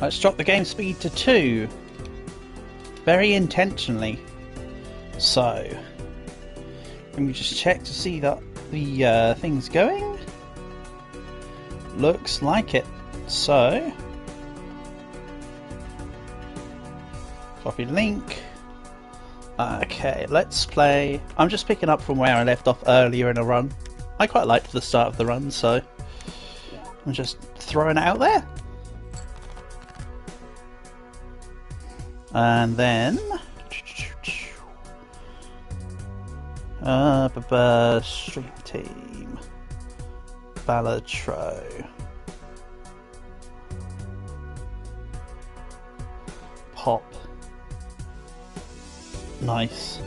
Let's drop the game speed to 2. Very intentionally. So, let me just check to see that the thing's going. Looks like it. So, copy link. Okay, let's play. I'm just picking up from where I left off earlier in a run. I quite liked the start of the run, so I'm just throwing it out there. And then stream team Balatro pop. Nice.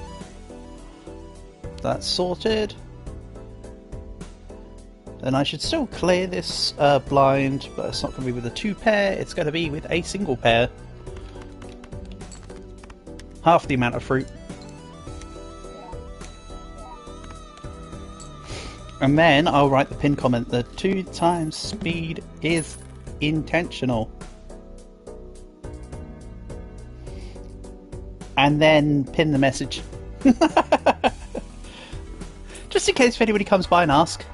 That's sorted. Then I should still clear this blind, but it's not going to be with a 2 pair, it's going to be with a single pair. Half the amount of fruit. And then I'll write the pin comment that 2 times speed is intentional. And then pin the message. Just in case if anybody comes by and asks.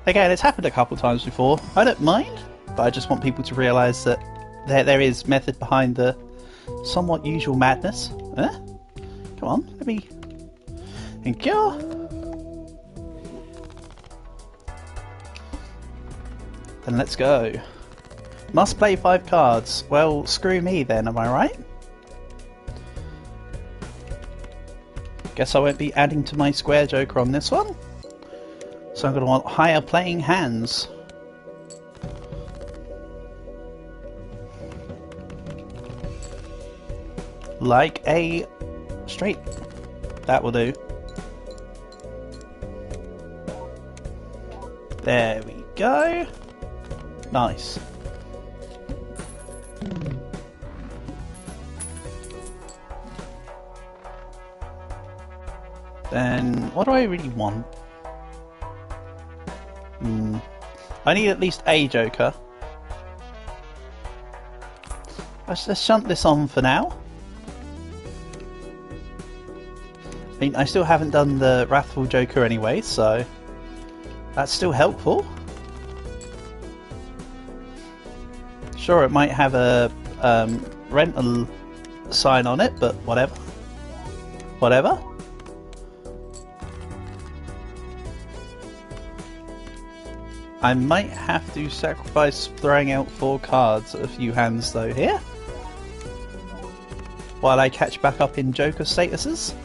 Again, it's happened a couple times before. I don't mind, but I just want people to realise that there is method behind the somewhat usual madness. Come on, let me... Thank you. Then let's go. Must play 5 cards. Well, screw me then, am I right? Guess I won't be adding to my square joker on this one. So I'm going to want higher playing hands. Like a straight. That will do. There we go. Nice. Then, what do I really want? I need at least a joker. Let's shunt this on for now. I mean, I still haven't done the Wrathful Joker anyway, so that's still helpful. Sure, it might have a rental sign on it, but whatever. Whatever. I might have to sacrifice throwing out 4 cards a few hands though here. While I catch back up in Joker statuses.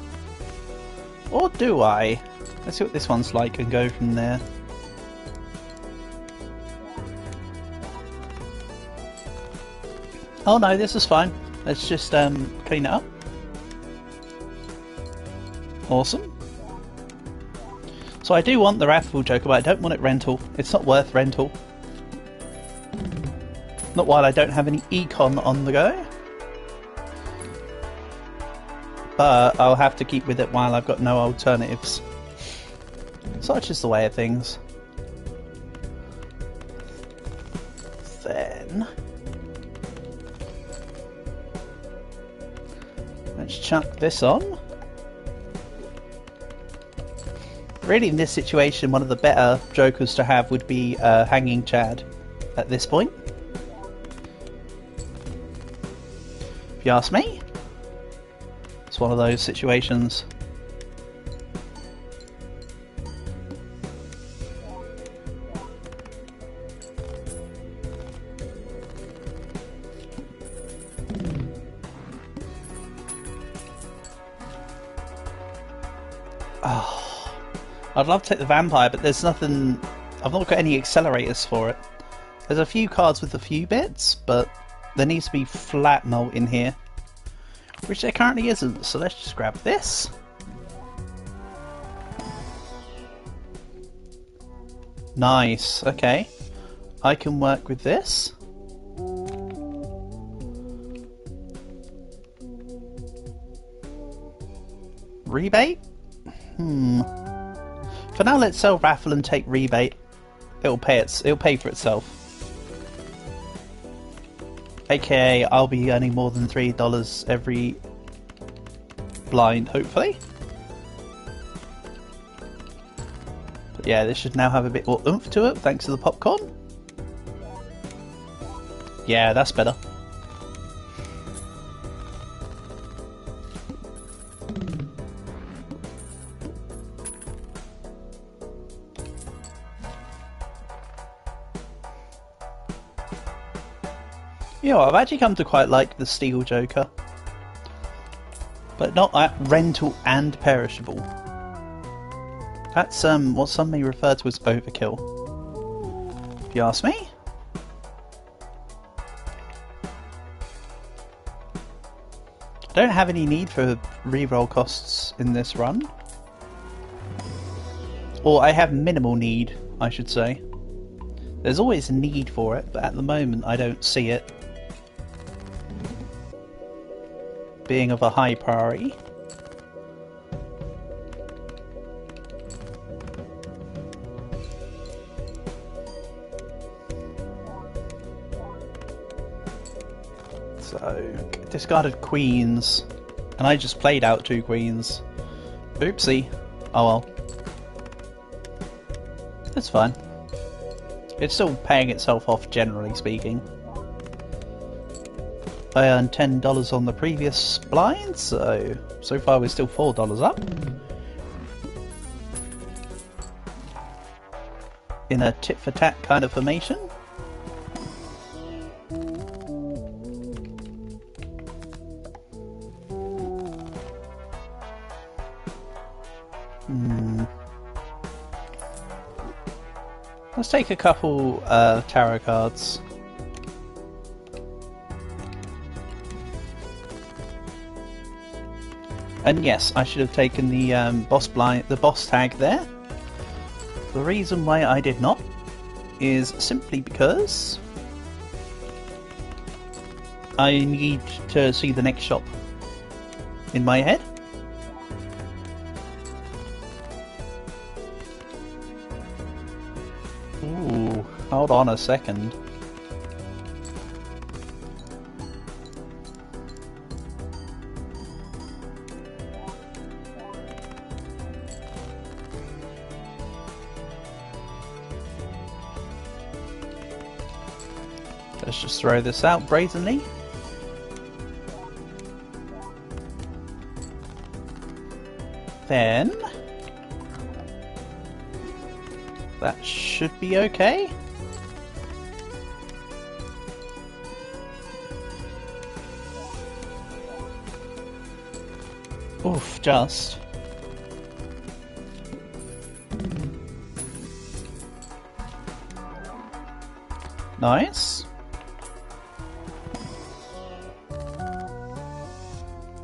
Or do I? Let's see what this one's like and go from there. Oh no, this is fine. Let's just clean it up. Awesome. So I do want the Wrathful Joker, but I don't want it rental. It's not worth rental. Not while I don't have any econ on the go. But I'll have to keep with it while I've got no alternatives. Such is the way of things. Then... let's chuck this on. Really, in this situation, one of the better jokers to have would be Hanging Chad at this point. If you ask me, it's one of those situations. Oh. I'd love to take the vampire, but there's nothing... I've not got any accelerators for it. There's a few cards with a few bits, but there needs to be flat null in here. Which there currently isn't, so let's just grab this. Nice, okay. I can work with this. Rebate? For now, let's sell Raffle and take rebate. It'll pay for itself. AKA, I'll be earning more than $3 every blind, hopefully. But yeah, this should now have a bit more oomph to it, thanks to the popcorn. Yeah, that's better. You know, I've actually come to quite like the Steel Joker. But not rental and perishable. That's what some may refer to as overkill, if you ask me. I don't have any need for reroll costs in this run. Or I have minimal need, I should say. There's always a need for it, but at the moment I don't see it being of a high priority. So, discarded queens, and I just played out 2 queens. Oopsie. Oh well. That's fine. It's still paying itself off, generally speaking. I earned $10 on the previous blind, so far we're still $4 up. In a tit-for-tat kind of formation. Let's take a couple tarot cards. And yes, I should have taken the boss tag there. The reason why I did not is simply because I need to see the next shop in my head. Ooh, hold on a second. Let's just throw this out brazenly. Then that should be okay. Oof, just. Nice.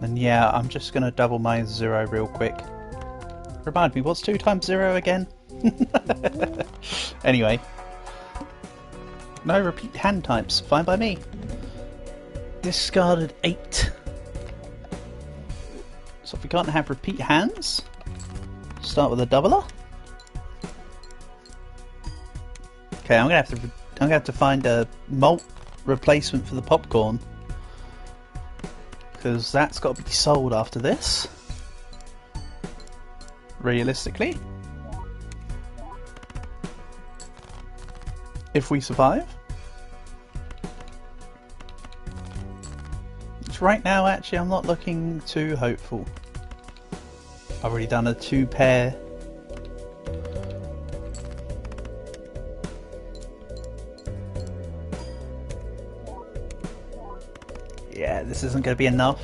And yeah, I'm just gonna double my 0 real quick. Remind me, what's 2 times 0 again? Anyway. No repeat hand types, fine by me. Discarded 8. So if we can't have repeat hands, start with a doubler. Okay, I'm gonna have to find a malt replacement for the popcorn, because that's got to be sold after this, realistically, if we survive. Which right now, actually, I'm not looking too hopeful. I've already done a 2 pair. Yeah, this isn't going to be enough.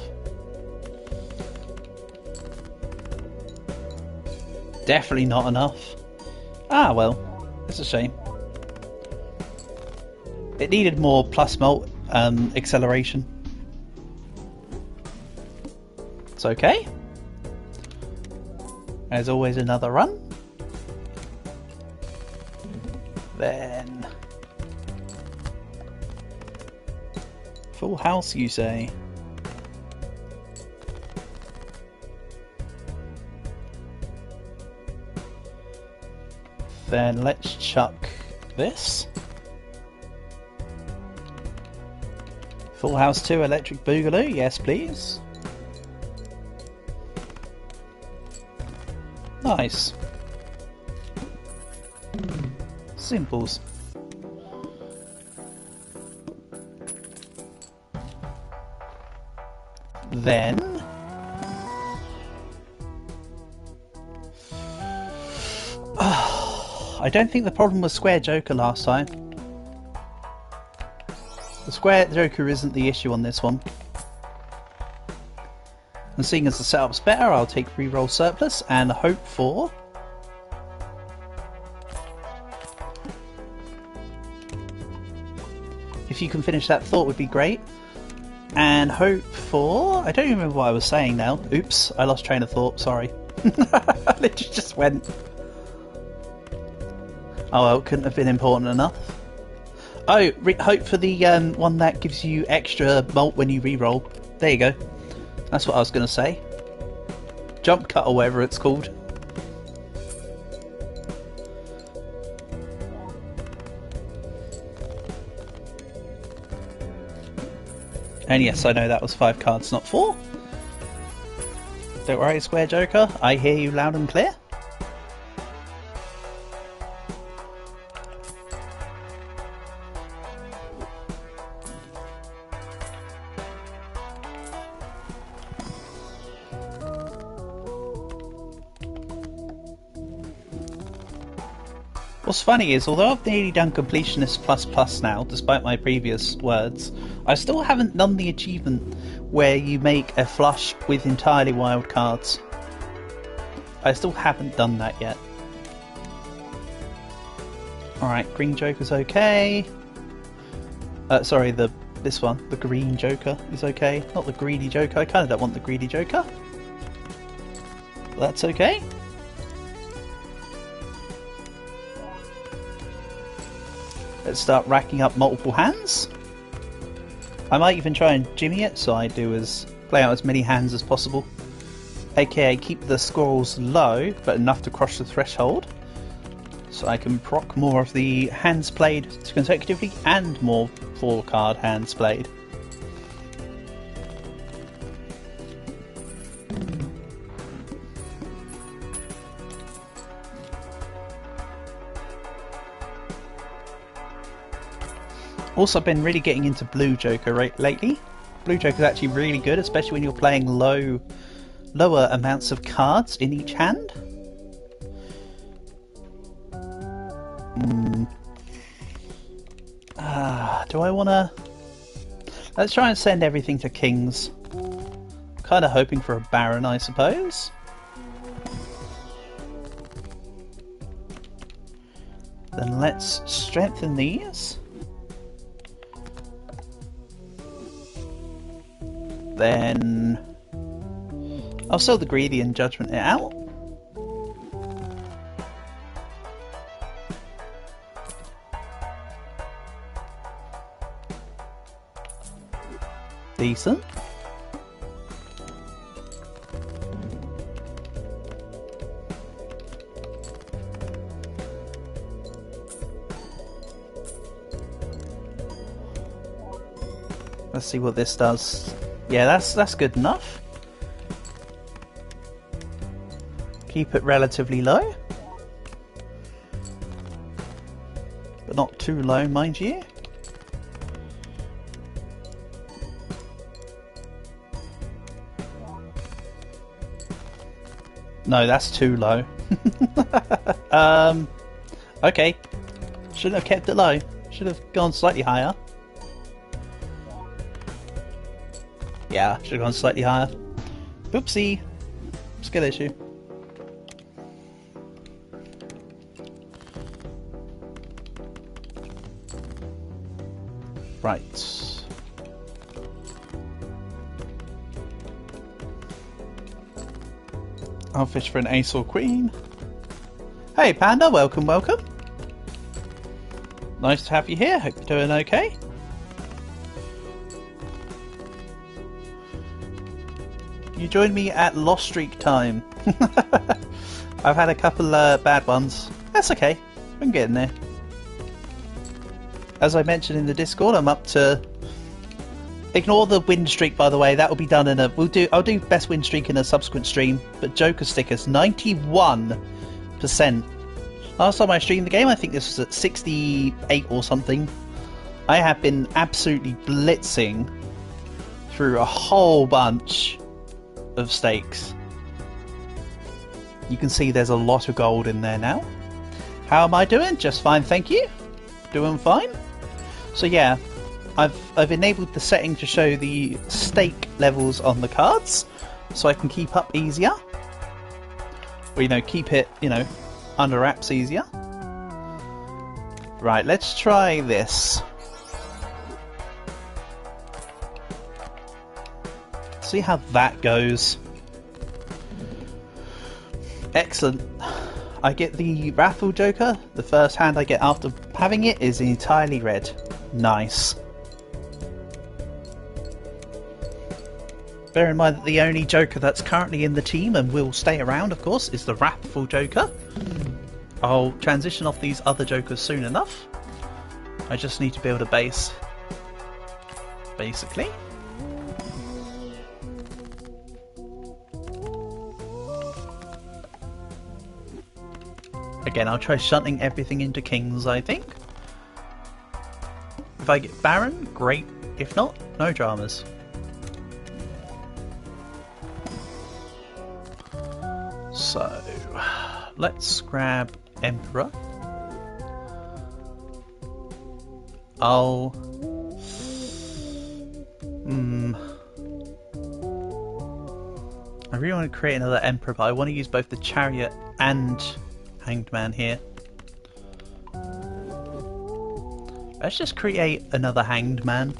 Definitely not enough. Ah, well, it's a shame. It needed more plus mult acceleration. It's okay. There's always another run. Then full house, you say? Then let's chuck this. Full House 2 Electric Boogaloo, yes please. Nice. Simples. Then I don't think the problem was Square Joker last time. The Square Joker isn't the issue on this one. And seeing as the setup's better, I'll take reroll surplus and hope for... If you can finish that thought would be great. And hope for... I don't even remember what I was saying now. Oops, I lost train of thought, sorry. I literally just went... Oh well, couldn't have been important enough. Oh, hope for the one that gives you extra malt when you reroll. There you go. That's what I was going to say. Jump cut or whatever it's called. And yes, I know that was 5 cards, not 4. Don't worry, Square Joker. I hear you loud and clear. What's funny is, although I've nearly done Completionist ++ now, despite my previous words, I still haven't done the achievement where you make a flush with entirely wild cards. I still haven't done that yet. Alright, Green Joker's okay. Sorry, this one, the Green Joker is okay. Not the Greedy Joker, I kinda don't want the Greedy Joker. But that's okay. Let's start racking up multiple hands. I might even try and jimmy it, so I do play out as many hands as possible. AKA keep the scrolls low, but enough to cross the threshold. So I can proc more of the hands played consecutively and more 4-card hands played. Also, I've been really getting into Blue Joker lately. Blue Joker is actually really good, especially when you're playing lower amounts of cards in each hand. Do I want to... Let's try and send everything to Kings. Kind of hoping for a Baron, I suppose. Then let's strengthen these. Then I'll sell the Greedy and Judgment it out. Decent. Let's see what this does. Yeah, that's good enough. Keep it relatively low. But not too low, mind you. No, that's too low. Okay. Shouldn't have kept it low. Should have gone slightly higher. Yeah, should have gone slightly higher. Oopsie. Skill issue. Right. I'll fish for an ace or queen. Hey Panda, welcome, welcome. Nice to have you here. Hope you're doing okay. You joined me at lost streak time. I've had a couple bad ones. That's okay. We can get in there. As I mentioned in the Discord, I'm up to Ignore the win streak, by the way. That will be done in a. I'll do best win streak in a subsequent stream. But Joker stickers, 91%. Last time I streamed the game, I think this was at 68 or something. I have been absolutely blitzing through a whole bunch of stakes. You can see there's a lot of gold in there now. How am I doing? Just fine, thank you. Doing fine. So yeah, I've enabled the setting to show the stake levels on the cards, so I can keep up easier. Or, you know, keep it, you know, under wraps easier. Right, let's try this. See how that goes. Excellent. I get the Wrathful Joker. The first hand I get after having it is entirely red. Nice. Bear in mind that the only Joker that's currently in the team and will stay around, of course, is the Wrathful Joker. I'll transition off these other Jokers soon enough. I just need to build a base, basically. Again, I'll try shunting everything into kings, I think. If I get Baron, great. If not, no dramas. So, let's grab Emperor. I'll... I really want to create another Emperor, but I want to use both the Chariot and Hanged Man here. Let's just create another Hanged Man.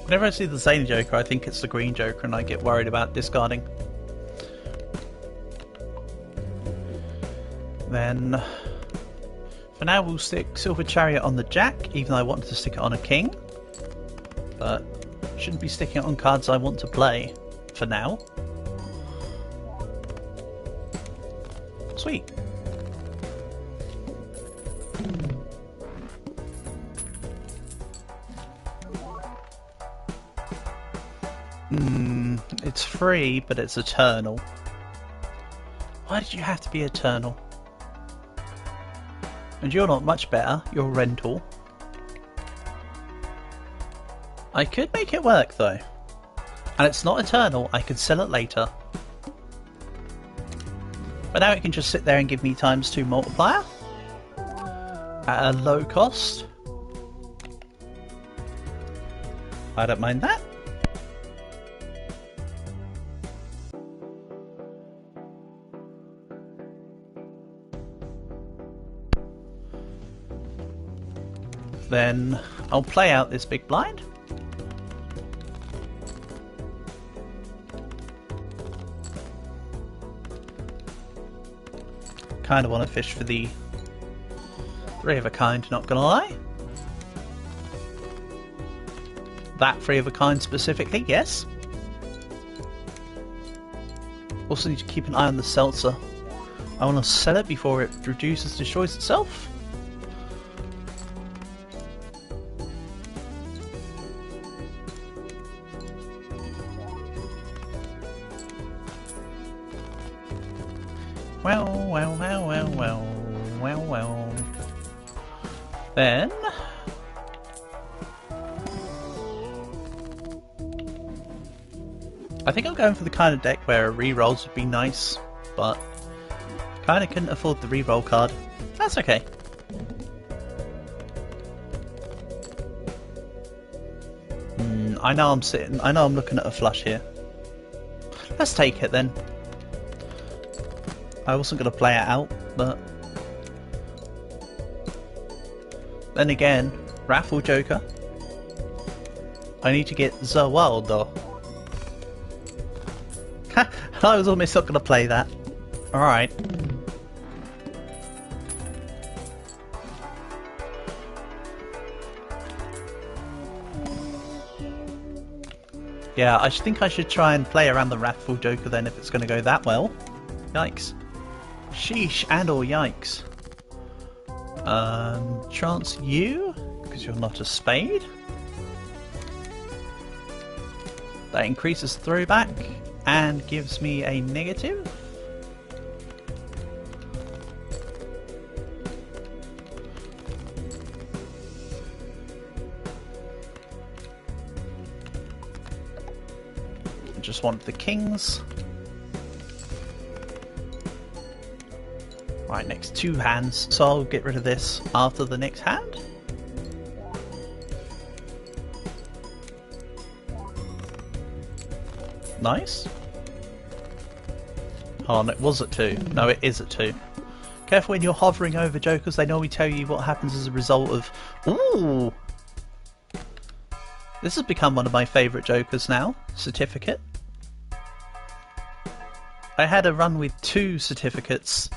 Whenever I see the same Joker, I think it's the green Joker and I get worried about discarding. Then, for now we'll stick Silver Chariot on the Jack, even though I wanted to stick it on a King. But, shouldn't be sticking it on cards I want to play, for now. Sweet. It's free, but it's eternal. Why did you have to be eternal? And you're not much better, you're rental. I could make it work though. And it's not eternal, I could sell it later. But now it can just sit there and give me ×2 multiplier. At a low cost. I don't mind that. Then I'll play out this big blind. Kind of want to fish for the 3 of a kind, not gonna lie. That 3 of a kind specifically, yes. Also need to keep an eye on the seltzer. I want to sell it before it reduces, destroys itself. Well. Then... I think I'm going for the kind of deck where rerolls would be nice, but kinda couldn't afford the reroll card. That's okay. I know I'm looking at a flush here. Let's take it then. I wasn't going to play it out, but... Then again, Wrathful Joker. I need to get the world though. I was almost not going to play that. Alright. Yeah, I think I should try and play around the Wrathful Joker then if it's going to go that well. Yikes. Sheesh and or yikes. Chance you, because you're not a spade. That increases throwback and gives me a negative. I just want the kings. Right, next 2 hands, so I'll get rid of this after the next hand. Nice. Oh, no, it was at 2. No, it is at 2. Careful when you're hovering over jokers, they normally tell you what happens as a result of... Ooh! This has become one of my favourite jokers now. Certificate. I had a run with 2 certificates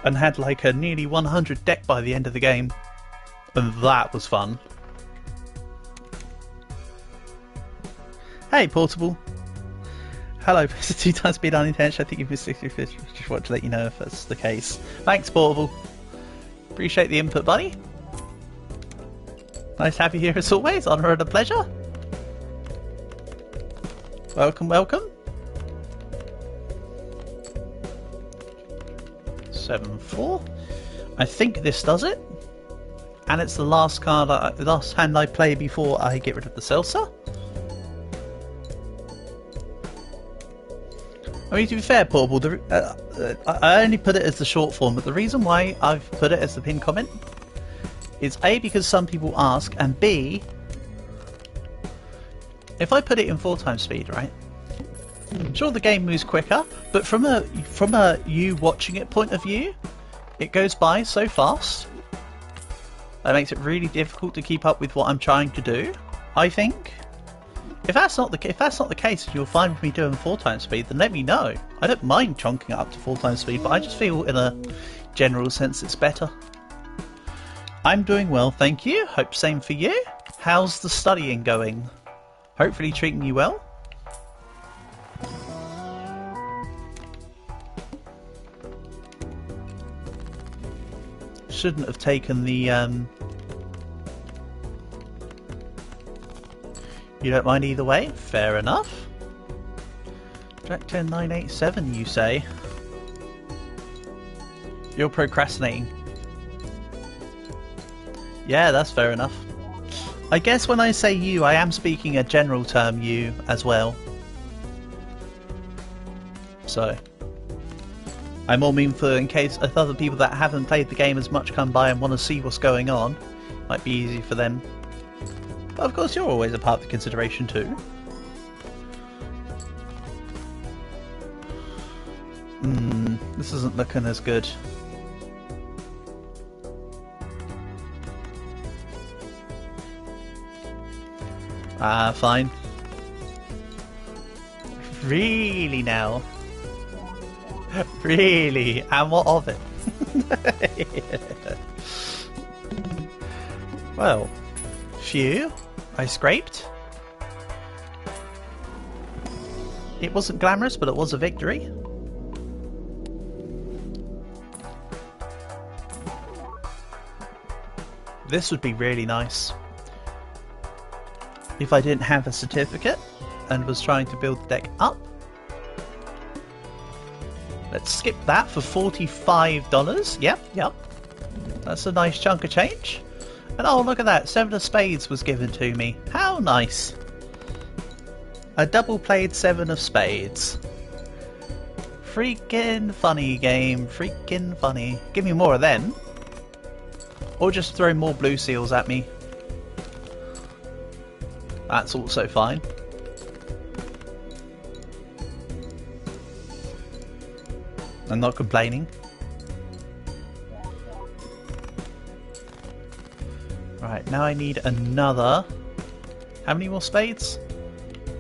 and had like a nearly 100 deck by the end of the game. And that was fun. Hey, Portable. Hello, 2 times speed unintentional. I think you've missed 65. Just want to let you know if that's the case. Thanks, Portable. Appreciate the input, buddy. Nice to have you here as always. Honour and a pleasure. Welcome, welcome. 7-4. I think this does it. And it's the last card, the last hand I play before I get rid of the Seltzer. I mean, to be fair, Portable, I only put it as the short form, but the reason why I've put it as the pinned comment is A, because some people ask, and B, if I put it in 4 times speed, right? Sure, the game moves quicker, but from a you watching it point of view, it goes by so fast. That makes it really difficult to keep up with what I'm trying to do, I think. If that's not the case, and you're fine with me doing 4 times speed, then let me know. I don't mind chunking it up to 4 times speed, but I just feel in a general sense it's better. I'm doing well, thank you. Hope same for you. How's the studying going? Hopefully treating you well. Shouldn't have taken the You don't mind either way? Fair enough. Jack 10, 9, 8, 7, you say? You're procrastinating. Yeah, that's fair enough. I guess when I say you, I am speaking a general term you as well. So, I more mean for in case if other people that haven't played the game as much come by and want to see what's going on, might be easy for them. But of course you're always a part of the consideration too. This isn't looking as good. Fine. Really now? Really? And what of it? Well, phew. I scraped. It wasn't glamorous, but it was a victory. This would be really nice if I didn't have a certificate and was trying to build the deck up. Let's skip that for $45. Yep. That's a nice chunk of change. And oh, look at that. 7 of spades was given to me. How nice. A double-played 7 of spades. Freaking funny game. Freaking funny. Give me more of them. Or just throw more blue seals at me. That's also fine. I'm not complaining. Right, now I need another... How many more spades?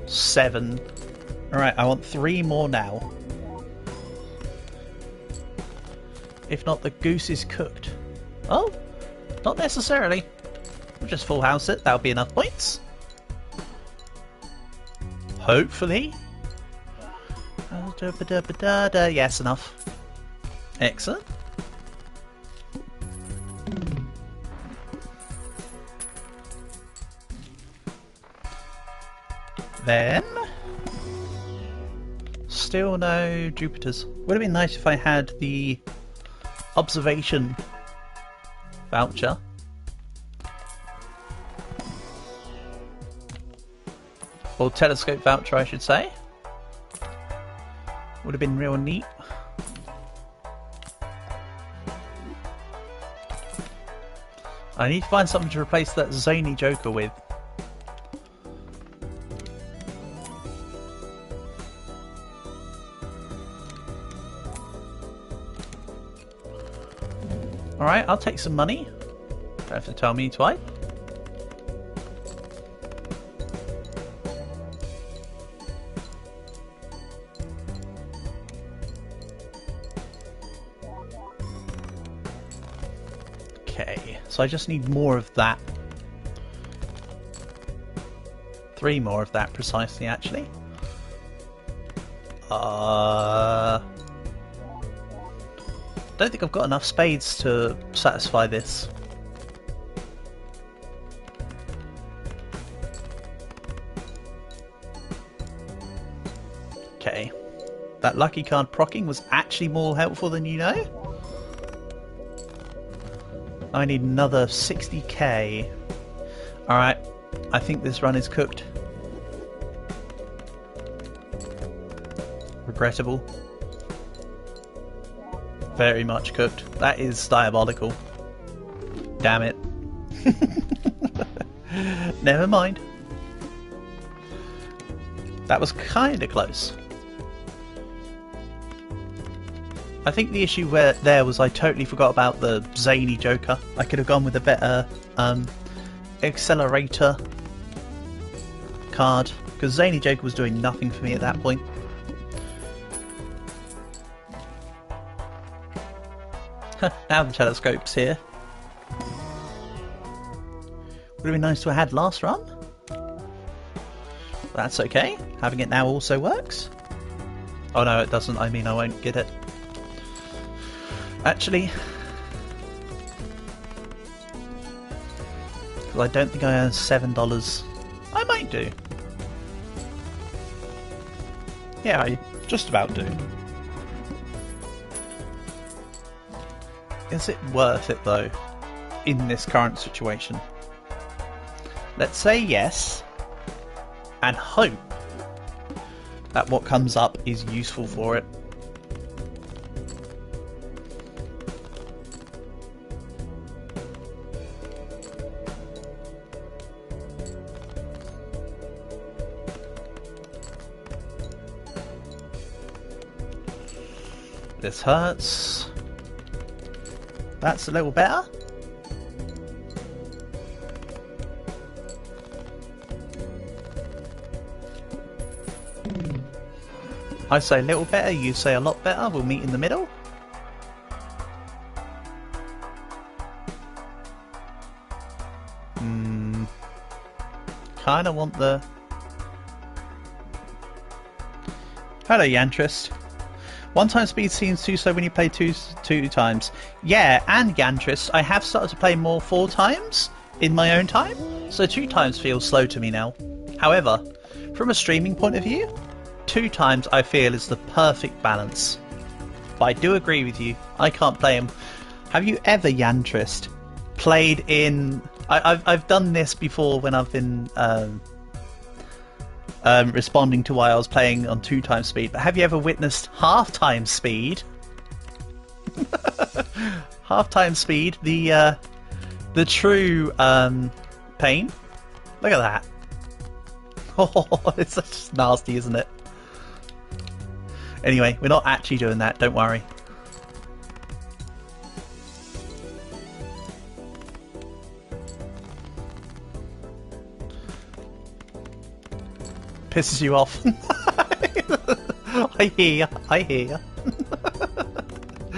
7. Alright, I want 3 more now. If not, the goose is cooked. Oh, not necessarily. We'll just full house it. That'll be enough points. Hopefully. Yes, enough. Excellent. Then, still no Jupiters. Would have been nice if I had the observation voucher. Or telescope voucher, I should say. Would have been real neat. I need to find something to replace that zany Joker with. Alright, I'll take some money. Don't have to tell me twice. Okay, so I just need more of that. 3 more of that precisely, actually. Don't think I've got enough spades to satisfy this. Okay. That lucky card procking was actually more helpful than you know. I need another 60k. Alright, I think this run is cooked. Regrettable. Very much cooked. That is diabolical. Damn it. Never mind. That was kinda close. I think the issue there was I totally forgot about the zany Joker. I could have gone with a better accelerator card, because zany Joker was doing nothing for me at that point. Now the telescope's here. Would have been nice to have had last run. That's okay. Having it now also works. Oh no, it doesn't. I mean, I won't get it. Actually, because I don't think I earn $7. I might do. Yeah, I just about do. Is it worth it though, in this current situation? Let's say yes, and hope that what comes up is useful for it. This hurts. That's a little better. I say a little better, you say a lot better, we'll meet in the middle. Kinda want the... Hello, Yantrist. 1 time speed seems too slow when you play two times. Yeah, and Yantrist, I have started to play more 4 times in my own time, so 2 times feels slow to me now. However, from a streaming point of view, 2 times I feel is the perfect balance. But I do agree with you, I can't play them. Have you ever, Yantrist, played in... I've done this before when I've been responding to why I was playing on 2 times speed, but have you ever witnessed half-time speed? Half-time speed, the true pain. Look at that. Oh, it's just nasty, isn't it? Anyway, we're not actually doing that, don't worry. Pisses you off. I hear ya.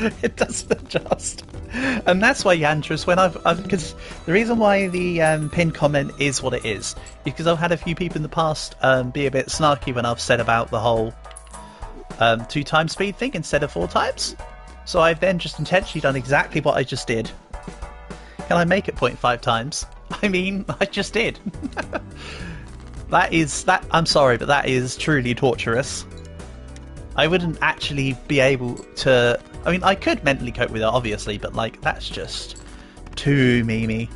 It doesn't adjust. And that's why, Yandris, when because the reason why the pinned comment is what it is because I've had a few people in the past be a bit snarky when I've said about the whole 2 times speed thing instead of 4 times. So I've then just intentionally done exactly what I just did. Can I make it 0.5 times? I mean, I just did. I'm sorry, but that is truly torturous. I wouldn't actually be able to... I mean, I could mentally cope with it, obviously, but, like, that's just too memey.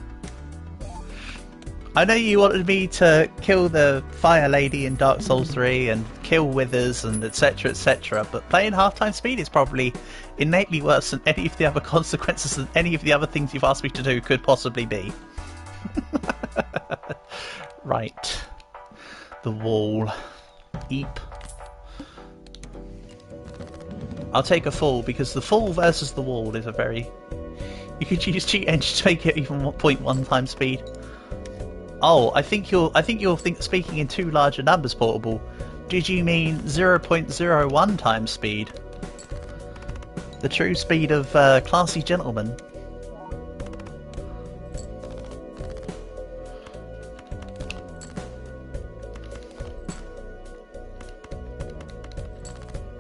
I know you wanted me to kill the Fire Lady in Dark Souls 3 and kill Withers and etc, but playing half-time speed is probably innately worse than any of the other consequences than any of the other things you've asked me to do could possibly be. Right. The wall. Eep. I'll take a fall because the fall versus the wall is a very... You could use cheat engine to make it even 0.1 times speed. Oh, I think you're speaking in too large a numbers, Portable. Did you mean 0.01 times speed? The true speed of classy gentlemen.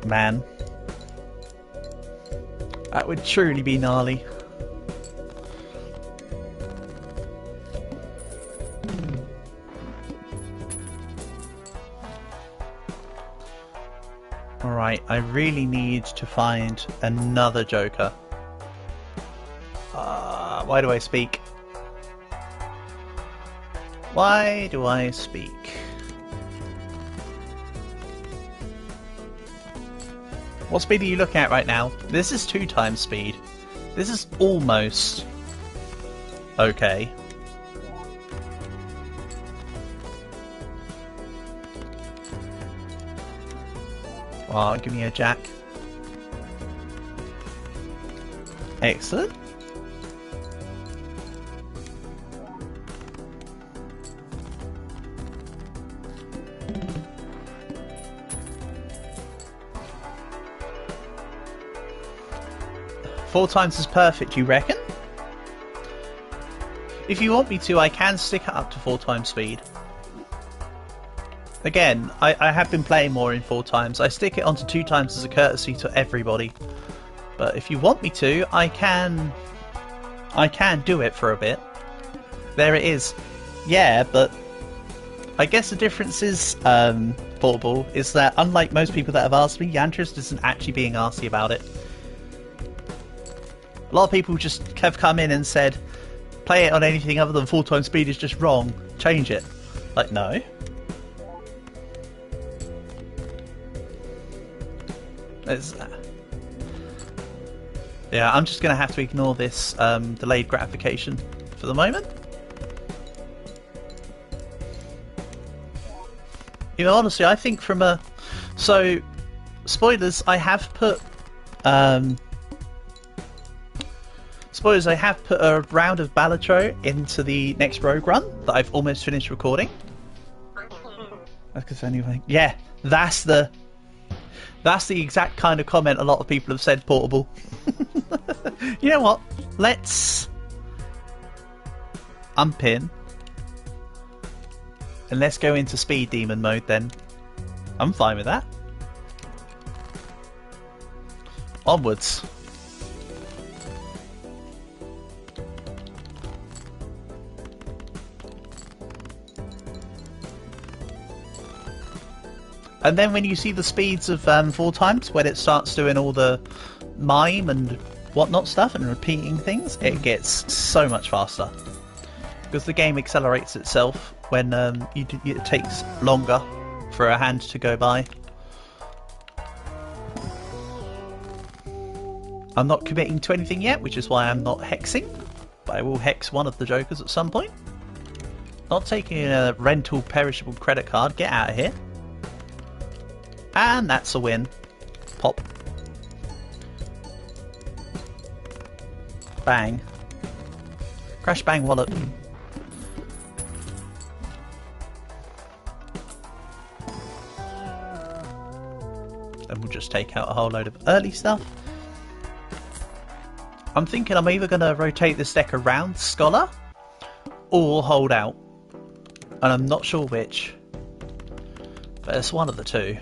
Man. That would truly be gnarly. Alright, I really need to find another Joker. Why do I speak? Why do I speak? What speed are you looking at right now? This is 2 times speed. This is almost okay. Oh, give me a jack. Excellent. Four times is perfect, you reckon? If you want me to, I can stick it up to 4 times speed. Again, I have been playing more in 4 times. I stick it onto 2 times as a courtesy to everybody. But if you want me to, I can do it for a bit. There it is. Yeah, but I guess the difference is, Portable, is that unlike most people that have asked me, Yantris isn't actually being arsy about it. A lot of people just have come in and said, play it on anything other than 4 times speed is just wrong. Change it. Like, no. Yeah, I'm just going to have to ignore this delayed gratification for the moment. You know, honestly, I think from a... So, spoilers, I have put... Spoilers, I have put a round of Balatro into the next Rogue run that I've almost finished recording. Because anyway, yeah, that's the exact kind of comment a lot of people have said, Portable. You know what? Let's unpin and let's go into Speed Demon mode then. I'm fine with that. Onwards. And then when you see the speeds of 4 times, when it starts doing all the mime and whatnot stuff and repeating things, it gets so much faster. Because the game accelerates itself when it takes longer for a hand to go by. I'm not committing to anything yet, which is why I'm not hexing. But I will hex one of the Jokers at some point. Not taking a rental perishable credit card, get out of here. And that's a win. Pop. Bang. Crash bang wallop. And we'll just take out a whole load of early stuff. I'm thinking I'm either going to rotate this deck around Scholar or hold out. And I'm not sure which. But it's one of the two.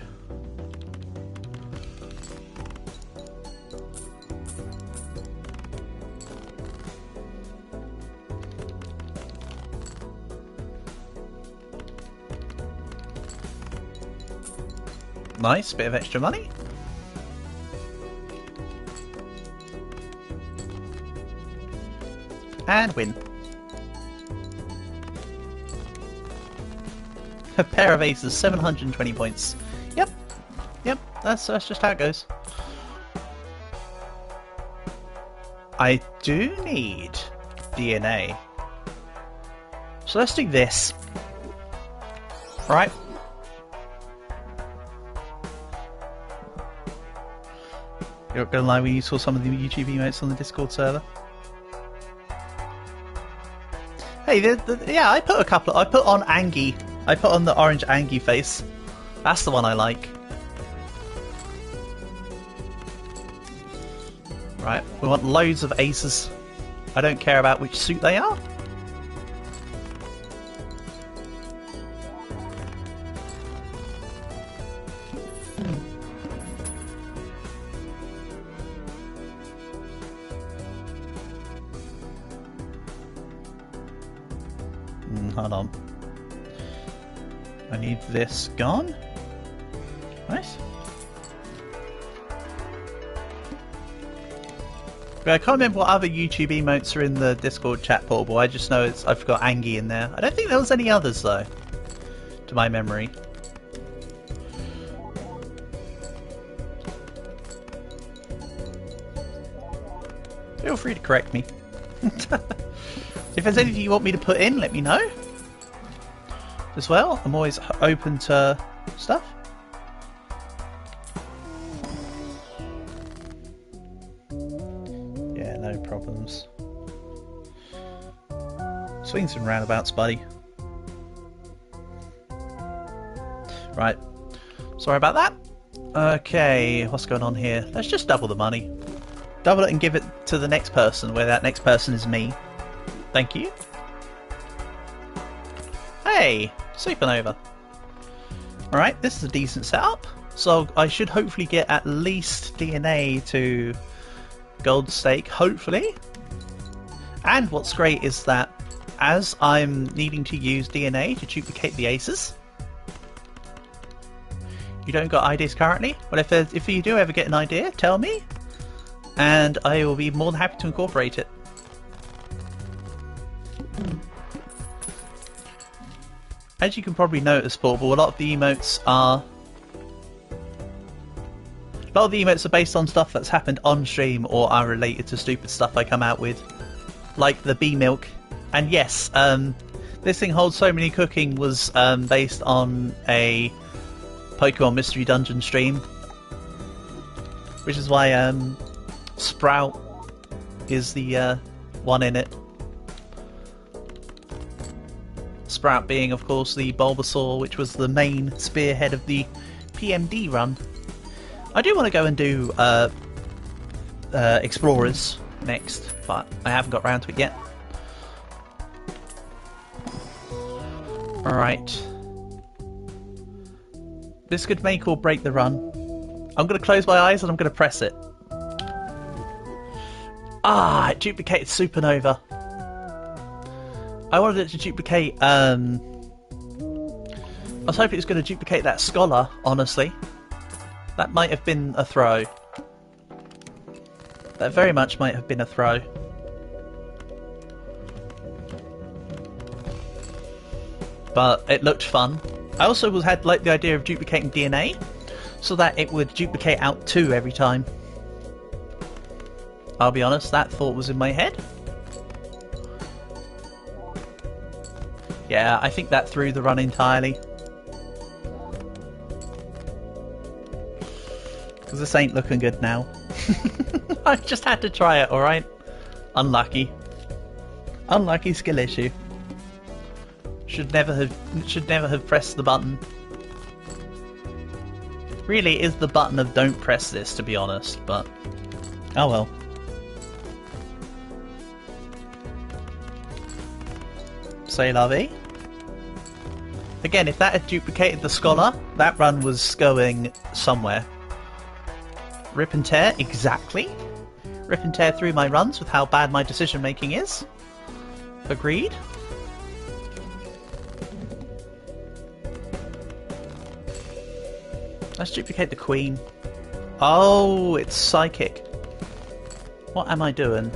Nice, bit of extra money. And win. A pair of aces, 720 points. Yep, yep, that's just how it goes. I do need DNA. So let's do this. Right. You're not gonna lie when you saw some of the YouTube emotes on the Discord server. Hey, yeah, I put a couple. I put on Angie. I put on the orange Angie face. That's the one I like. Right, we want loads of aces. I don't care about which suit they are. Hold on. I need this gone. Nice. I can't remember what other YouTube emotes are in the Discord chat portal. I just know I've got Angie in there. I don't think there was any others though, to my memory. Feel free to correct me. If there's anything you want me to put in, let me know. As well, I'm always open to stuff. Yeah, no problems. Swings and roundabouts, buddy. Right. Sorry about that. Okay, what's going on here? Let's just double the money. Double it and give it to the next person, where that next person is me. Thank you. Hey! Supernova. Alright, this is a decent setup. So I should hopefully get at least DNA to gold stake, hopefully. And what's great is that as I'm needing to use DNA to duplicate the aces, you don't got ideas currently? Well, if you do ever get an idea, tell me, and I will be more than happy to incorporate it. As you can probably notice, Portable, a lot of the emotes are based on stuff that's happened on stream or are related to stupid stuff I come out with, like the bee milk. And yes, this thing holds so many cooking was based on a Pokemon Mystery Dungeon stream, which is why Sprout is the one in it. Sprout being, of course, the Bulbasaur, which was the main spearhead of the PMD run. I do want to go and do Explorers next, but I haven't got around to it yet. Alright. This could make or break the run. I'm going to close my eyes and I'm going to press it. Ah, it duplicated Supernova. I wanted it to duplicate, I was hoping it was going to duplicate that Scholar, honestly. That might have been a throw. That very much might have been a throw. But it looked fun. I also had like the idea of duplicating DNA, so that it would duplicate out 2 every time. I'll be honest, that thought was in my head. Yeah, I think that threw the run entirely. Because this ain't looking good now. I just had to try it, alright? Unlucky. Unlucky skill issue. Should never have pressed the button. Really, it is the button of don't press this, to be honest, but oh well. Say la vie. Again, if that had duplicated the scholar, that run was going somewhere. Rip and tear, exactly. Rip and tear through my runs with how bad my decision making is. Agreed. Let's duplicate the queen. Oh, it's psychic. What am I doing?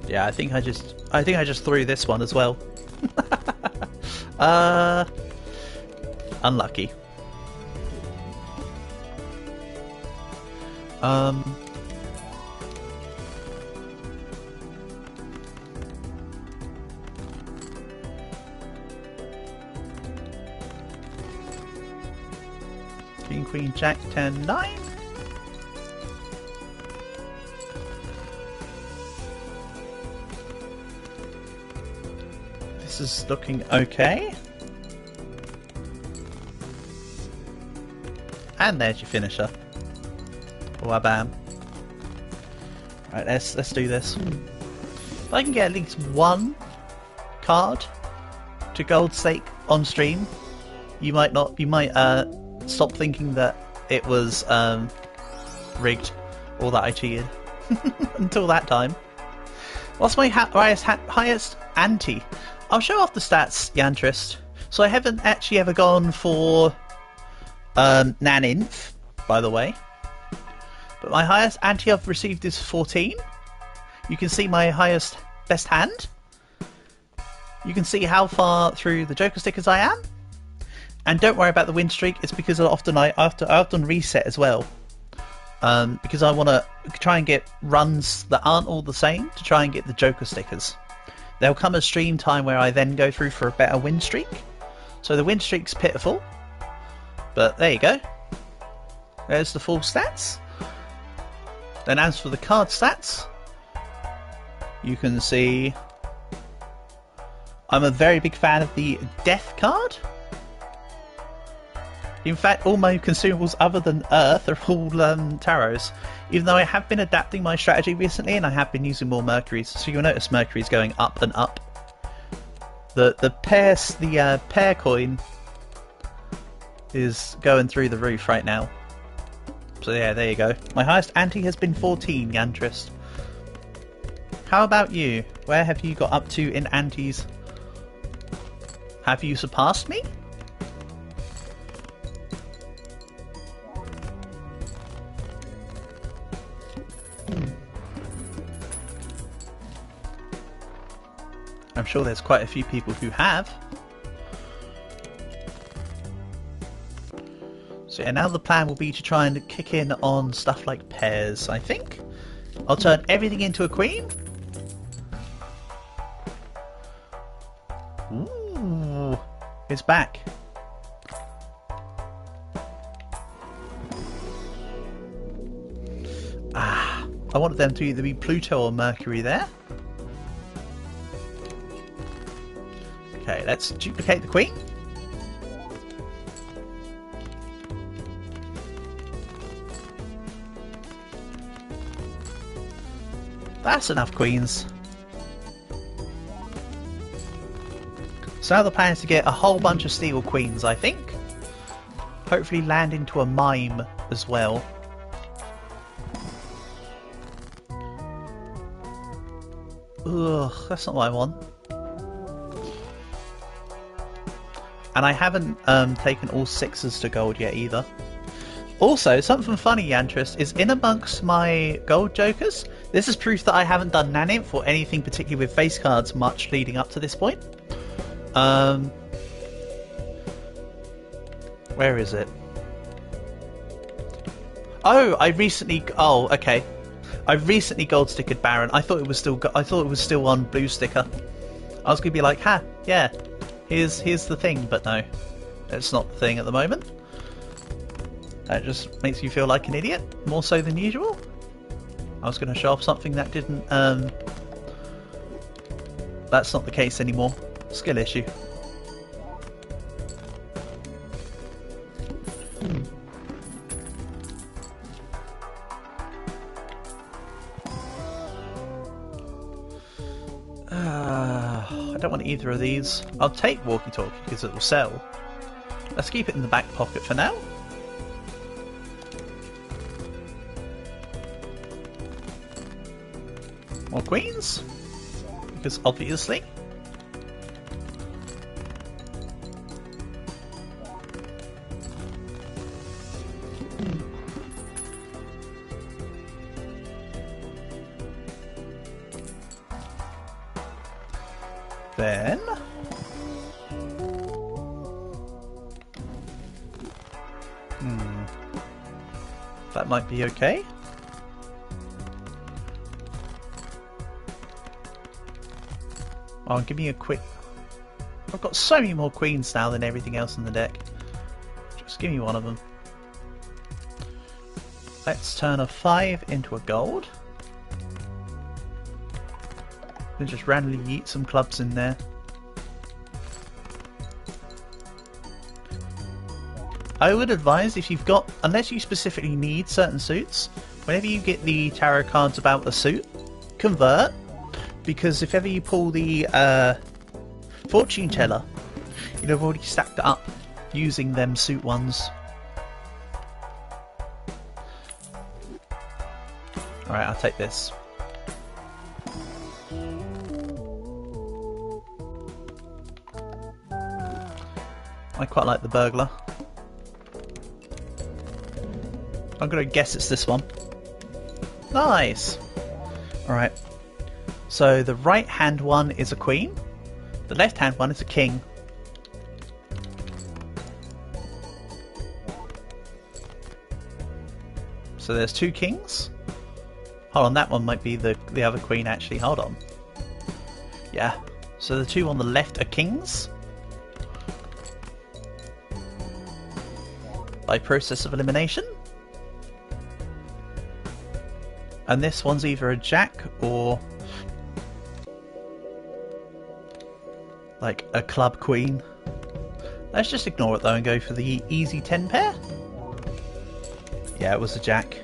Yeah, I think I just threw this one as well. Unlucky. King, Queen, Jack, 10, 9. This is looking okay. And there's your finisher. Wabam. Right, let's do this. If I can get at least one card to gold stake on stream, you might stop thinking that it was rigged or that I cheated. Until that time. What's my highest ante? I'll show off the stats, Yantrist. So I haven't actually ever gone for Naninth, by the way. But my highest ante I've received is 14. You can see my highest best hand. You can see how far through the Joker stickers I am. And don't worry about the win streak, it's because I often reset as well. Because I want to try and get runs that aren't all the same to try and get the Joker stickers. There'll come a stream time where I then go through for a better win streak. So the win streak's pitiful. But there you go. There's the full stats. Then as for the card stats, you can see I'm a very big fan of the Death card. In fact, all my consumables other than Earth are all tarots. Even though I have been adapting my strategy recently and I have been using more Mercuries, so you'll notice Mercury's going up and up. The pair coin is going through the roof right now. So yeah, there you go. My highest ante has been 14, Yantrist. How about you? Where have you got up to in antes? Have you surpassed me? I'm sure there's quite a few people who have. So yeah, now the plan will be to try and kick in on stuff like pairs, I think. I'll turn everything into a queen. Ooh, it's back. Ah, I wanted them to either be Pluto or Mercury there. Okay, let's duplicate the queen. That's enough queens. So now the plan is to get a whole bunch of steel queens, I think. Hopefully land into a mime as well. Ugh, that's not what I want. And I haven't taken all sixes to gold yet either. Also, something funny, Yantrist, is in amongst my gold jokers, this is proof that I haven't done Naninth or anything particularly with face cards much leading up to this point. Where is it? Oh, okay. I recently gold stickered Baron. I thought it was still on blue sticker. I was gonna be like, ha, yeah. Here's the thing, but no, it's not the thing at the moment. That just makes you feel like an idiot, more so than usual. I was going to show off something that didn't. That's not the case anymore. Skill issue. I don't want either of these. I'll take walkie-talkie because it will sell. Let's keep it in the back pocket for now. More queens, because obviously. Then that might be okay. Oh, give me a quick... I've got so many more queens now than everything else in the deck. Just give me one of them. Let's turn a 5 into a gold. Then just randomly yeet some clubs in there. I would advise, if you've got... Unless you specifically need certain suits, whenever you get the tarot cards about a suit, convert. Because if ever you pull the fortune teller, you'd have already stacked it up using them suit ones. Alright, I'll take this. I quite like the burglar. I'm gonna guess it's this one. Nice! Alright. So the right hand one is a queen, the left hand one is a king. So there's two kings. Hold on, that one might be the other queen actually, hold on. Yeah, so the two on the left are kings. By process of elimination. And this one's either a jack or... like a club queen. Let's just ignore it though and go for the easy 10 pair. Yeah, it was a jack.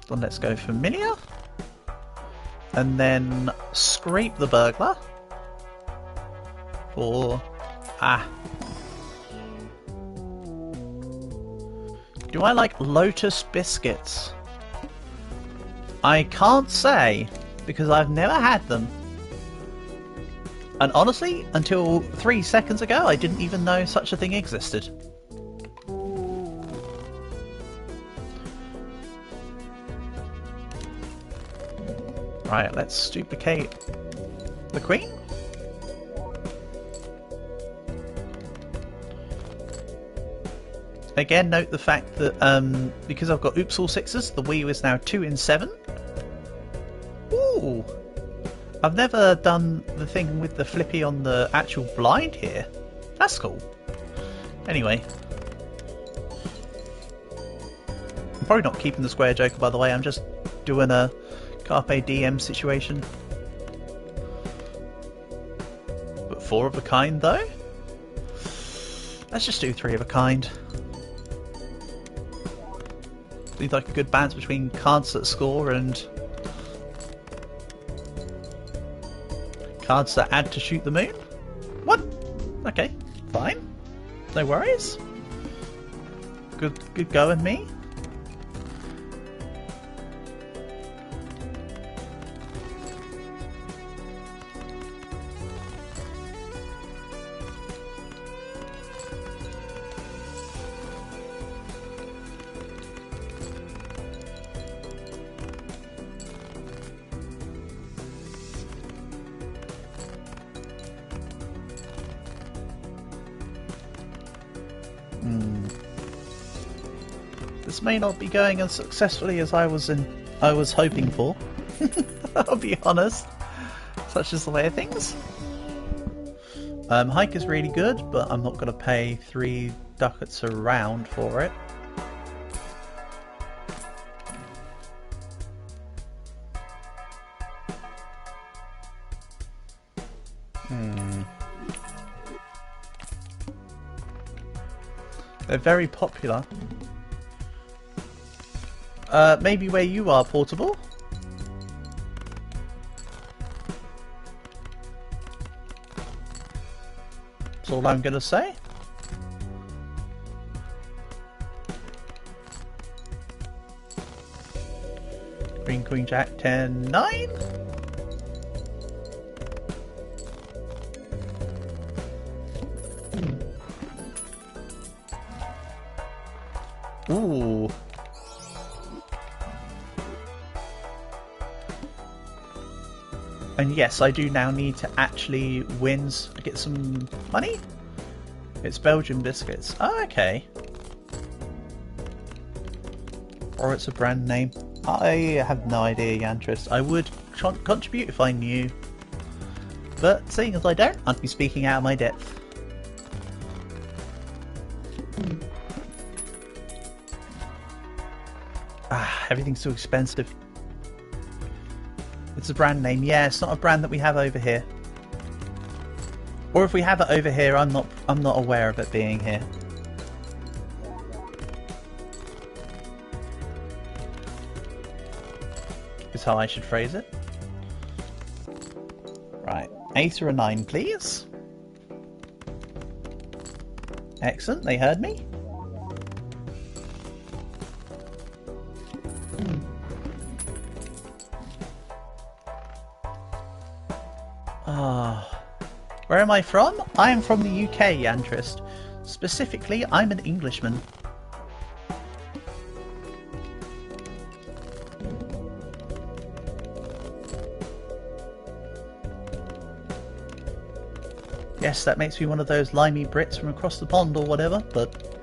Then let's go familiar. And then scrape the burglar. For... Do I like Lotus biscuits? I can't say, because I've never had them. And honestly, until 3 seconds ago, I didn't even know such a thing existed. Right, let's duplicate the queen. Again, note the fact that because I've got oops all sixes, the wheel is now 2 in 7. Ooh! I've never done the thing with the flippy on the actual blind here. That's cool. Anyway. I'm probably not keeping the square joker, by the way. I'm just doing a Carpe Diem situation. But 4 of a kind, though? Let's just do 3 of a kind. Seems like a good balance between cards that score and cards that add to shoot the moon. What? Okay, fine. No worries. Good going, me. This may not be going as successfully as I was hoping for. I'll be honest. Such is the way of things. Hike is really good, but I'm not going to pay 3 ducats a round for it. They're very popular. Maybe where you are, Portable? That's all I'm gonna say. Queen, Queen, Jack, 10, 9. Ooh. And yes, I do now need to actually get some money. It's Belgian biscuits. Oh, okay. Or it's a brand name. I have no idea, Yantris. I would contribute if I knew. But seeing as I don't, I'd be speaking out of my depth. Ah, everything's so expensive. It's a brand name. Yeah, it's not a brand that we have over here. Or if we have it over here, I'm not aware of it being here. Is how I should phrase it. Right, 8 or a 9, please. Excellent, they heard me. Where am I from? I am from the UK, Yantrist. Specifically, I'm an Englishman. Yes, that makes me one of those limey Brits from across the pond or whatever, but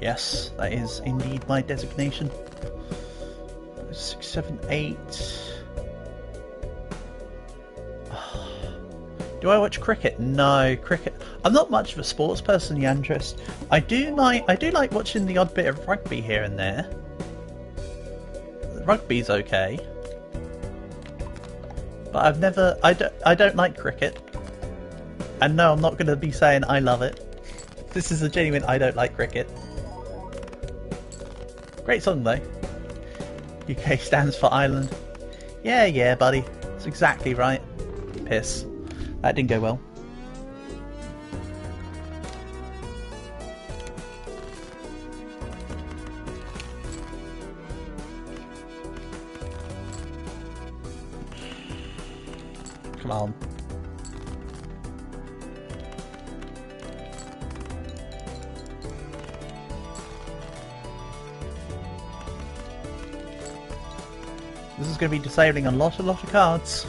yes, that is indeed my designation. 6, 7, 8... Do I watch cricket? No, cricket. I'm not much of a sports person, Yantrist. I do like watching the odd bit of rugby here and there. Rugby's okay, but I don't like cricket. And no, I'm not going to be saying I love it. This is a genuine I don't like cricket. Great song though. UK stands for Ireland. Yeah, buddy. That's exactly right. Piss. That didn't go well. Come on. This is going to be disabling a lot of cards.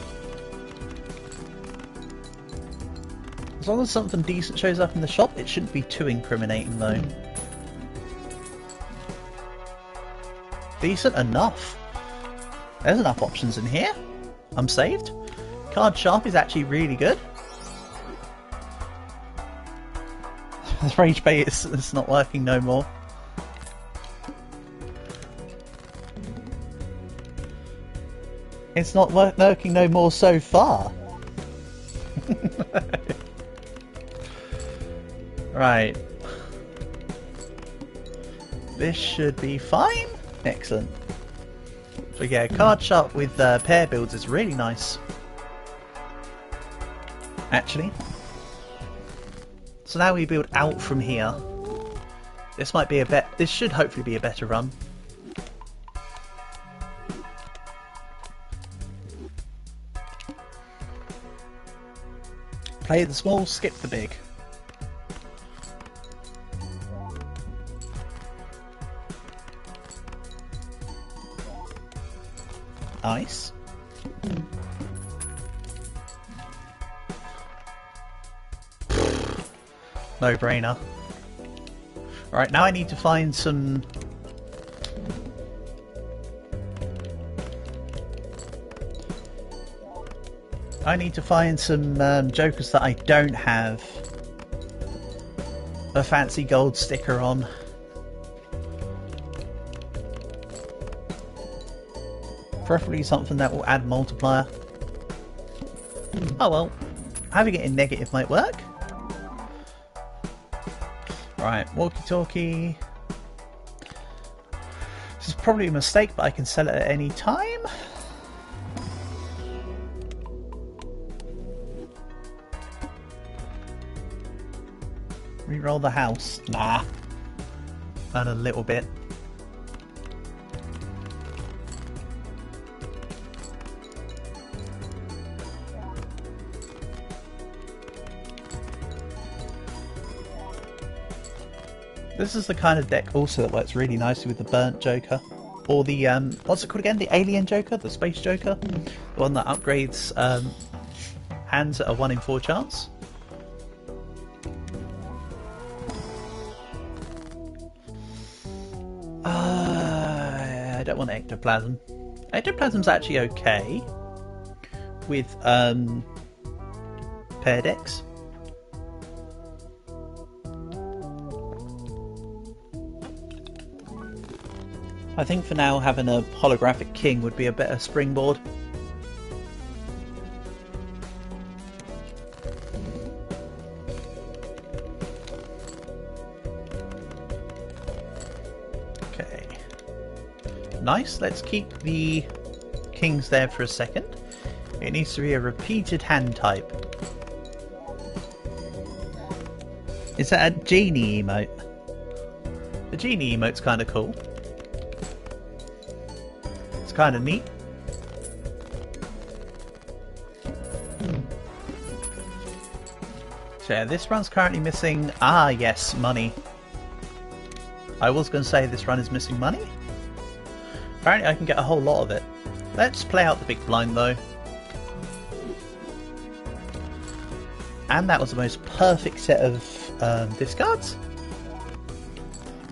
As long as something decent shows up in the shop, it shouldn't be too incriminating though. Decent enough. There's enough options in here. I'm saved. Card Sharp is actually really good. The Rage Bait is not working no more. It's not working no more so far. Right. This should be fine. Excellent. So yeah, Card Sharp with pair builds is really nice. Actually. So now we build out from here. This might be this should hopefully be a better run. Play the small, skip the big. Nice. No brainer. Right, now I need to find some... jokers that I don't have a fancy gold sticker on. Preferably something that will add multiplier. Oh well, having it in negative might work. Right, walkie-talkie. This is probably a mistake, but I can sell it at any time. Reroll the house. Nah. Earn a little bit. This is the kind of deck also that works really nicely with the burnt Joker. Or the, what's it called again? The alien Joker? The space Joker? The one that upgrades hands at a 1 in 4 chance. I don't want ectoplasm. Ectoplasm's actually okay with pair decks. I think for now having a holographic king would be a better springboard. Okay. Nice, let's keep the kings there for a second. It needs to be a repeated hand type. Is that a genie emote? The genie emote's kind of cool. Kind of neat. So yeah, this run's currently missing... Ah, yes, money. I was going to say this run is missing money. Apparently I can get a whole lot of it. Let's play out the big blind though. And that was the most perfect set of discards.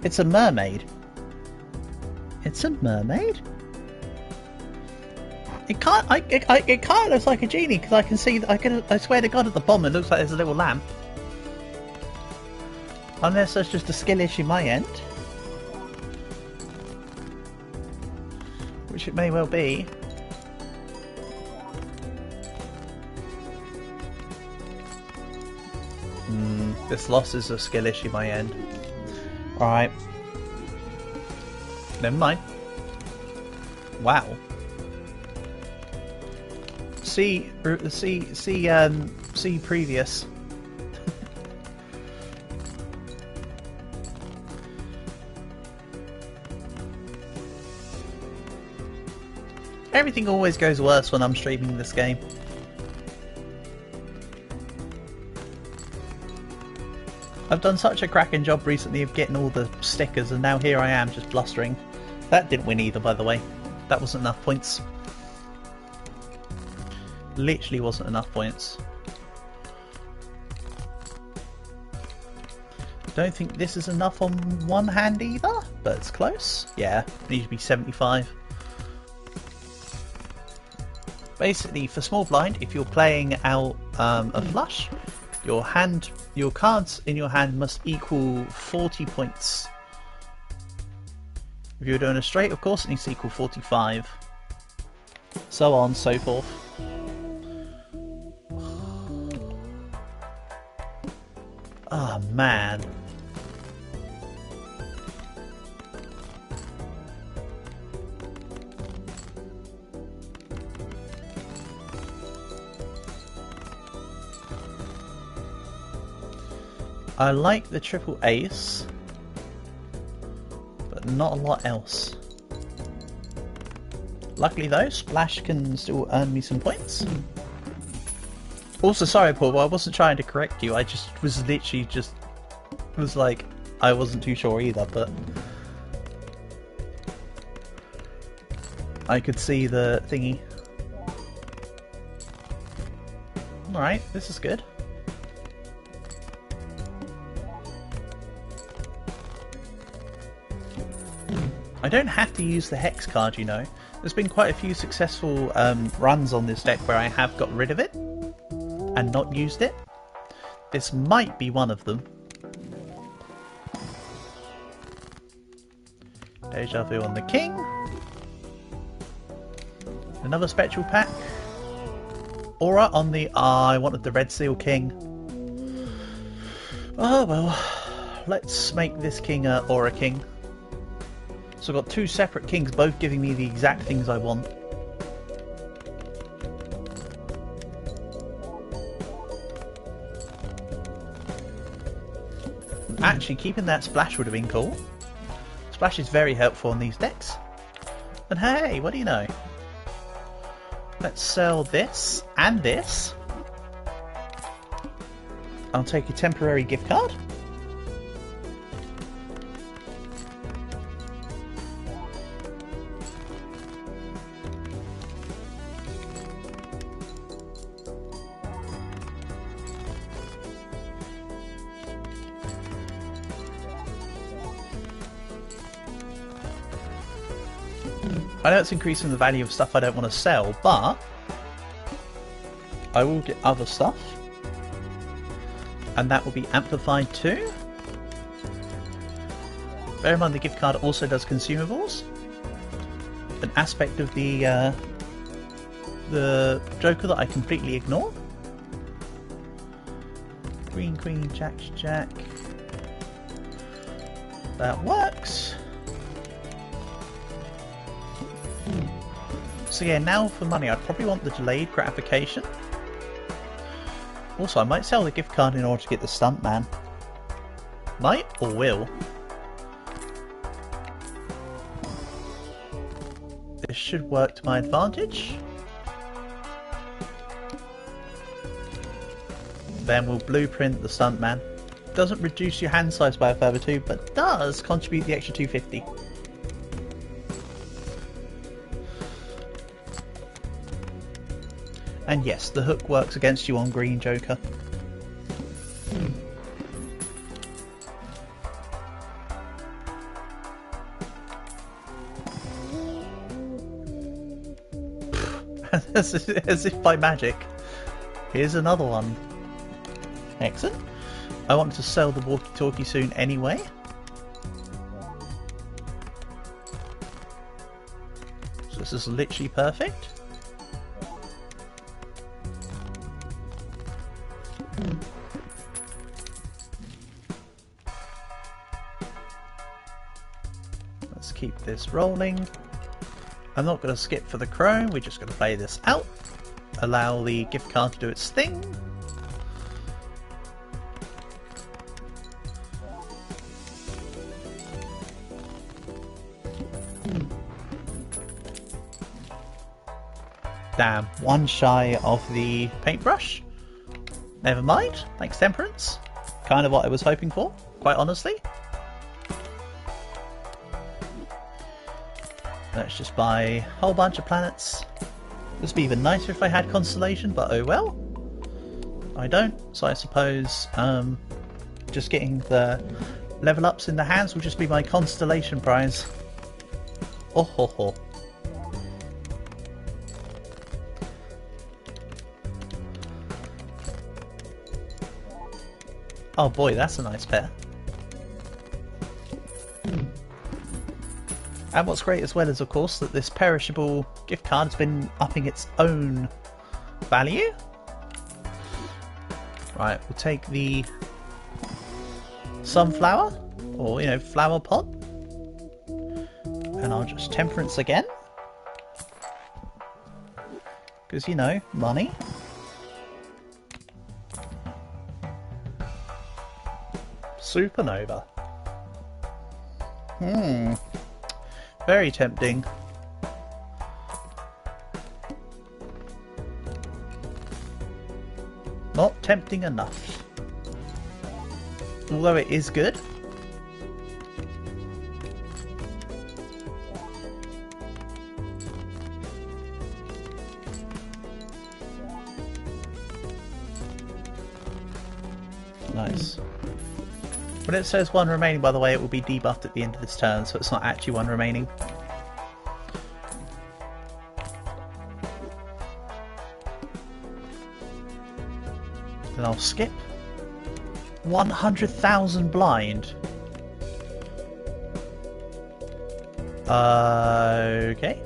It's a mermaid. It's a mermaid? It can't. It kind of looks like a genie because I can see. I swear to God, at the bottom it looks like there's a little lamp. Unless that's just a skill issue my end, which it may well be. This loss is a skill issue my end. All right. Never mind. Wow. See previous. Everything always goes worse when I'm streaming this game. I've done such a cracking job recently of getting all the stickers, and now here I am just blustering. That didn't win either, by the way. That wasn't enough points. Literally wasn't enough points. Don't think this is enough on one hand either, but it's close. Yeah, needs to be 75. Basically, for small blind, if you're playing out a flush, your cards in your hand must equal 40 points. If you're doing a straight, of course, it needs to equal 45. So on, so forth. Oh man. I like the triple ace, but not a lot else. Luckily though, Splash can still earn me some points. Also, sorry Paul, but I wasn't trying to correct you, I just was literally just... was like, I wasn't too sure either, but... I could see the thingy. Alright, this is good. I don't have to use the hex card, you know. There's been quite a few successful runs on this deck where I have got rid of it and not used it. This might be one of them. Deja Vu on the king. Another spectral pack. Aura on the... Ah, I wanted the Red Seal King. Oh well. let's make this king a Aura King. So I've got two separate kings, both giving me the exact things I want. Actually, keeping that splash would have been cool. Splash is very helpful on these decks. And hey, what do you know? Let's sell this and this. I'll take a temporary gift card. I know it's increasing the value of stuff I don't want to sell, but I will get other stuff, and that will be amplified too. Bear in mind the gift card also does consumables, an aspect of the Joker that I completely ignore. Queen, queen, jack, jack. That works. So yeah, now for money, I'd probably want the delayed gratification. Also, I might sell the gift card in order to get the stuntman. Might or will. This should work to my advantage. Then we'll blueprint the stuntman. Doesn't reduce your hand size by a further 2, but does contribute the extra 250. And yes, the hook works against you on green, Joker. as if by magic. Here's another one. Excellent. I want to sell the walkie-talkie soon anyway. So this is literally perfect. Let's keep this rolling. I'm not going to skip for the chrome, we're just going to play this out. Allow the gift card to do its thing. Damn, one shy of the paintbrush. Never mind, thanks Temperance. Kind of what I was hoping for, quite honestly. Let's just buy a whole bunch of planets. This would be even nicer if I had Constellation, but oh well. I don't, so I suppose just getting the level ups in the hands will just be my Constellation prize. Oh ho ho. Oh boy, that's a nice pair. And what's great as well is, of course, that this perishable gift card has been upping its own value. Right, we'll take the sunflower, or, you know, flower pot. And I'll just Temperance again. Because, you know, money. Supernova. Very tempting. Not tempting enough. Although it is good. Nice. When it says one remaining, by the way, it will be debuffed at the end of this turn, so it's not actually one remaining. Then I'll skip. 100,000 blind. Okay.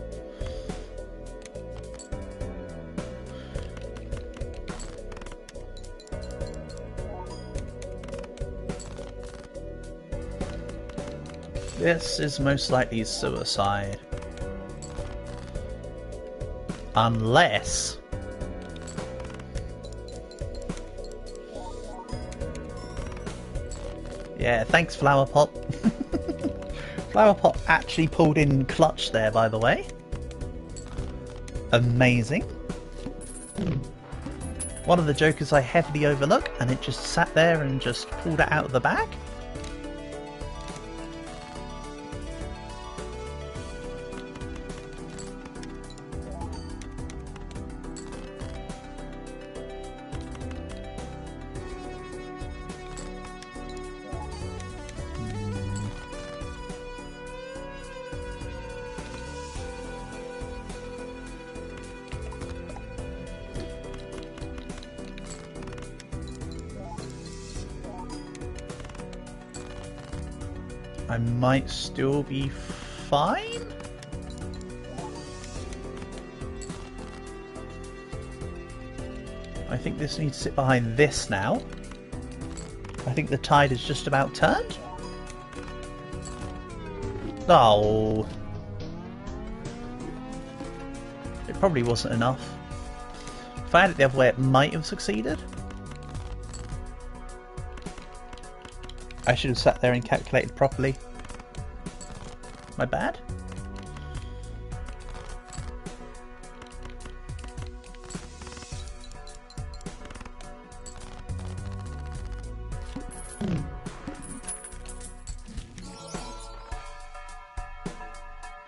This is most likely suicide. Unless... Yeah, thanks Flower Pot. Flower Pot actually pulled in clutch there, by the way. Amazing. One of the jokers I heavily overlook, and it just sat there and just pulled it out of the bag. I might still be fine? I think this needs to sit behind this now. I think the tide is just about turned. Oh. It probably wasn't enough. If I had it the other way, it might have succeeded. I should have sat there and calculated properly. My bad.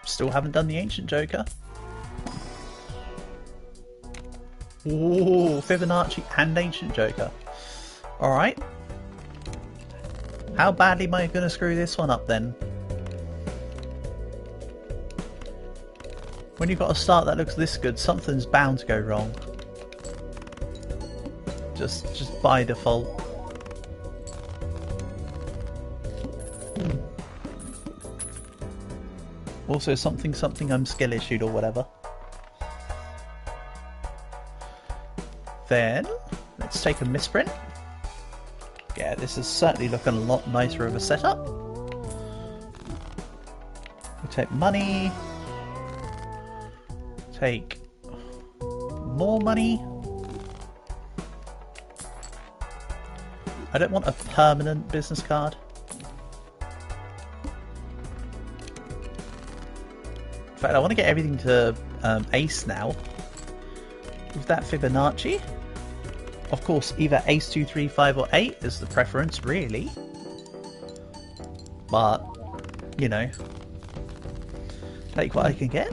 Still haven't done the Ancient Joker. Ooh, Fibonacci and Ancient Joker. Alright. How badly am I going to screw this one up then? When you've got a start that looks this good, something's bound to go wrong. Just by default. Also something I'm skill issued or whatever. Then, let's take a misprint. Yeah, this is certainly looking a lot nicer of a setup. We take money. Take more money. I don't want a permanent business card. In fact, I want to get everything to ace now. With that Fibonacci. Of course, either ace 2, 3, 5 or 8 is the preference, really. But, you know, take what I can get.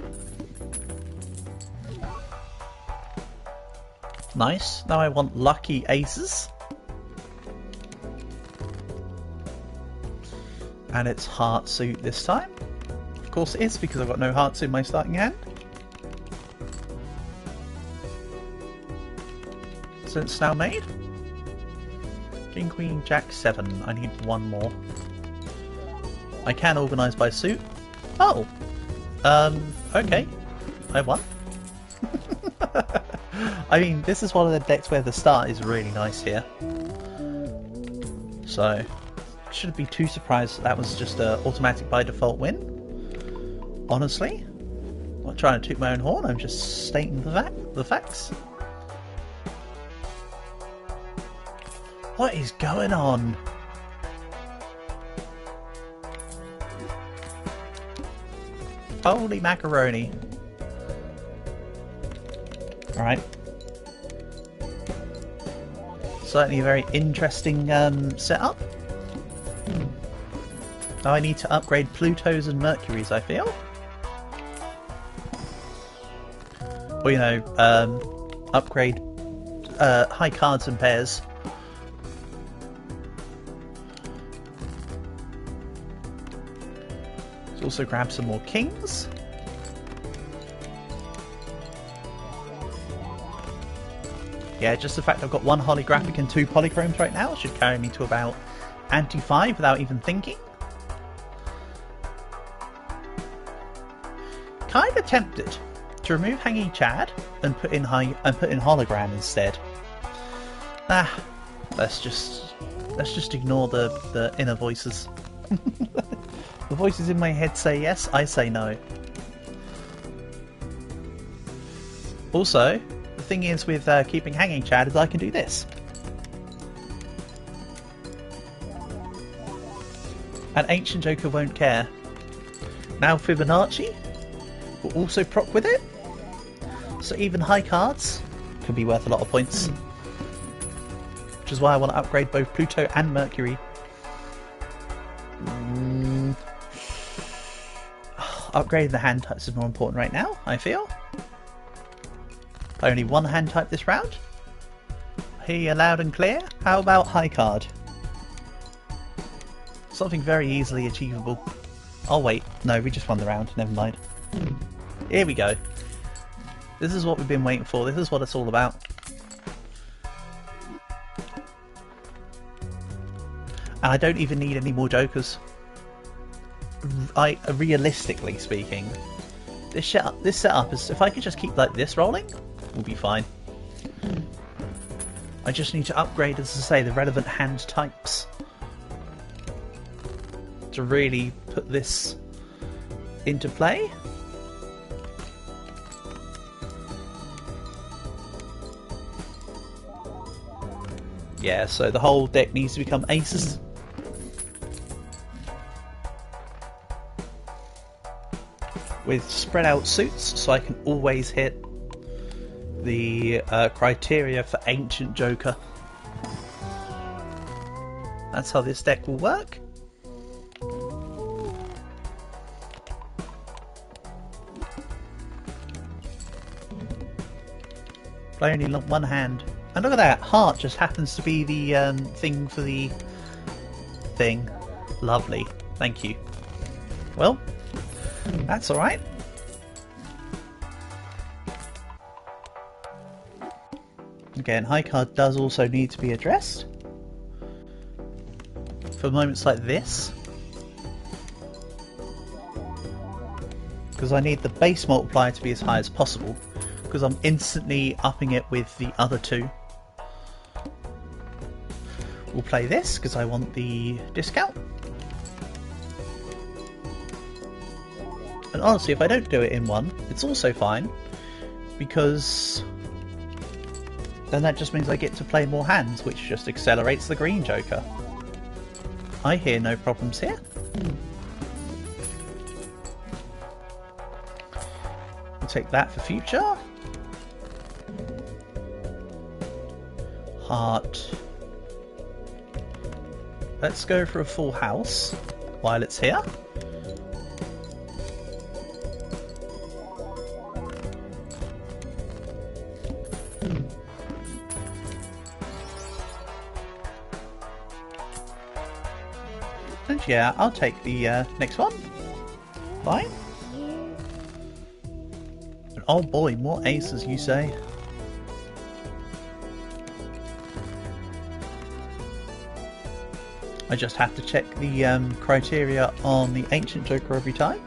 Nice. Now I want lucky aces. And it's heart suit this time. Of course it is, because I've got no hearts in my starting hand. So it's now made. King, Queen, Jack, 7. I need one more. I can organise by suit. Oh! Okay. I won. I mean, this is one of the decks where the start is really nice here. So, shouldn't be too surprised that was just an automatic by default win. Honestly. I'm not trying to toot my own horn, I'm just stating the facts. What is going on? Holy macaroni. Alright. Certainly a very interesting setup. Now I need to upgrade Plutos and Mercuries, I feel. Or, you know, upgrade high cards and pairs. Let's also grab some more kings. Yeah, just the fact I've got one holographic and 2 polychromes right now should carry me to about anti-5 without even thinking. Kind of tempted to remove Hanging Chad and put in hologram instead. Let's just ignore the inner voices. The voices in my head say yes, I say no. Also, the thing is with keeping hanging Chad is I can do this. An Ancient Joker won't care. Now Fibonacci will also proc with it, so even high cards can be worth a lot of points. Which is why I want to upgrade both Pluto and Mercury. Upgrading the hand types is more important right now, I feel. Only one hand type this round. Hear you loud and clear. How about high card? Something very easily achievable. Oh wait, no, we just won the round, never mind. Here we go. This is what we've been waiting for, this is what it's all about. And I don't even need any more jokers. Realistically speaking, this setup is, if I could just keep like this rolling, we'll be fine. I just need to upgrade, as I say, the relevant hand types to really put this into play. Yeah, so the whole deck needs to become aces. With spread out suits, so I can always hit the criteria for Ancient Joker. That's how this deck will work. Play only one hand. And look at that, heart just happens to be the thing for the thing. Lovely, thank you. Well, that's alright. Again, high card does also need to be addressed. For moments like this. Because I need the base multiplier to be as high as possible. Because I'm instantly upping it with the other two. We'll play this because I want the discount. And honestly, if I don't do it in one, it's also fine, because then that just means I get to play more hands, which just accelerates the green Joker. I hear no problems here. We'll take that for future. Heart. Let's go for a full house while it's here. And yeah, I'll take the next one. Fine. And oh boy, more aces, you say? I just have to check the criteria on the Ancient Joker every time.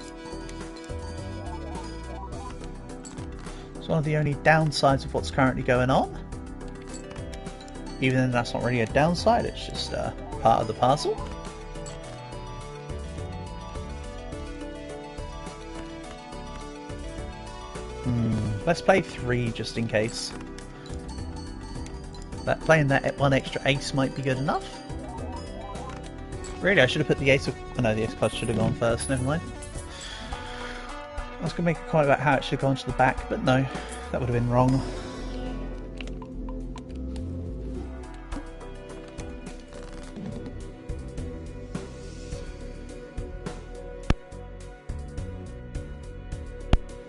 It's one of the only downsides of what's currently going on. Even though that's not really a downside, it's just part of the parcel. Let's play 3 just in case. Playing that one extra ace might be good enough. Really, I should have put the ace of... Oh no, the ace card should have gone first, never mind. I was going to make a comment about how it should have gone to the back, but no, that would have been wrong.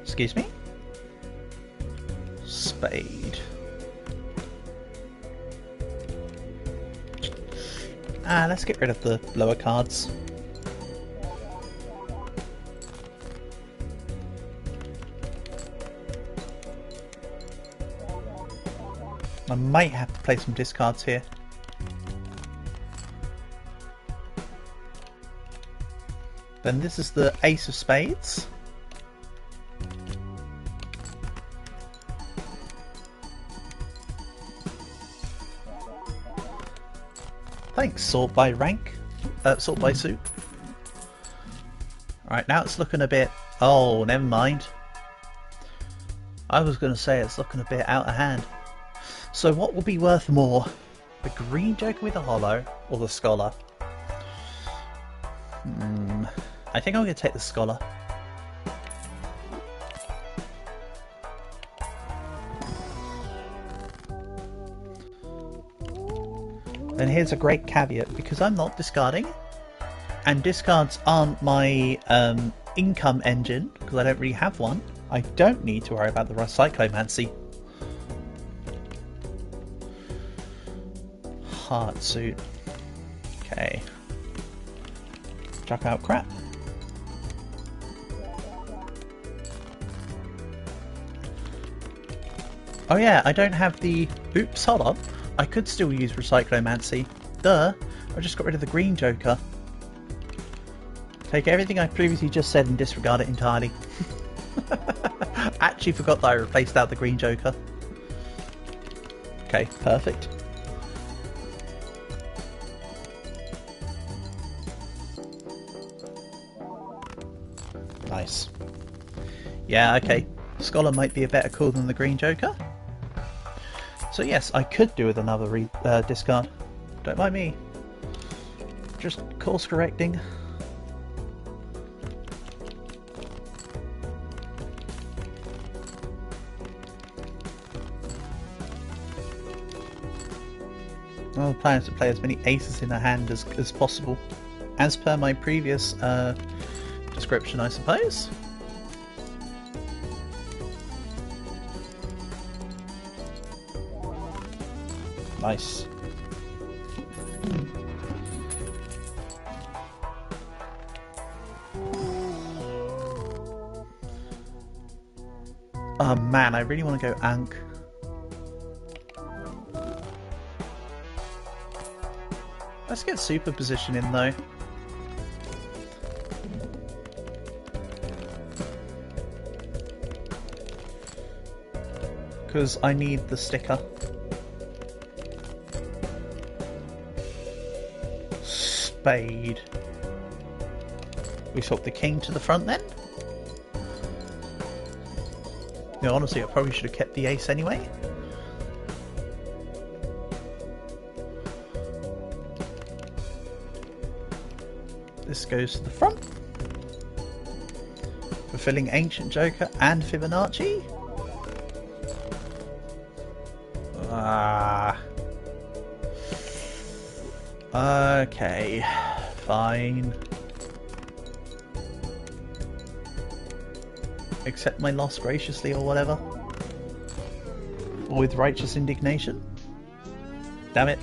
Excuse me? Spade. Let's get rid of the lower cards. I might have to play some discards here. Then this is the Ace of Spades. Thanks, sort by rank. Sort by suit. Right, now it's looking a bit... Oh, never mind. I was going to say it's looking a bit out of hand. So what will be worth more? The green joker with the hollow or the scholar? I think I'm going to take the scholar. And here's a great caveat, because I'm not discarding, and discards aren't my income engine, because I don't really have one, I don't need to worry about the Recyclomancy. Heart suit. Okay. Chuck out crap. Oh yeah, I don't have the... Oops, hold on. I could still use Recyclomancy. Duh! I just got rid of the green joker. Take everything I previously just said and disregard it entirely. Actually forgot that I replaced out the green joker. Okay, perfect. Nice. Yeah, okay. Scholar might be a better call than the green joker. So yes, I could do with another discard. Don't mind me. Just course correcting. Well, the plan is to play as many aces in the hand as possible. As per my previous description, I suppose. Nice. Oh man, I really want to go Ankh. Let's get superposition in though. Because I need the sticker. Spade. We swap the king to the front then? You know, honestly, I probably should have kept the ace anyway. This goes to the front. Fulfilling Ancient Joker and Fibonacci. Ah. Okay. Fine. Accept my loss graciously or whatever. Or with righteous indignation. Damn it.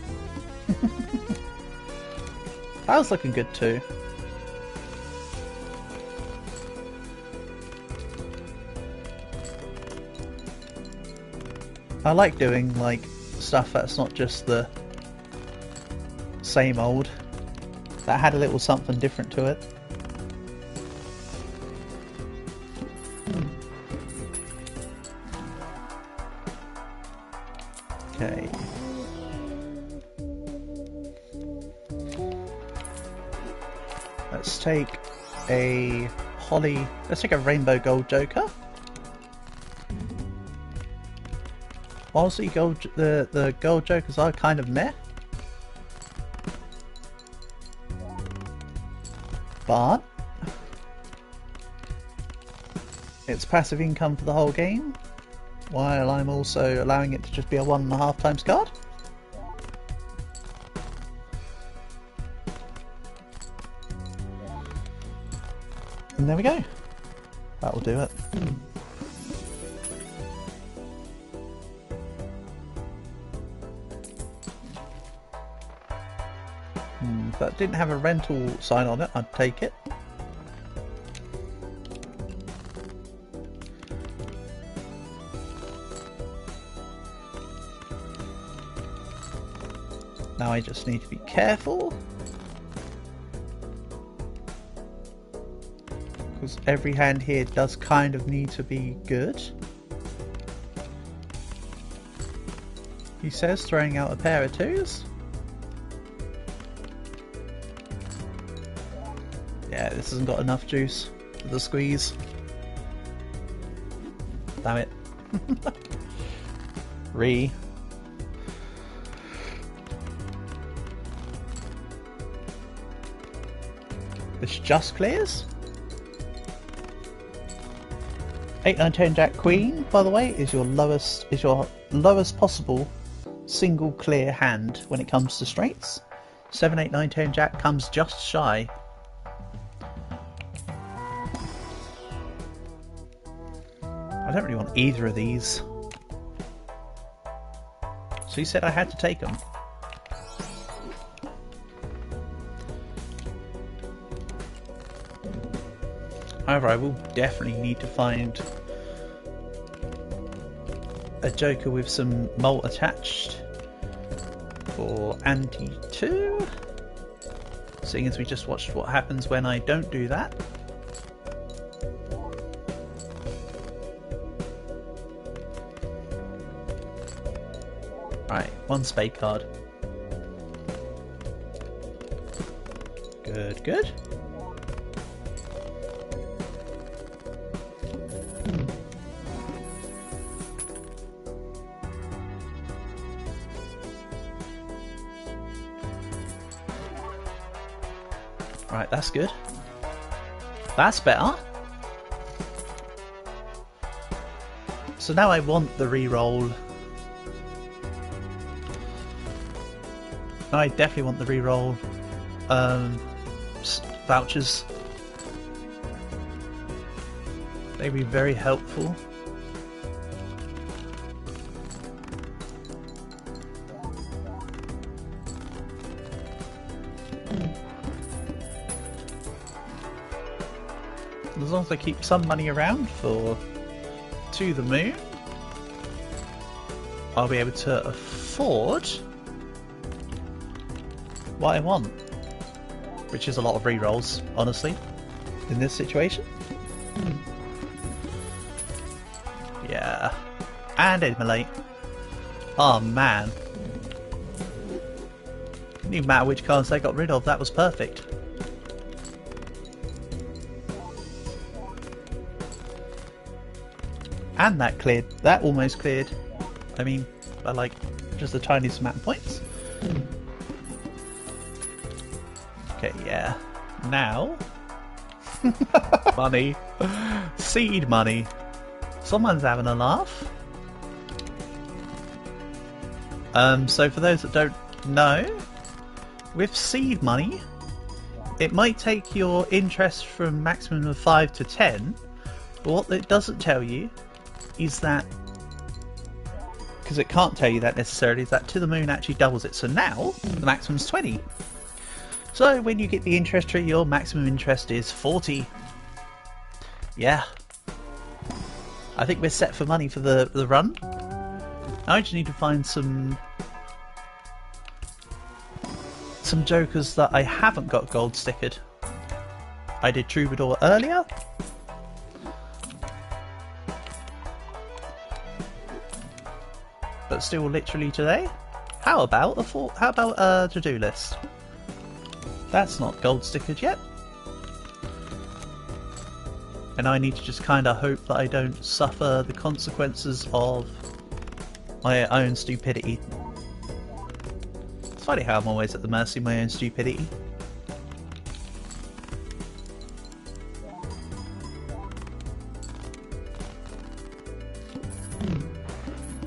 That was looking good too. I like doing like stuff that's not just the same old. That had a little something different to it. Okay. Let's take a holly. Let's take a rainbow gold joker. Honestly, the gold jokers are kind of meh. But it's passive income for the whole game, while I'm also allowing it to just be a 1.5 times card. And there we go. That will do it. If that didn't have a rental sign on it, I'd take it. Now I just need to be careful, because every hand here does kind of need to be good. He says, throwing out a pair of twos. Yeah, this hasn't got enough juice. the squeeze. Damn it. Re. This just clears. 8, 9, 10 Jack Queen, by the way, is your lowest possible single clear hand when it comes to straights. 7, 8, 9, 10 Jack comes just shy. I don't really want either of these. So you said I had to take them. However, I will definitely need to find a joker with some malt attached for ante 2, seeing as we just watched what happens when I don't do that. Right, 1 spade card. Good, good. Right, that's good. That's better. So now I want the reroll. I definitely want the reroll vouchers. They'd be very helpful. As long as I keep some money around for To the Moon, I'll be able to afford what I want, which is a lot of rerolls, honestly, in this situation. Yeah, and immolate. Oh man, it didn't matter which cards they got rid of. That was perfect. And that cleared. That almost cleared. I mean, by like just the tiniest amount of points. Okay, yeah. Now, money, seed money. Someone's having a laugh. So for those that don't know, with seed money, it might take your interest from maximum of 5 to 10, but what it doesn't tell you is that, because it can't tell you that necessarily, is that To the Moon actually doubles it. So now the maximum's 20. So when you get the interest tree, your maximum interest is 40. Yeah. I think we're set for money for the run. I just need to find some jokers that I haven't got gold stickered. I did Troubadour earlier. But still literally today. How about a to-do list? That's not gold stickered yet. And I need to just kind of hope that I don't suffer the consequences of my own stupidity. It's funny how I'm always at the mercy of my own stupidity.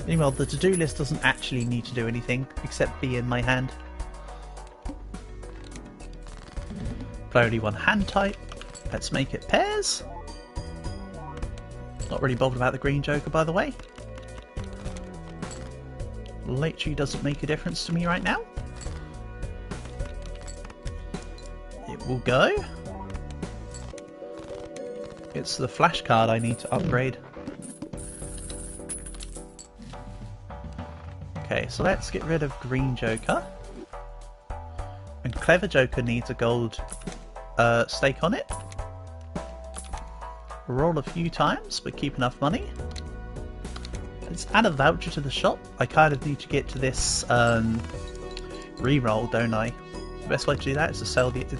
Meanwhile, the to-do list doesn't actually need to do anything except be in my hand. Play only one hand type. Let's make it pairs. Not really bothered about the green joker, by the way. Literally doesn't make a difference to me right now. It will go. It's the flash card I need to upgrade. Okay, so let's get rid of green joker. And clever joker needs a gold stake on it. Roll a few times, but keep enough money. Let's add a voucher to the shop. I kind of need to get to this reroll, don't I? the best way to do that is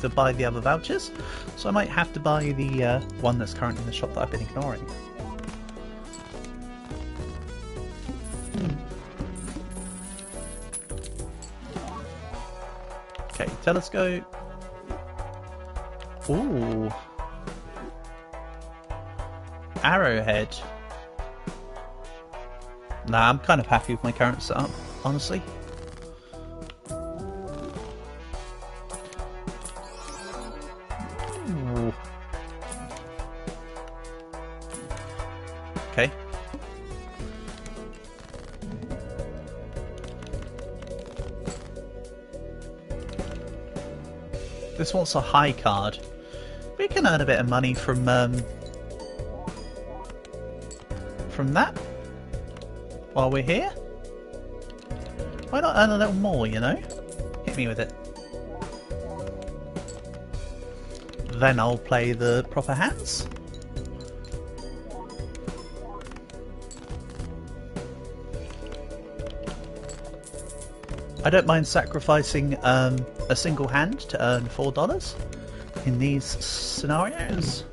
to buy the other vouchers. So I might have to buy the one that's currently in the shop that I've been ignoring. Okay, telescope. Ooh. Arrowhead. Nah, I'm kind of happy with my current setup, honestly. Ooh. Okay. This wants a high card. We can earn a bit of money from that while we're here. Why not earn a little more, you know? Hit me with it. Then I'll play the proper hands. I don't mind sacrificing a single hand to earn $4 in these scenarios.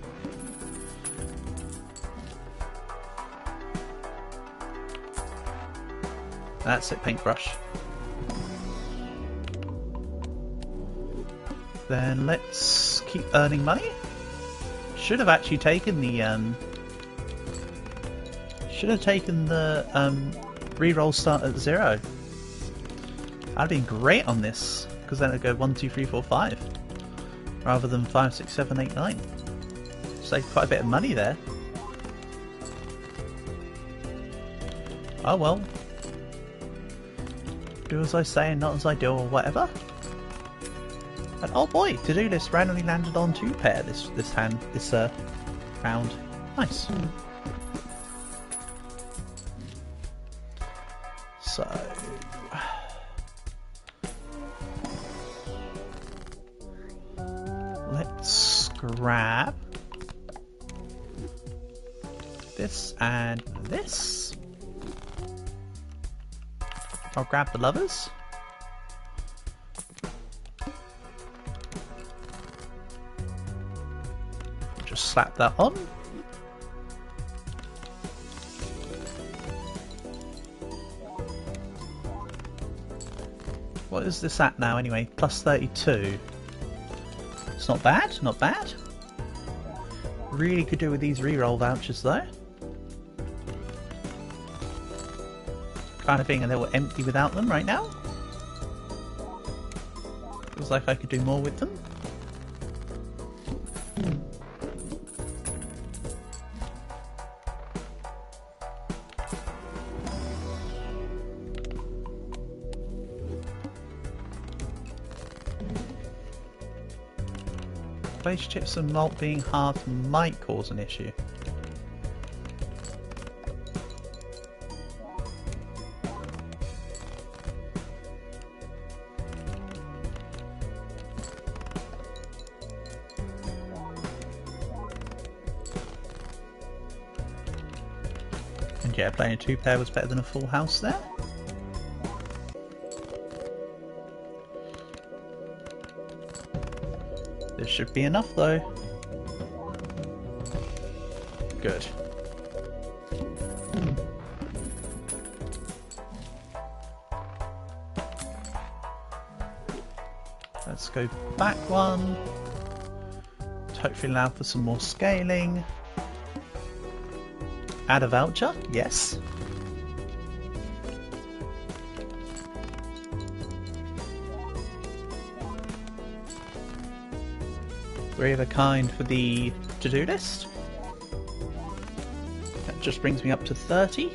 That's it, paintbrush. Then let's keep earning money. Should have actually taken the reroll start at 0. That'd been great on this, because then it'd go 1, 2, 3, 4, 5, rather than 5, 6, 7, 8, 9. Saved quite a bit of money there. Oh well. Do as I say and not as I do, or whatever. And oh boy, to-do list randomly landed on 2 pair this round. Nice. So let's grab this and this. I'll grab the lovers. Just slap that on. What is this at now anyway? Plus 32. It's not bad, not bad. Really could do with these reroll vouchers though. Kind of feeling a little empty without them right now. Feels like I could do more with them. Base chips and malt being hard might cause an issue. And yeah, playing a 2-pair was better than a full house there. This should be enough though. Good. Let's go back one. Hopefully allow for some more scaling. Add a voucher, yes. Three of a kind for the to-do list. That just brings me up to 30.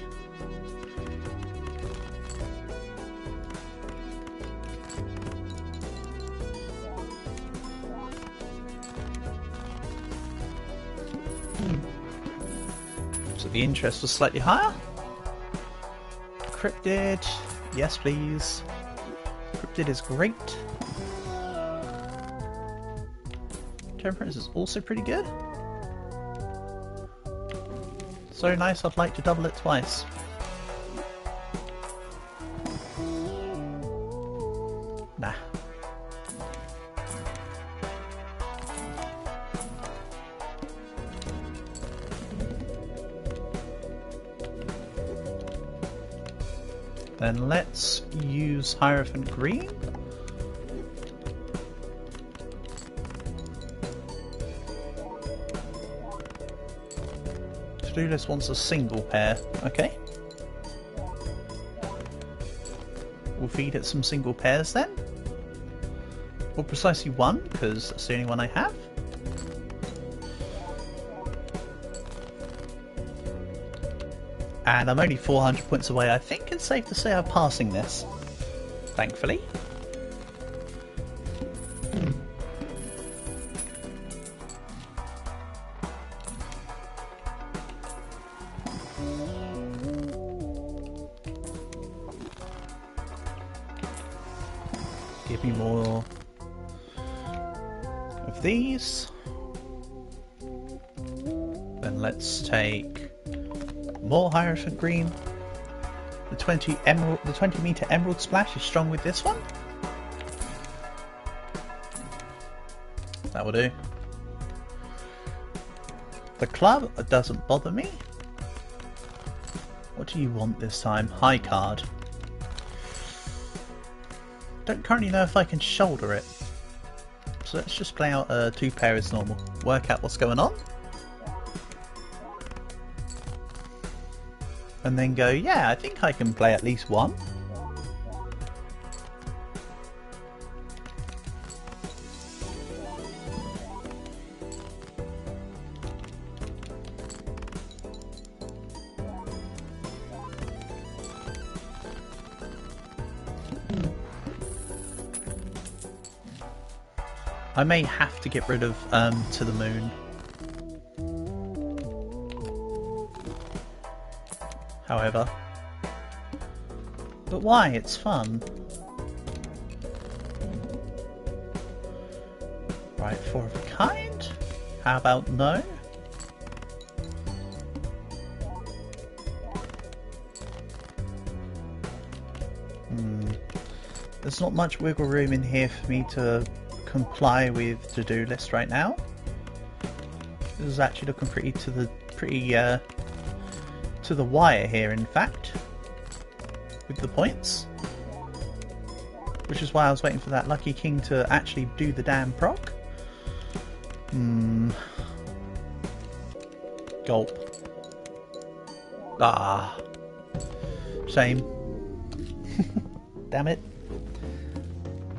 So the interest was slightly higher. Cryptid, yes please. Cryptid is great. Temperance is also pretty good. So nice, I'd like to double it twice. Nah. Then let's use Hierophant Green. To-do list wants a single pair, okay. We'll feed it some single pairs then. Well, precisely one, because that's the only one I have. And I'm only 400 points away. I think it's safe to say I'm passing this. Thankfully. Give me more of these. Then let's take more Hierophant Green. The 20 meter Emerald Splash is strong with this one. That will do. The club doesn't bother me. What do you want this time? High card. Don't currently know if I can shoulder it. So let's just play out 2 pair as normal. Work out what's going on. And then go, yeah, I think I can play at least one. I may have to get rid of To the Moon. However. But why? It's fun. Right, 4 of a kind? How about no? There's not much wiggle room in here for me to comply with to-do list right now. This is actually looking pretty to the wire here, in fact, with the points, which is why I was waiting for that lucky king to actually do the damn proc. Gulp. Ah, shame. Damn it.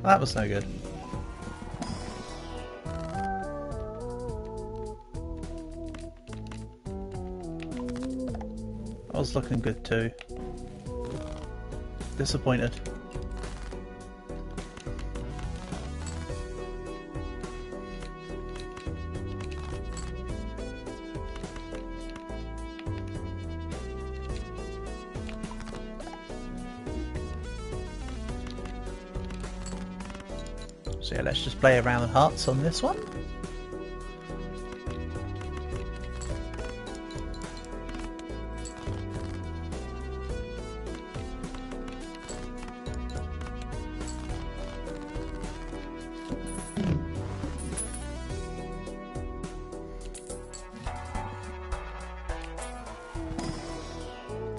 That was no good. I was looking good too. Disappointed. So yeah, let's just play around with hearts on this one.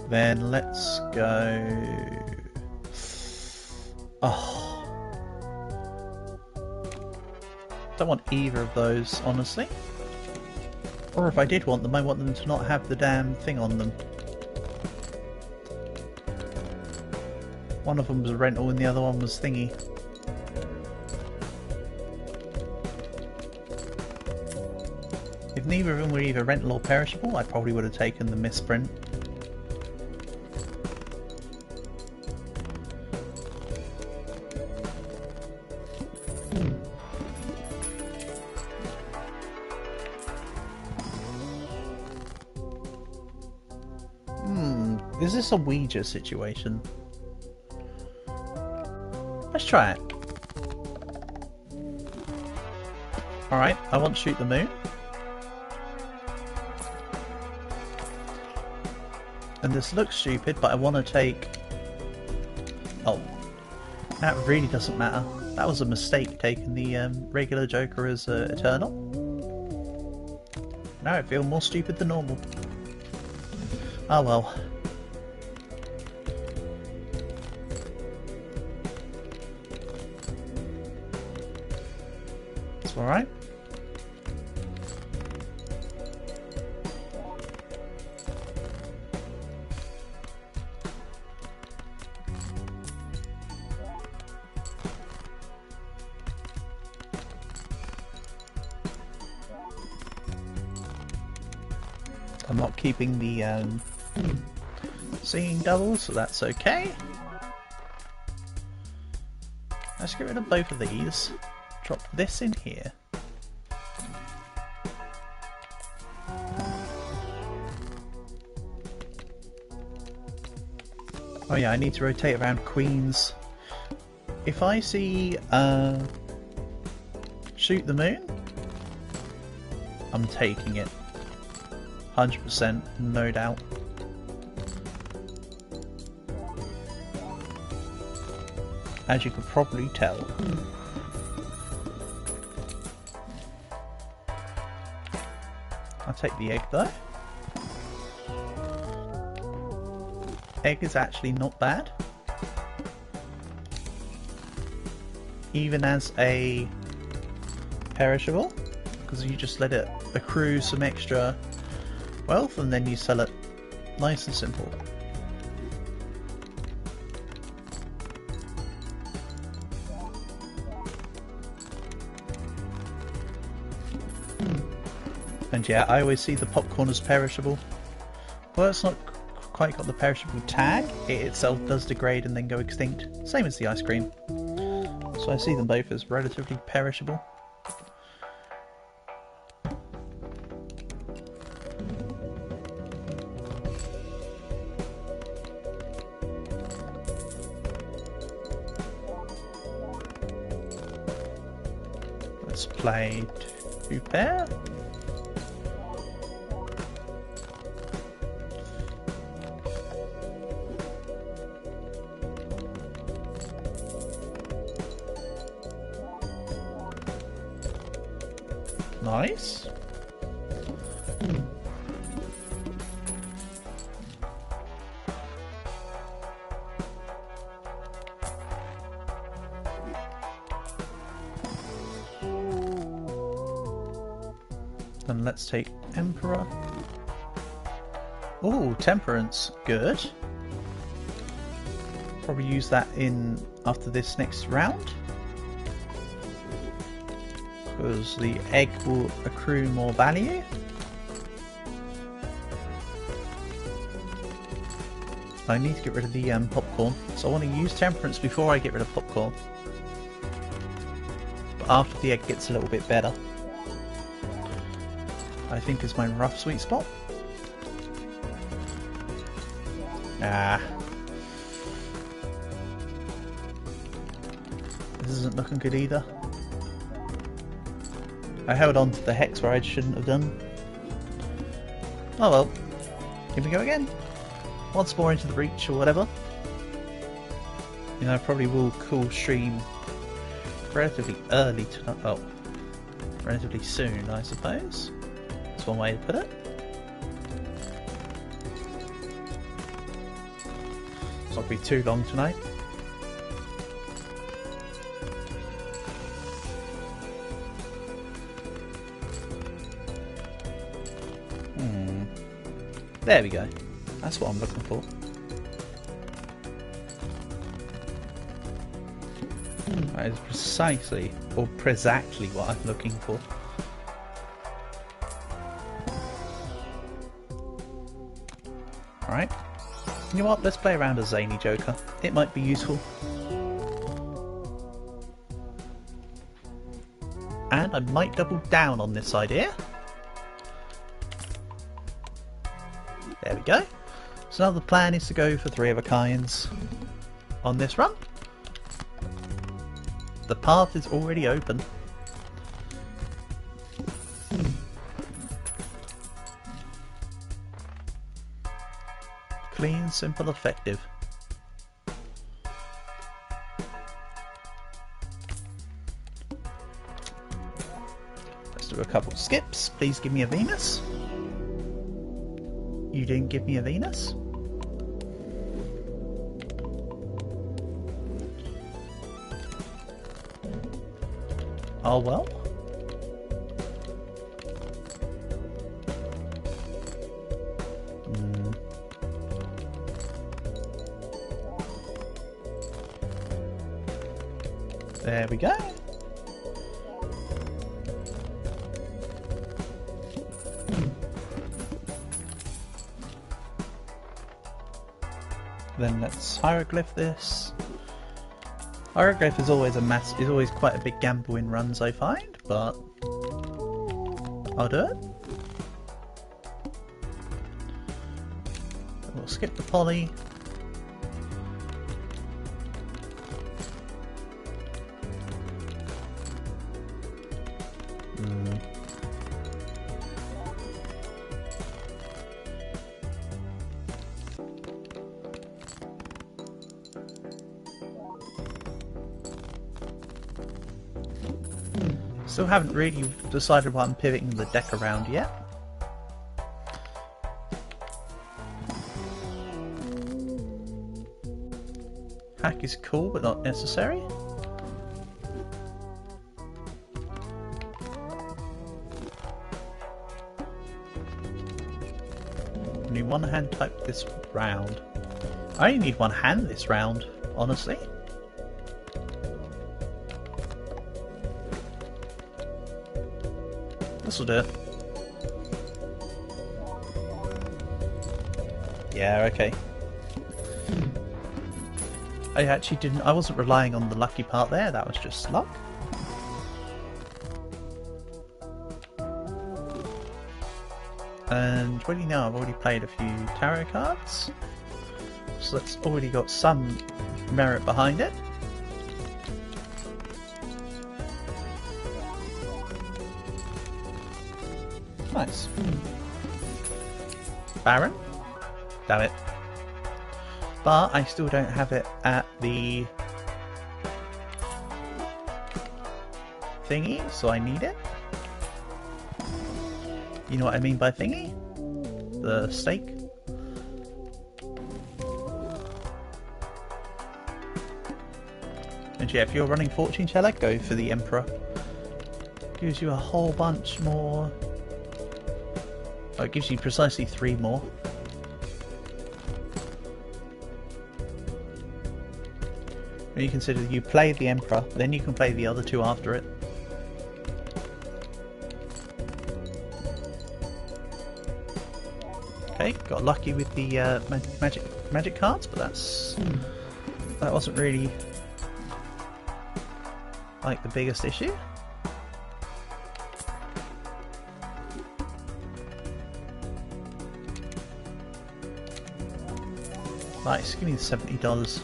Then let's go... Oh. Don't want either of those, honestly. Or if I did want them, I want them to not have the damn thing on them. One of them was rental and the other one was thingy. If neither of them were either rental or perishable, I probably would have taken the misprint. Is this a Ouija situation? Let's try it. Alright, I want to shoot the moon. And this looks stupid, but I want to take... Oh. That really doesn't matter. That was a mistake, taking the regular Joker as Eternal. Now I feel more stupid than normal. Oh well. Alright. I'm not keeping the singing doubles, so that's okay. Let's get rid of both of these. Drop this in here. Oh yeah, I need to rotate around queens. If I see shoot the moon, I'm taking it. 100%, no doubt. As you could probably tell. I'll take the egg though. Egg is actually not bad. Even as a perishable, because you just let it accrue some extra wealth and then you sell it nice and simple. And yeah, I always see the popcorn as perishable. Well, it's not quite got the perishable tag. It itself does degrade and then go extinct. Same as the ice cream. So I see them both as relatively perishable. Let's play 2 pair. Nice. Then let's take Emperor. Oh, Temperance. Good. Probably use that in after this next round. Because the egg will accrue more value. I need to get rid of the popcorn, so I want to use Temperance before I get rid of popcorn. But after the egg gets a little bit better, I think is my rough sweet spot. Ah. This isn't looking good either. I held on to the hex where I shouldn't have done. Oh well. Here we go again. Once more into the breach or whatever. You know, I probably will cool stream relatively early tonight. Oh. Relatively soon, I suppose. That's one way to put it. It's not going to be too long tonight. There we go. That's what I'm looking for. That is precisely, or prezactly what I'm looking for. Alright. You know what? Let's play around a zany Joker. It might be useful. And I might double down on this idea. There we go. So now the plan is to go for 3 of a kinds on this run. The path is already open. Clean, simple, effective. Let's do a couple of skips. Please give me a Venus. You didn't give me a Venus? Oh well. There we go. Then let's hieroglyph this. Hieroglyph is always quite a big gamble in runs, I find, but I'll do it. We'll skip the poly. Still haven't really decided what I'm pivoting the deck around yet. Hack is cool, but not necessary. Only one hand type this round. I only need one hand this round, honestly. This'll do it. Yeah, okay. I wasn't relying on the lucky part there, that was just luck. And what do you know, I've already played a few tarot cards, so that's already got some merit behind it. Nice. Baron? Damn it. But I still don't have it at the thingy, so I need it. You know what I mean by thingy? The stake. And yeah, if you're running Fortune Teller, go for the Emperor. Gives you a whole bunch more. Oh, it gives you precisely 3 more. When you consider you play the Emperor, then you can play the other 2 after it. Okay, got lucky with the magic cards, but that wasn't really like the biggest issue. Nice, give me the $70.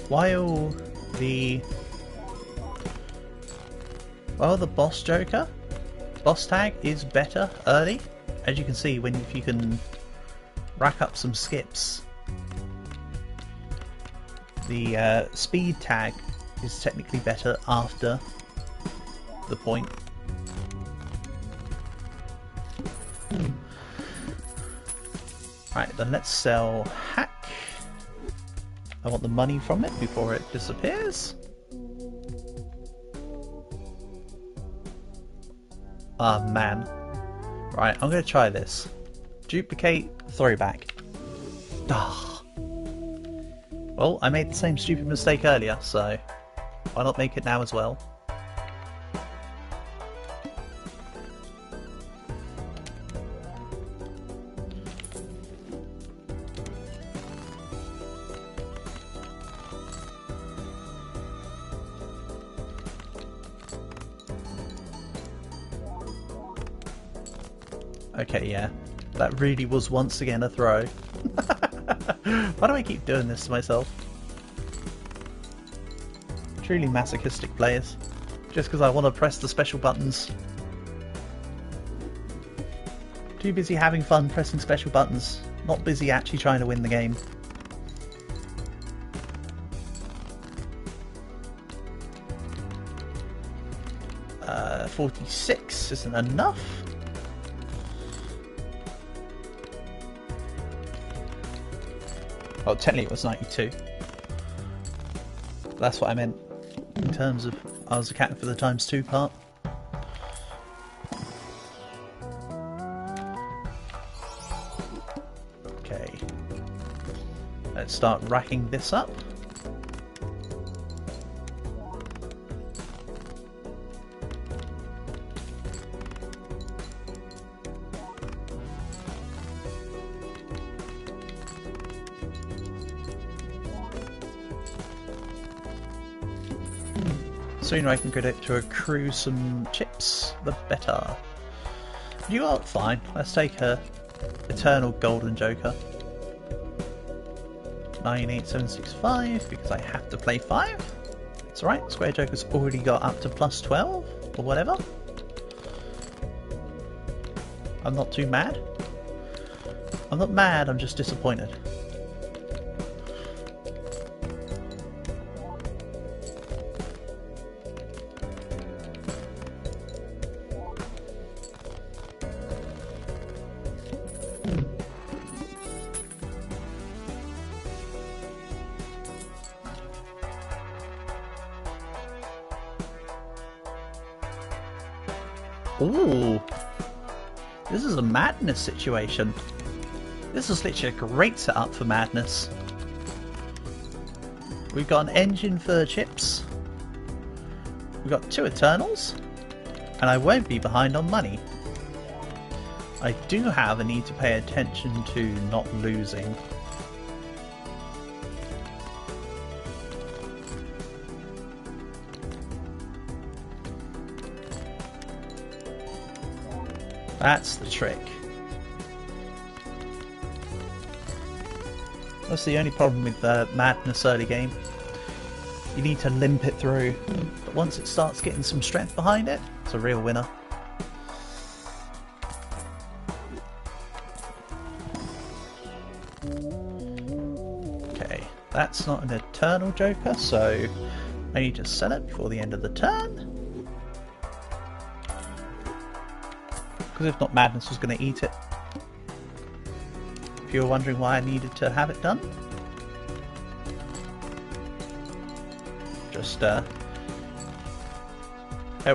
While the boss tag is better early, as you can see if you can rack up some skips. The speed tag is technically better after the point. Right, then let's sell Hack. I want the money from it before it disappears. Ah, man. Right, I'm going to try this. Duplicate, throwback. Ah. Well, I made the same stupid mistake earlier, so why not make it now as well? Okay, yeah, that really was once again a throw. Why do I keep doing this to myself? Truly masochistic players. Just because I want to press the special buttons. Too busy having fun pressing special buttons, not busy actually trying to win the game. Uh, 46 isn't enough. Well, technically it was 92. That's what I meant in terms of I was accounting for the ×2 part. Okay. let's start racking this up. Sooner I can get to accrue some chips, the better. You are fine. Let's take a Eternal Golden Joker. 98765 because I have to play 5. It's alright, Square Joker's already got up to plus 12 or whatever. I'm not too mad. I'm not mad, I'm just disappointed. Ooh, this is a madness situation. This is literally a great setup for madness. We've got an engine for chips. We've got 2 Eternals, and I won't be behind on money. I do have a need to pay attention to not losing. That's the trick. That's the only problem with Madness early game. You need to limp it through, but once it starts getting some strength behind it, it's a real winner. Okay, that's not an Eternal Joker, so I need to sell it before the end of the turn. Because if not, Madness was going to eat it. If you were wondering why I needed to have it done. Just help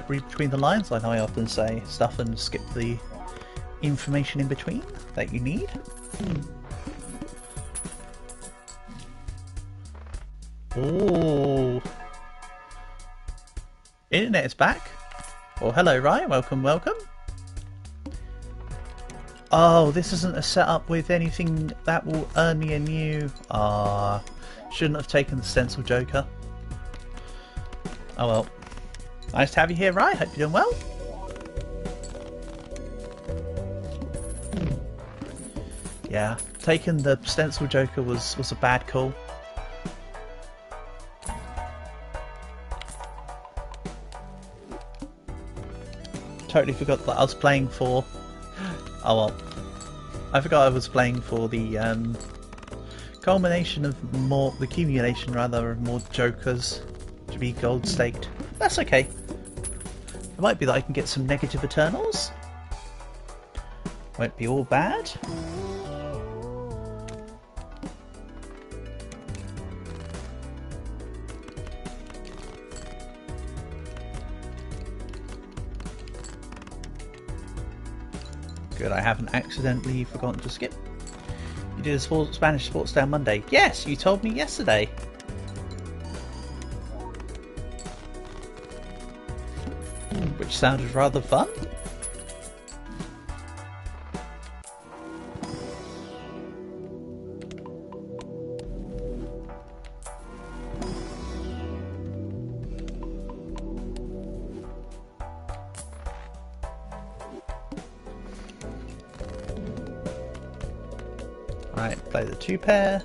read between the lines, like I often say, stuff and skip the information in between that you need. Oh, Internet is back. Well, hello, Ryan. Welcome, welcome. Oh, this isn't a setup with anything that will earn me a new... shouldn't have taken the Stencil Joker. Oh well. Nice to have you here, Ryan. Hope you're doing well. Yeah, taking the Stencil Joker was a bad call. Totally forgot that I was playing for... Oh well, I forgot I was playing for the culmination of more, the accumulation rather, of more Jokers to be gold staked. That's okay. It might be that I can get some negative Eternals. Won't be all bad. Good, I haven't accidentally forgotten to skip. You did a Spanish Sports Day on Monday. Yes, you told me yesterday. Which sounded rather fun. Right, play the 2 pair.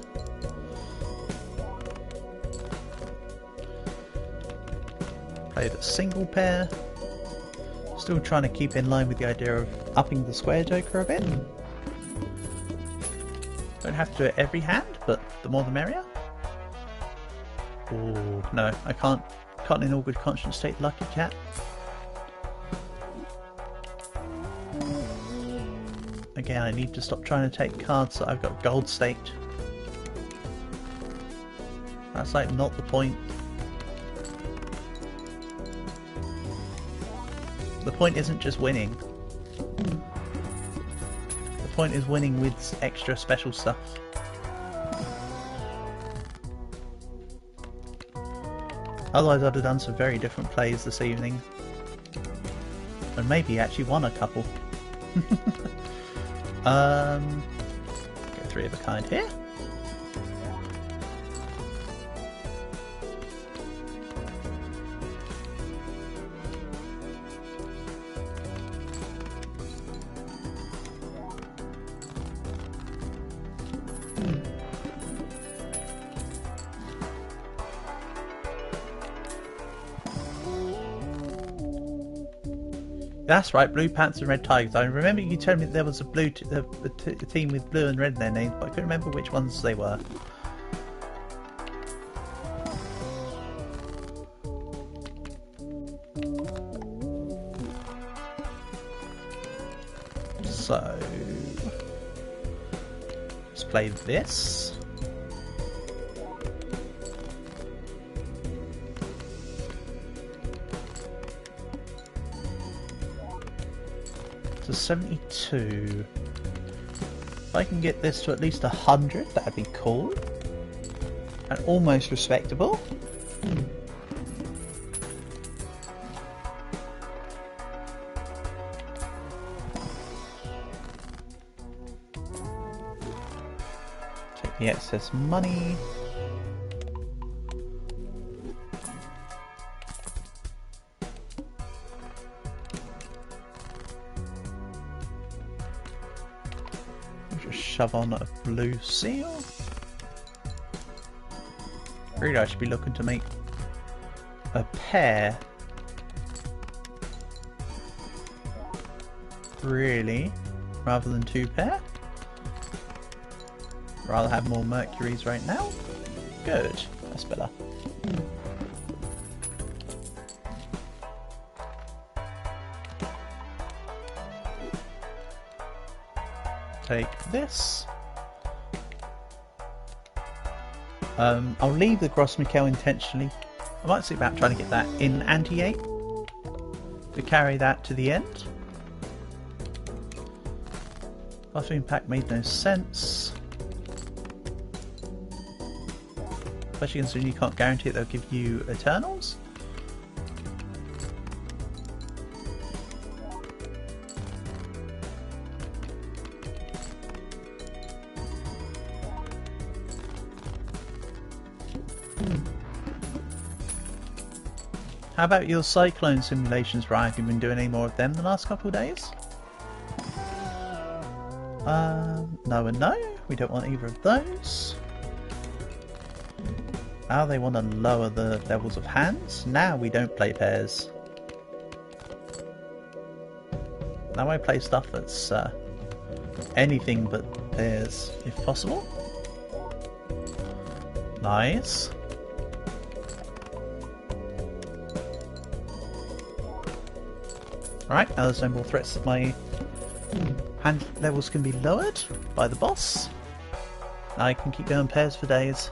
Play the single pair. Still trying to keep in line with the idea of upping the Square Joker a bit. Don't have to do it every hand, but the more the merrier. Oh no, I can't in all good conscience take Lucky Cat. Again, I need to stop trying to take cards that I've got gold staked. That's like not the point. The point isn't just winning. The point is winning with extra special stuff. Otherwise I'd have done some very different plays this evening. And maybe actually won a couple. Go 3 of a kind here. That's right, Blue Panthers and Red Tigers. I remember you telling me there was a team with blue and red in their names, but I couldn't remember which ones they were. So let's play this. To 72. If I can get this to at least 100, that'd be cool. And almost respectable. Take the excess money. Shove on a blue seal. Really, I should be looking to make a pair. Really, rather than 2 pair. Rather have more Mercuries right now. Good, that's better. Take this. I'll leave the Gros Miquel intentionally. I might see about trying to get that in anti-8 to carry that to the end. Buffing pack made no sense. Especially considering you can't guarantee they'll give you Eternals. How about your Cyclone simulations, Ryan? Have you been doing any more of them the last couple of days? No and no. We don't want either of those. Now they want to lower the levels of hands. Now we don't play pairs. Now I play stuff that's anything but pairs, if possible. Nice. Alright, now there's no more threats that my hand levels can be lowered by the boss. I can keep going pairs for days.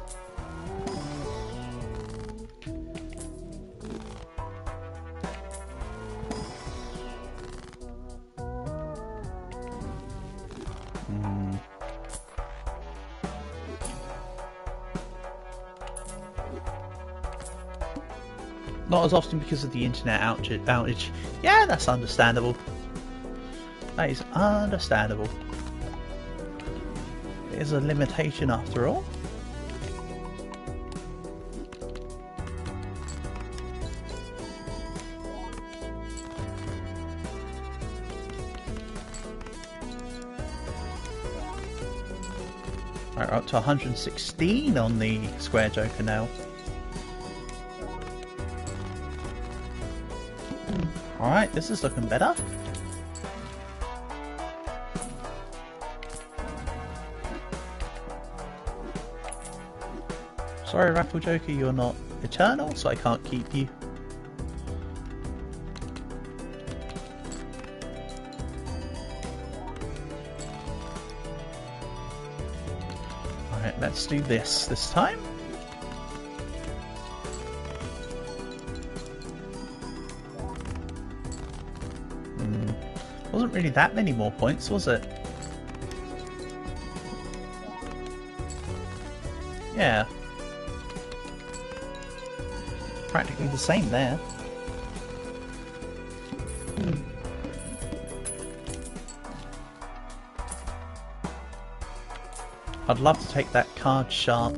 Not as often because of the internet outage. Yeah, that's understandable. That is understandable. It is a limitation after all. Right, we're up to 116 on the Square Joker now. Alright, this is looking better. Sorry, Raffle Joker, you're not eternal, so I can't keep you. Alright, let's do this time. Wasn't really that many more points, was it? Yeah. practically the same there. I'd love to take that card sharp.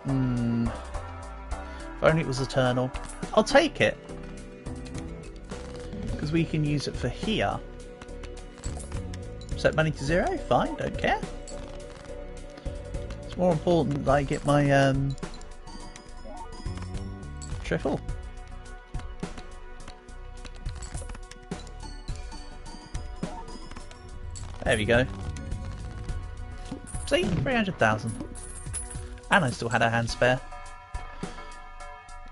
If only it was eternal. I'll take it. Because we can use it for here. Set money to 0? Fine, don't care. It's more important that I get my triple. There we go. See? 300,000. And I still had a hand spare.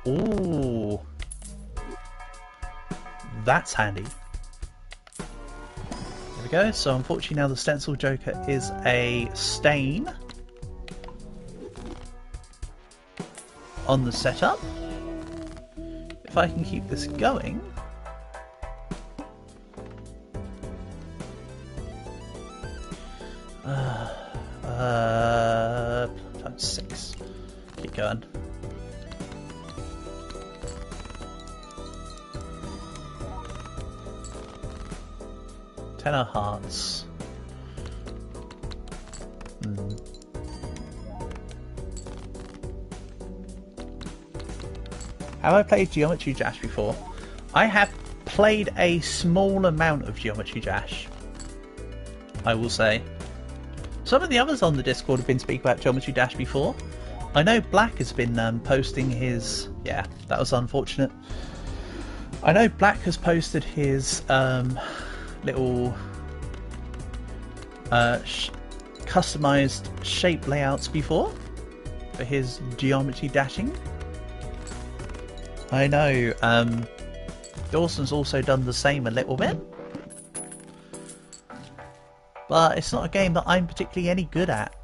Ooh. That's handy. There we go. So unfortunately now the Stencil Joker is a stain on the setup. If I can keep this going... times 6. Keep going. Ten of hearts. Have I played Geometry Dash before? I have played a small amount of Geometry Dash, I will say. Some of the others on the Discord have been speaking about Geometry Dash before. I know Black has been posting his... Yeah, that was unfortunate. I know Black has posted his little customized shape layouts before for his Geometry Dashing. I know Dawson's also done the same a little bit. But it's not a game that I'm particularly any good at.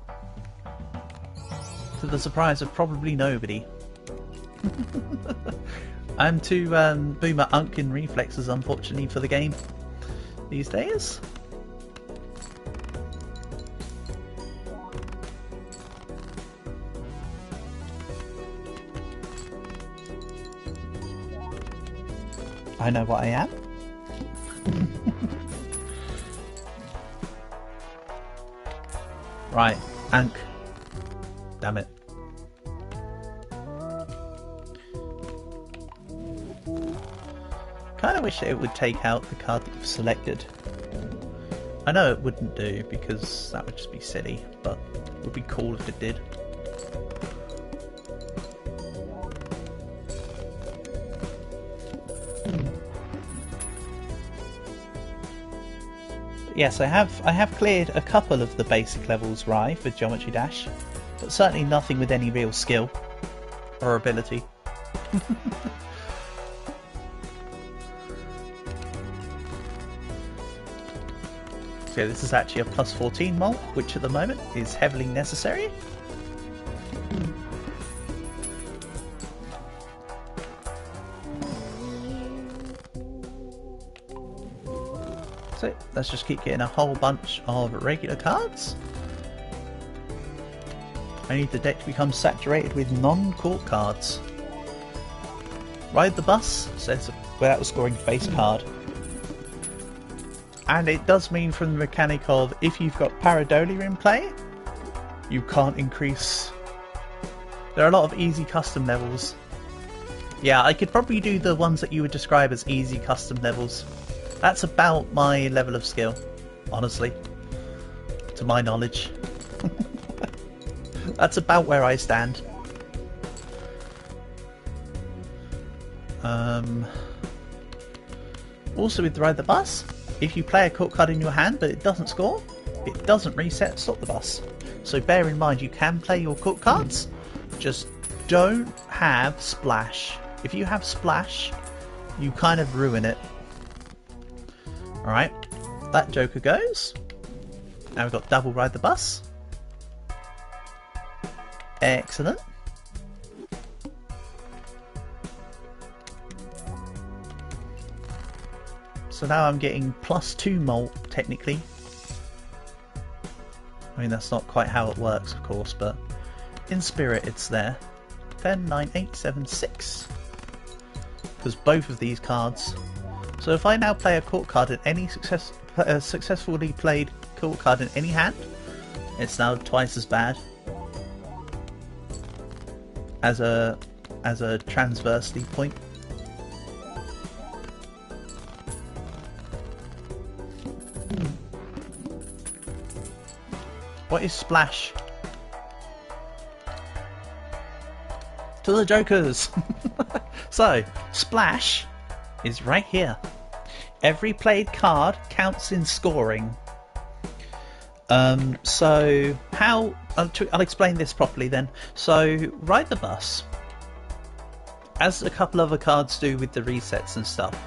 To the surprise of probably nobody. I'm too boomer unk in reflexes, unfortunately, for the game these days. I know what I am. Right, Ankh. Damn it. Kinda wish it would take out the card that you've selected. I know it wouldn't do because that would just be silly, but it would be cool if it did. Yes, I have cleared a couple of the basic levels, Rye, for Geometry Dash, but certainly nothing with any real skill or ability. So this is actually a plus 14 mult, which at the moment is heavily necessary. So let's just keep getting a whole bunch of regular cards. I need the deck to become saturated with non-court cards. Ride the Bus says without scoring face card. And it does mean from the mechanic of if you've got Pareidolia in play, you can't increase. There are a lot of easy custom levels. Yeah, I could probably do the ones that you would describe as easy custom levels. That's about my level of skill, honestly, to my knowledge. That's about where I stand. Also with Ride the Bus, if you play a court card in your hand but it doesn't score, it doesn't reset Stop the Bus. So bear in mind you can play your court cards, just don't have Splash. If you have Splash, you kind of ruin it. Alright, that Joker goes. Now we've got double Ride the Bus. Excellent. So now I'm getting +2 mult, technically. I mean, that's not quite how it works, of course, but in spirit it's there. 10, 9, 8, 7, 6. Because both of these cards. So if I now play a court card in any successfully played court card in any hand, it's now twice as bad as a transversely point. What is splash? To the jokers! So, splash is right here. Every played card counts in scoring. So, how... I'll explain this properly then. So, ride the bus. As a couple other cards do with the resets and stuff,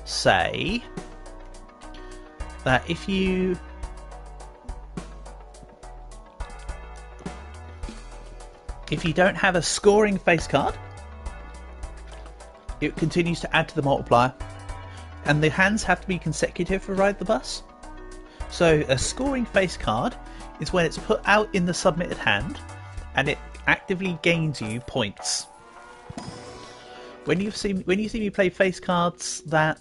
say that if you... don't have a scoring face card, it continues to add to the multiplier. And the hands have to be consecutive for Ride the Bus. So a scoring face card is when it's put out in the submitted hand and it actively gains you points. When you see me play face cards that...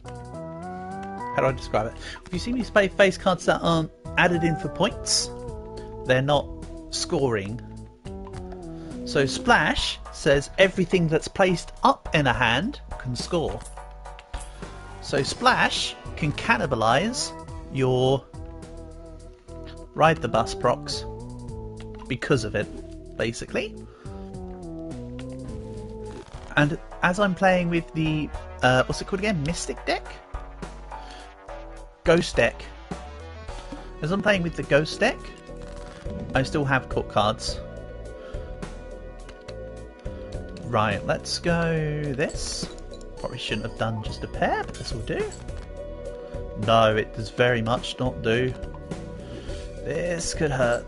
How do I describe it? If you see me play face cards that aren't added in for points, they're not scoring. So splash says everything that's placed up in a hand can score. So splash can cannibalize your Ride the Bus procs because of it, basically. And as I'm playing with the what's it called again? Mystic deck? Ghost deck. As I'm playing with the Ghost deck, I still have court cards. Right, let's go this. Probably shouldn't have done just a pair, but this will do. No, it does very much not do. This could hurt.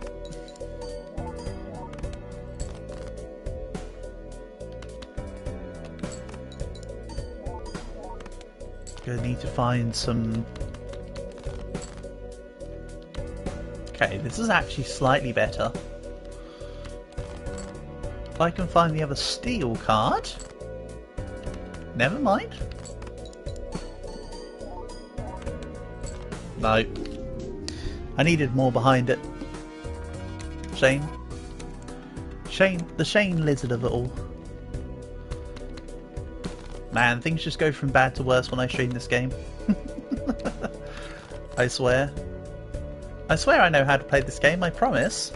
Gonna need to find some... Okay, this is actually slightly better. If I can find the other steel card... Never mind. No. I needed more behind it. Shane. The Shane lizard of it all. Man, things just go from bad to worse when I stream this game. I swear. I swear I know how to play this game, I promise.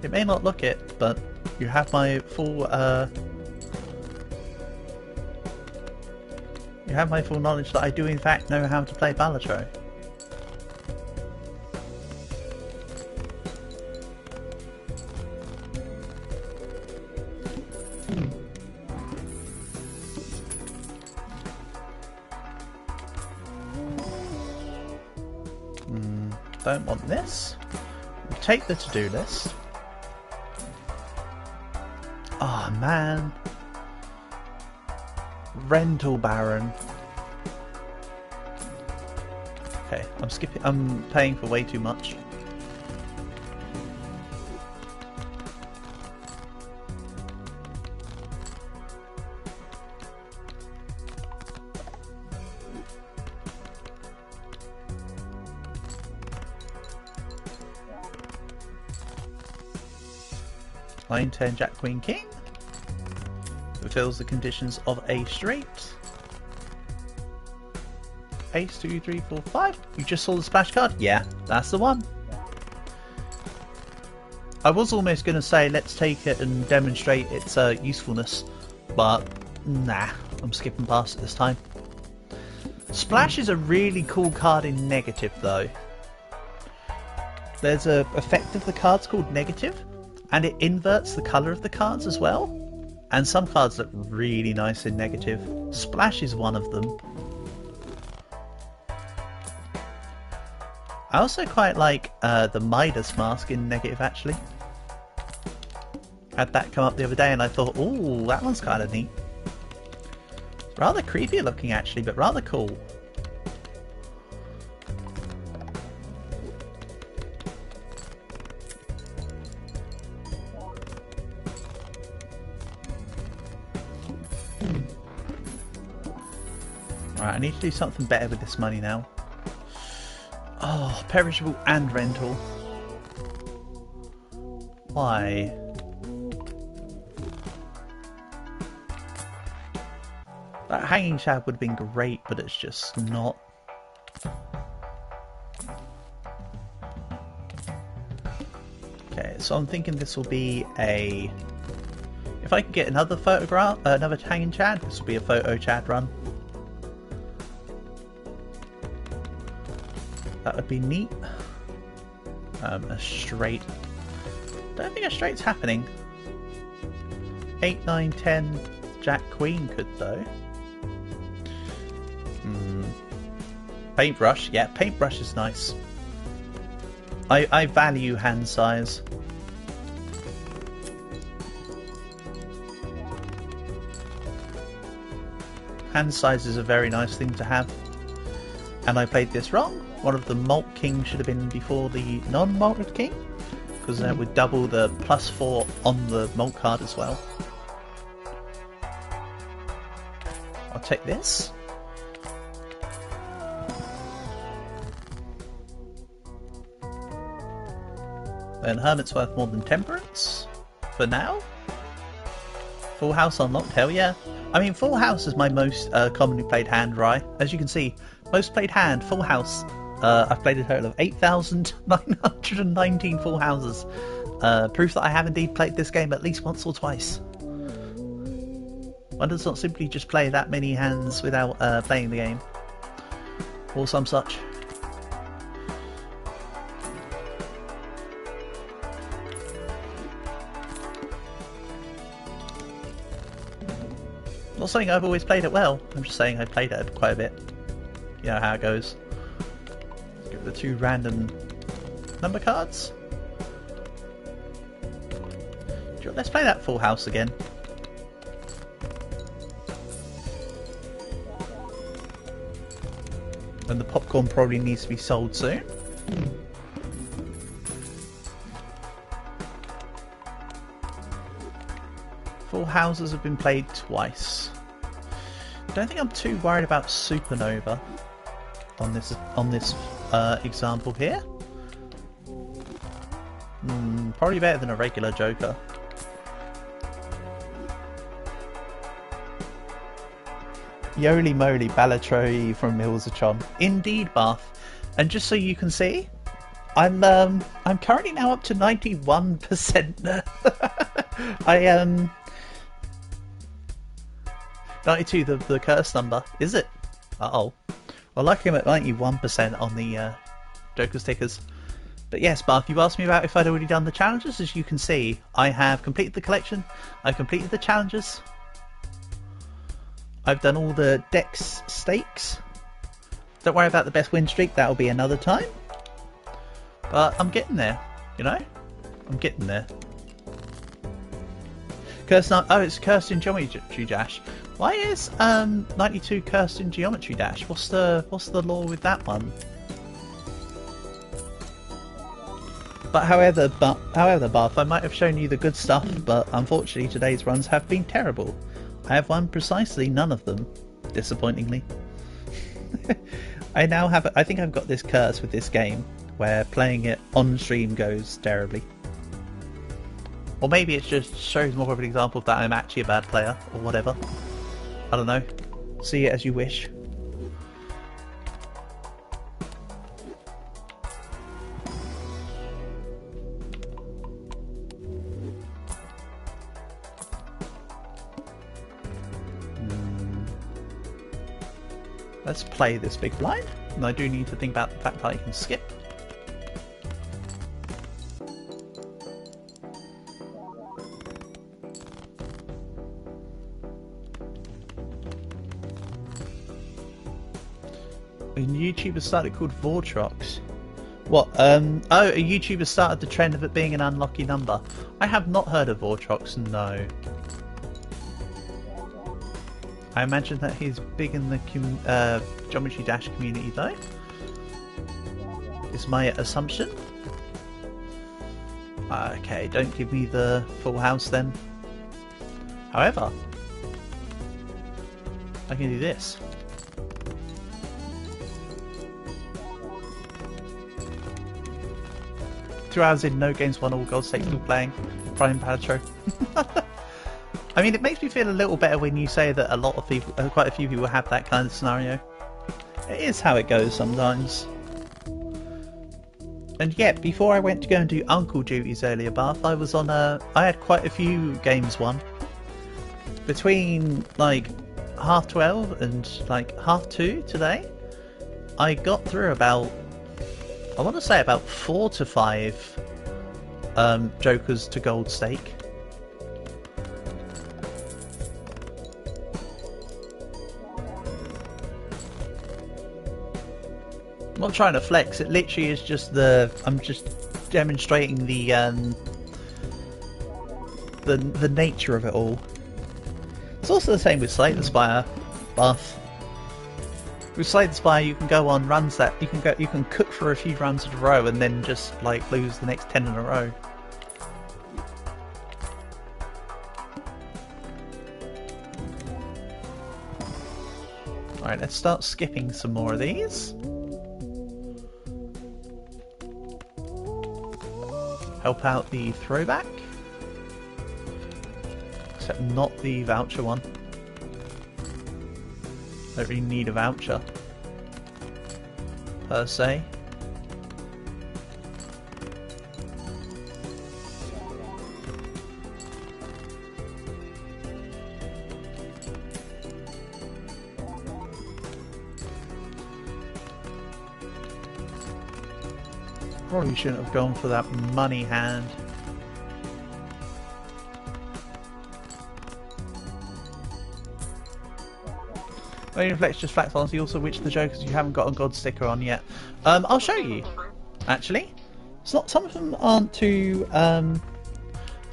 It may not look it, but you have my full knowledge that I do in fact know how to play Balatro. Don't want this. We'll take the to-do list. Oh man. Rental Baron. Okay, I'm paying for way too much. Line 10 Jack Queen King. Fulfills the conditions of a straight. Ace 2, 3, 4, 5. You just saw the splash card? Yeah, that's the one. I was almost going to say let's take it and demonstrate its usefulness, but nah, I'm skipping past it this time. Splash is a really cool card in negative though. There's a effect of the cards called negative, and it inverts the colour of the cards as well. And some cards look really nice in negative. Splash is one of them. I also quite like the Midas mask in negative actually. Had that come up the other day and I thought, ooh, that one's kind of neat. Rather creepy looking actually, but rather cool. Right, I need to do something better with this money now. Oh, perishable and rental. Why? That hanging shad would have been great, but it's just not. Okay, so I'm thinking this will be a... If I can get another photograph, another hanging shad, this will be a photo shad run. That would be neat. A straight. Don't think a straight's happening. 8, 9, 10, Jack Queen could though. Paintbrush, yeah, paintbrush is nice. I value hand size. Hand size is a very nice thing to have. And I played this wrong. One of the Malt King should have been before the non-Malted King, because that would double the +4 on the Malt card as well. I'll take this. Then Hermit's worth more than Temperance for now. Full House unlocked, hell yeah. I mean, Full House is my most commonly played hand, right? As you can see, most played hand, Full House. I've played a total of 8,919 Full Houses. Proof that I have indeed played this game at least once or twice. One does not simply just play that many hands without playing the game. Or some such. Not saying I've always played it well, I'm just saying I played it quite a bit. You know how it goes. Give the 2 random number cards. Let's play that Full House again. And the popcorn probably needs to be sold soon. Full Houses have been played twice. Don't think I'm too worried about Supernova on this example here. Probably better than a regular Joker. Yoly moly, Balatro from Millsy. Indeed, Bath. And just so you can see, I'm currently now up to 91%. 92, the curse number, is it? Uh-oh. Well, lucky I'm at 91% on the Joker stickers. But yes, Bath, you asked me about if I'd already done the challenges. As you can see, I have completed the collection. I've completed the challenges. I've done all the Dex stakes. Don't worry about the best win streak, that'll be another time. But I'm getting there, you know? I'm getting there. Oh, it's cursed in Geometry Dash. Why is 92 cursed in Geometry Dash? What's the law with that one? But however, Bath, I might have shown you the good stuff, but unfortunately today's runs have been terrible. I have won precisely none of them, disappointingly. I now have, I think I've got this curse with this game, where playing it on stream goes terribly. Or maybe it just shows more of an example that I'm actually a bad player, or whatever. I don't know. See it as you wish. Let's play this big blind, and I do need to think about the fact that I can skip. A YouTuber started called Vortrox. What? Oh, a YouTuber started the trend of it being an unlucky number. I have not heard of Vortrox, no. I imagine that he's big in the Geometry Dash community though, is my assumption. Okay, don't give me the Full House then. However, I can do this. 2 hours in, no games won, all gold stake, still playing. Prime Balatro. I mean, it makes me feel a little better when you say that a lot of people, quite a few people have that kind of scenario. It is how it goes sometimes. And yet, before I went to go and do uncle duties earlier, Bath, I was on I had quite a few games won. Between like 12:30 and like 2:30 today, I got through about, I want to say about 4 to 5 jokers to gold stake. I'm not trying to flex, it literally is just I'm just demonstrating the nature of it all. It's also the same with Slay the Spire, Bath. With Slay the Spire you can go on runs that you can cook for a few runs in a row and then just like lose the next 10 in a row. Alright, let's start skipping some more of these. Help out the throwback. Except not the voucher one. Don't really need a voucher per se. Probably shouldn't have gone for that money hand. Only Flex just flat on. See also which of the jokers you haven't got a god sticker on yet. I'll show you. Actually, it's not. Some of them aren't too. Some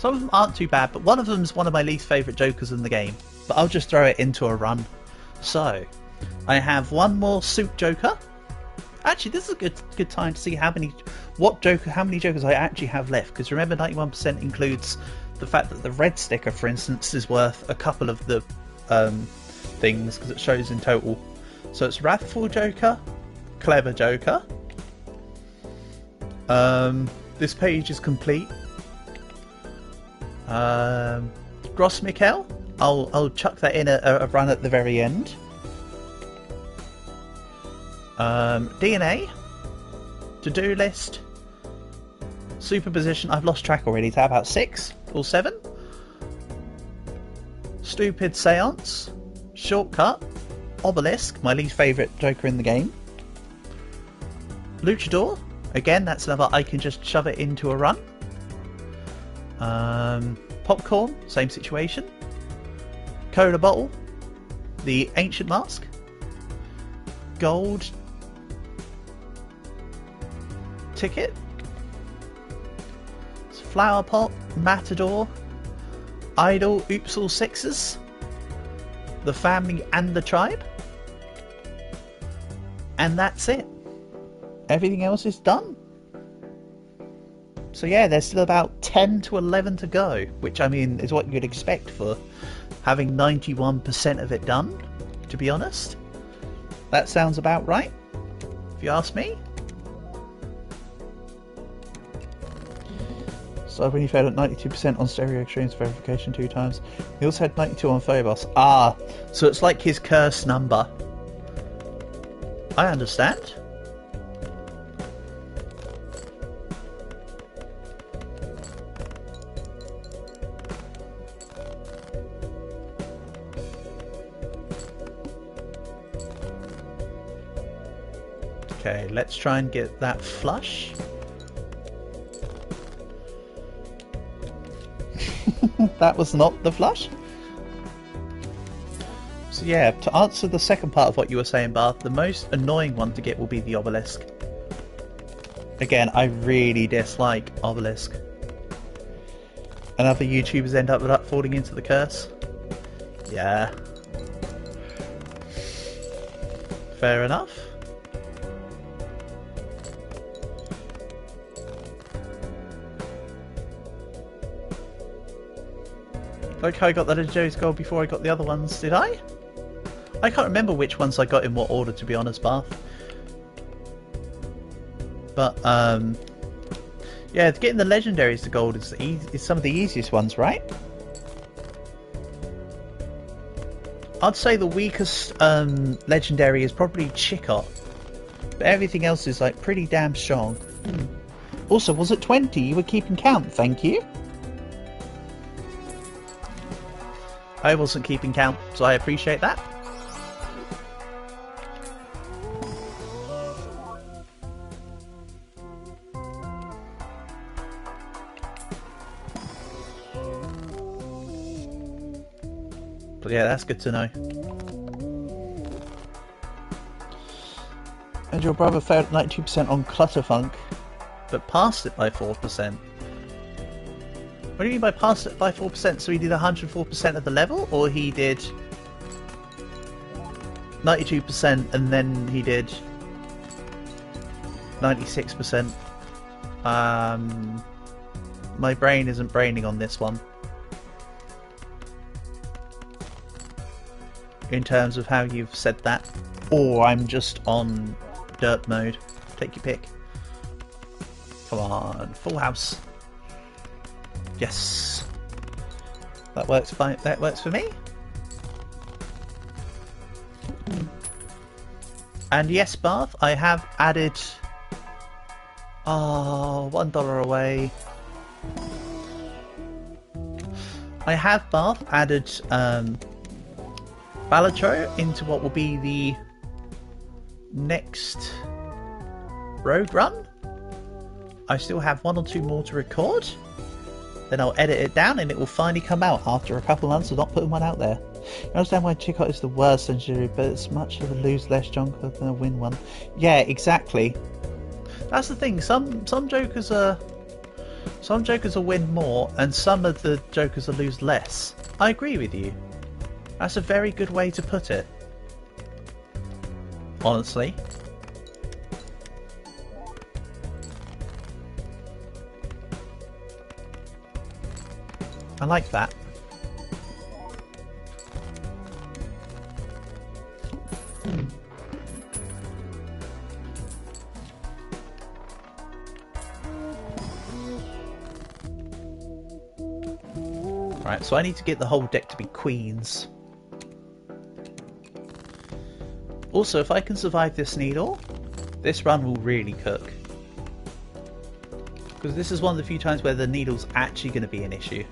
of them aren't too bad, but one of them is one of my least favourite jokers in the game. But I'll just throw it into a run. So, I have one more suit joker. Actually, this is a good time to see how many jokers I actually have left. Because remember, 91% includes the fact that the red sticker, for instance, is worth a couple of the things because it shows in total. So it's Wrathful Joker, Clever Joker. This page is complete. Gross Mikkel, I'll chuck that in a run at the very end. DNA, to-do list, superposition, I've lost track already, is that about 6 or 7? Stupid Seance, Shortcut, Obelisk, my least favourite joker in the game. Luchador, again that's another I can just shove it into a run. Popcorn, same situation. Cola Bottle, the Ancient Mask. Gold Ticket, Flower Pot, Matador, Idol, Oops All Sixes, The Family and the Tribe, and that's it. Everything else is done. So yeah, there's still about 10 to 11 to go, which I mean is what you'd expect for having 91% of it done, to be honest. That sounds about right, if you ask me. So when you failed at 92% on Stereo Extremes verification 2 times. He also had 92 on Phobos. Ah, so it's like his curse number. I understand. Okay, let's try and get that flush. That was not the flush. So yeah, to answer the second part of what you were saying, Bath, the most annoying one to get will be the Obelisk. Again, I really dislike Obelisk. And other YouTubers end up falling into the curse. Yeah. Fair enough. Like how I got that in Joe's goal before I got the other ones, did I? I can't remember which ones I got in what order, to be honest, Bath. But, Yeah, getting the legendaries to gold is some of the easiest ones, right? I'd say the weakest legendary is probably Chicot, but everything else is like pretty damn strong. Also, was it 20? You were keeping count, thank you. I wasn't keeping count, so I appreciate that. But yeah, that's good to know. And your brother failed 92% on Clutterfunk, but passed it by 4%. What do you mean by passed it by 4%? So he did 104% of the level, or he did 92% and then he did 96%? My brain isn't braining on this one. In terms of how you've said that. Or I'm just on dirt mode. Take your pick. Come on, full house. Yes. That works fine. That works for me. And yes, Bath, I have added $1 away. I have Bath added Balatro into what will be the next road run. I still have 1 or 2 more to record. Then I'll edit it down and it will finally come out after a couple months of not putting one out there. I understand why Chicot is the worst legendary, but it's much of a lose less stronger than a win one. Yeah, exactly. That's the thing. Some jokers will win more, and some of the jokers will lose less. I agree with you. That's a very good way to put it. Honestly. I like that. Right, so I need to get the whole deck to be queens. Also, if I can survive this needle, this run will really cook. Because this is one of the few times where the needle's actually going to be an issue.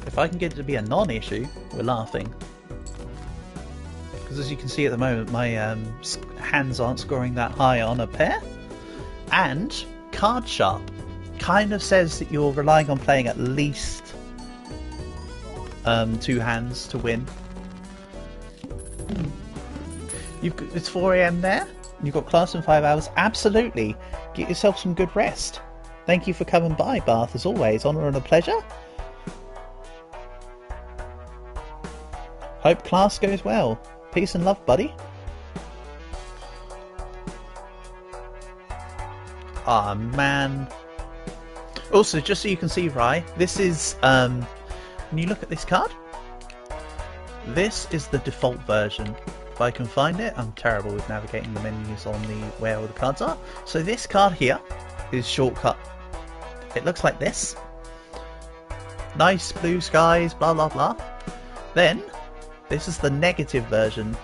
If I can get it to be a non-issue, we're laughing. Because as you can see at the moment, my hands aren't scoring that high on a pair. And Card Sharp kind of says that you're relying on playing at least 2 hands to win. It's 4 AM there. You've got class in 5 hours. Absolutely. Get yourself some good rest. Thank you for coming by, Bath, as always. Honour and a pleasure. Hope class goes well. Peace and love, buddy. Ah, man. Also, just so you can see, Rye, this is, when you look at this card, this is the default version. If I can find it, I'm terrible with navigating the menus on the where all the cards are. So this card here is shortcut. It looks like this. Nice blue skies, blah blah blah. Then, this is the negative version.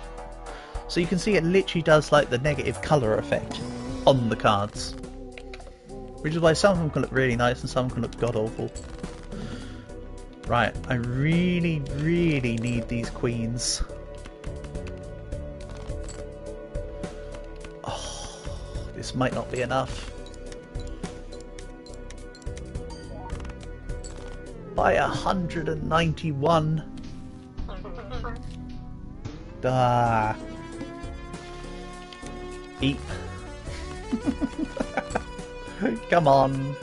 So you can see it literally does like the negative colour effect on the cards. Which is why some of them can look really nice and some can look god-awful. Right, I really, really need these queens. Oh, this might not be enough. By 191. Ah. Eep. Come on.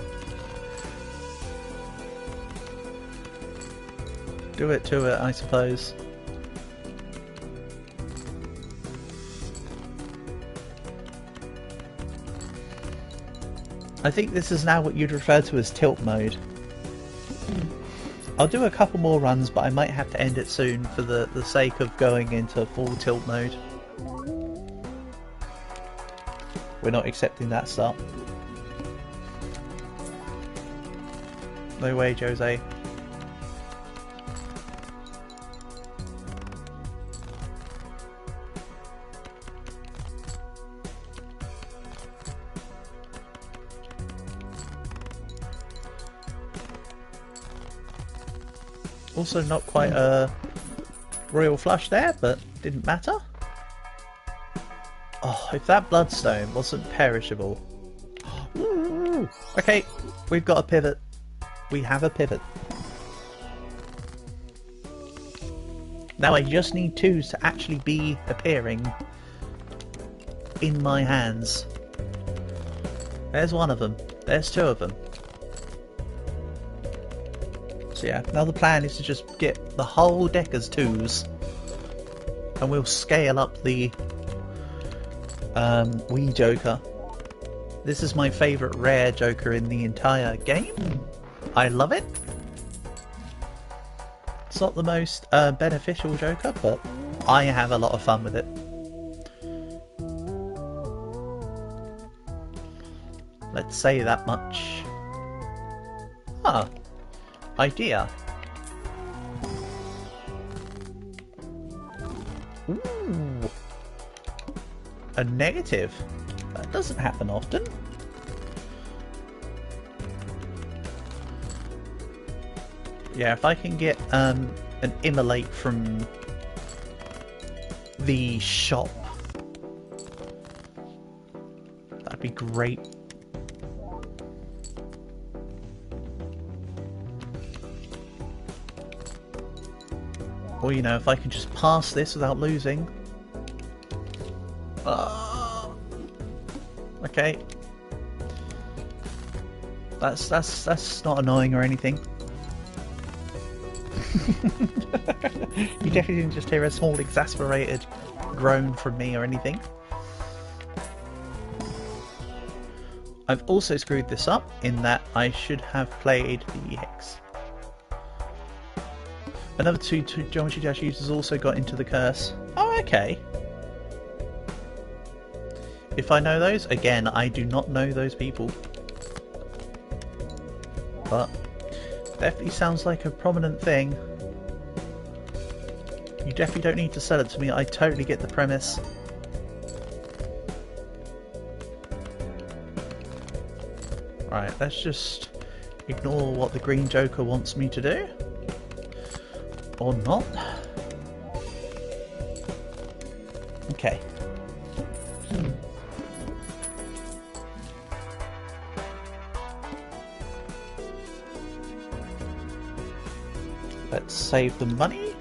Do it to it, I suppose. I think this is now what you'd refer to as tilt mode. I'll do a couple more runs, but I might have to end it soon for the sake of going into full tilt mode. We're not accepting that start. No way, Jose. Also not quite a royal flush there, but didn't matter. Oh, if that bloodstone wasn't perishable. Ooh. Okay, we've got a pivot. We have a pivot. Now I just need twos to actually be appearing in my hands. There's one of them. There's two of them. So yeah, now the plan is to just get the whole deck as twos, and we'll scale up the Wii Joker. This is my favourite rare Joker in the entire game. I love it. It's not the most beneficial Joker, but I have a lot of fun with it. Let's say that much. Huh. Idea. Ooh. A negative. That doesn't happen often. Yeah, if I can get an immolate from the shop, that'd be great. Or, you know, if I can just pass this without losing. Okay. That's not annoying or anything. You definitely didn't just hear a small exasperated groan from me or anything. I've also screwed this up in that I should have played the Hex. Another two Geometry Dash users also got into the curse. Oh, okay. If I know those, again, I do not know those people. But definitely sounds like a prominent thing. You definitely don't need to sell it to me, I totally get the premise. Right, let's just ignore what the Green Joker wants me to do. Or not. Okay. Let's save the money.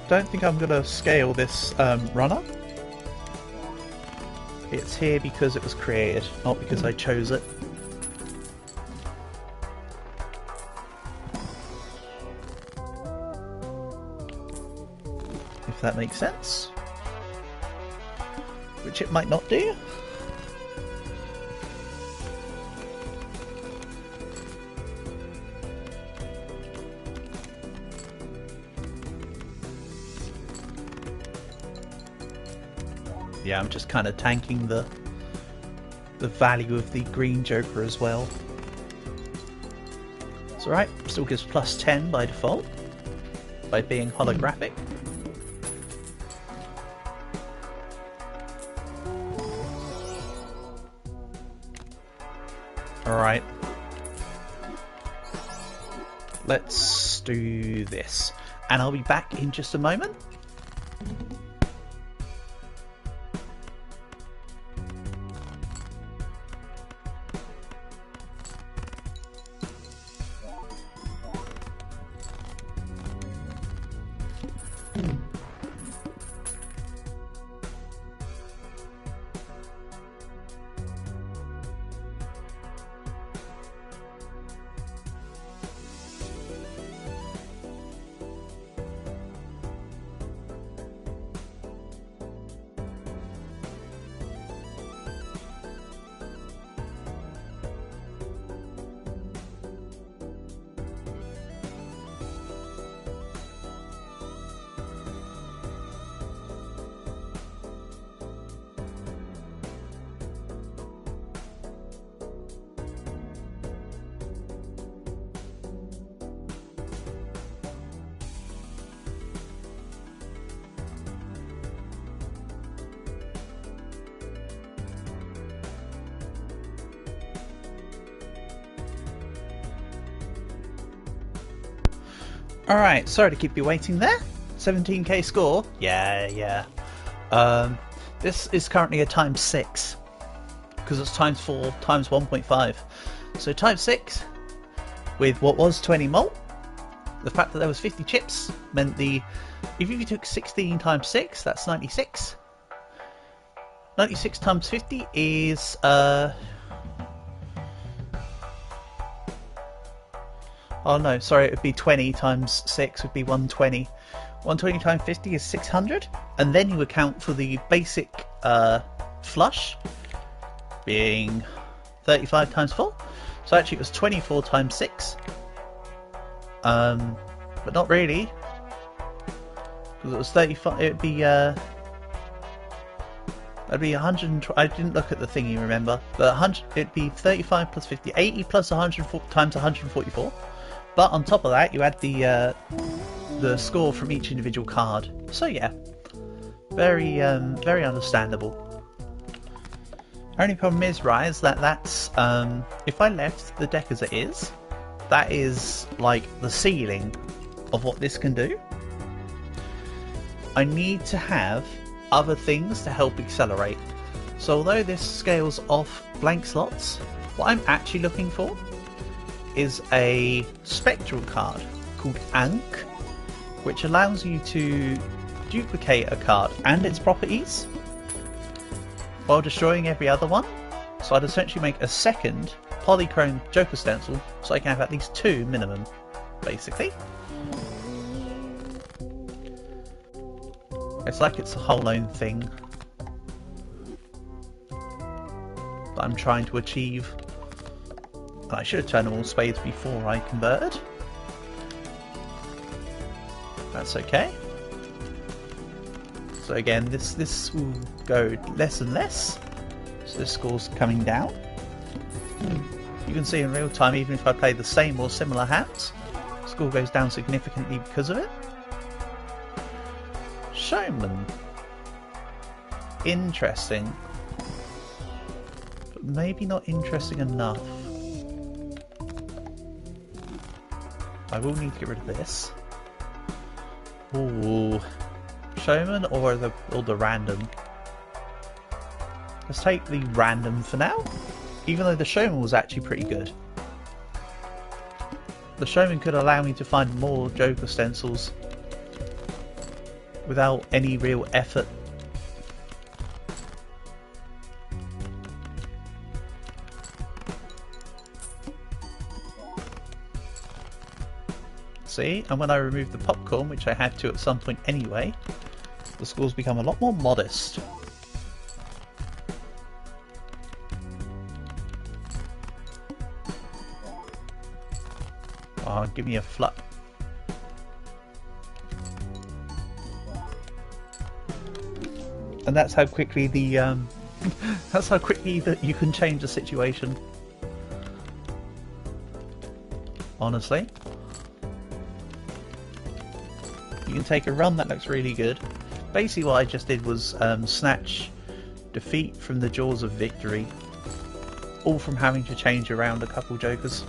Don't think I'm going to scale this runner. It's here because it was created, not because I chose it. If that makes sense. Which it might not do. Yeah, I'm just kind of tanking the value of the Green Joker as well. It's alright, still gives plus 10 by default, by being holographic. Alright. Let's do this. And I'll be back in just a moment. Alright, sorry to keep you waiting there. 17k score? Yeah. This is currently a times 6. Because it's times 4 times 1.5. So times 6 with what was 20 malt. The fact that there was 50 chips meant if you took 16 times 6, that's 96. 96 times 50 is oh no, sorry, it would be 20 times 6 would be 120. 120 times 50 is 600, and then you account for the basic flush being 35 times 4. So actually it was 24 times 6. But not really. Because it was 35, it'd be 100, I didn't look at the thingy, remember, but 100, it'd be 35 plus 50, 80 plus 100 times 144. But on top of that, you add the score from each individual card. So yeah, very understandable. Only problem is, right, is that's if I left the deck as it is, that is like the ceiling of what this can do. I need to have other things to help accelerate. So although this scales off blank slots, what I'm actually looking for is a spectral card called Ankh, which allows you to duplicate a card and its properties while destroying every other one. So I'd essentially make a second polychrome Joker stencil so I can have at least 2 minimum, basically. It's like it's a whole own thing that I'm trying to achieve. I should have turned them all spades before I converted. That's okay. So again, this will go less and less. So this score's coming down. You can see in real time, even if I play the same or similar hands, the score goes down significantly because of it. Showman. Interesting. But maybe not interesting enough. I will need to get rid of this. Ooh. Showman or the random? Let's take the random for now. Even though the Showman was actually pretty good. The Showman could allow me to find more Joker stencils without any real effort. See, and when I remove the popcorn, which I had to at some point anyway, the scores become a lot more modest. Oh, give me a flut. And that's how quickly the that's how quickly that you can change the situation. Honestly. You can take a run that looks really good. Basically what I just did was snatch defeat from the jaws of victory. All from having to change around a couple jokers.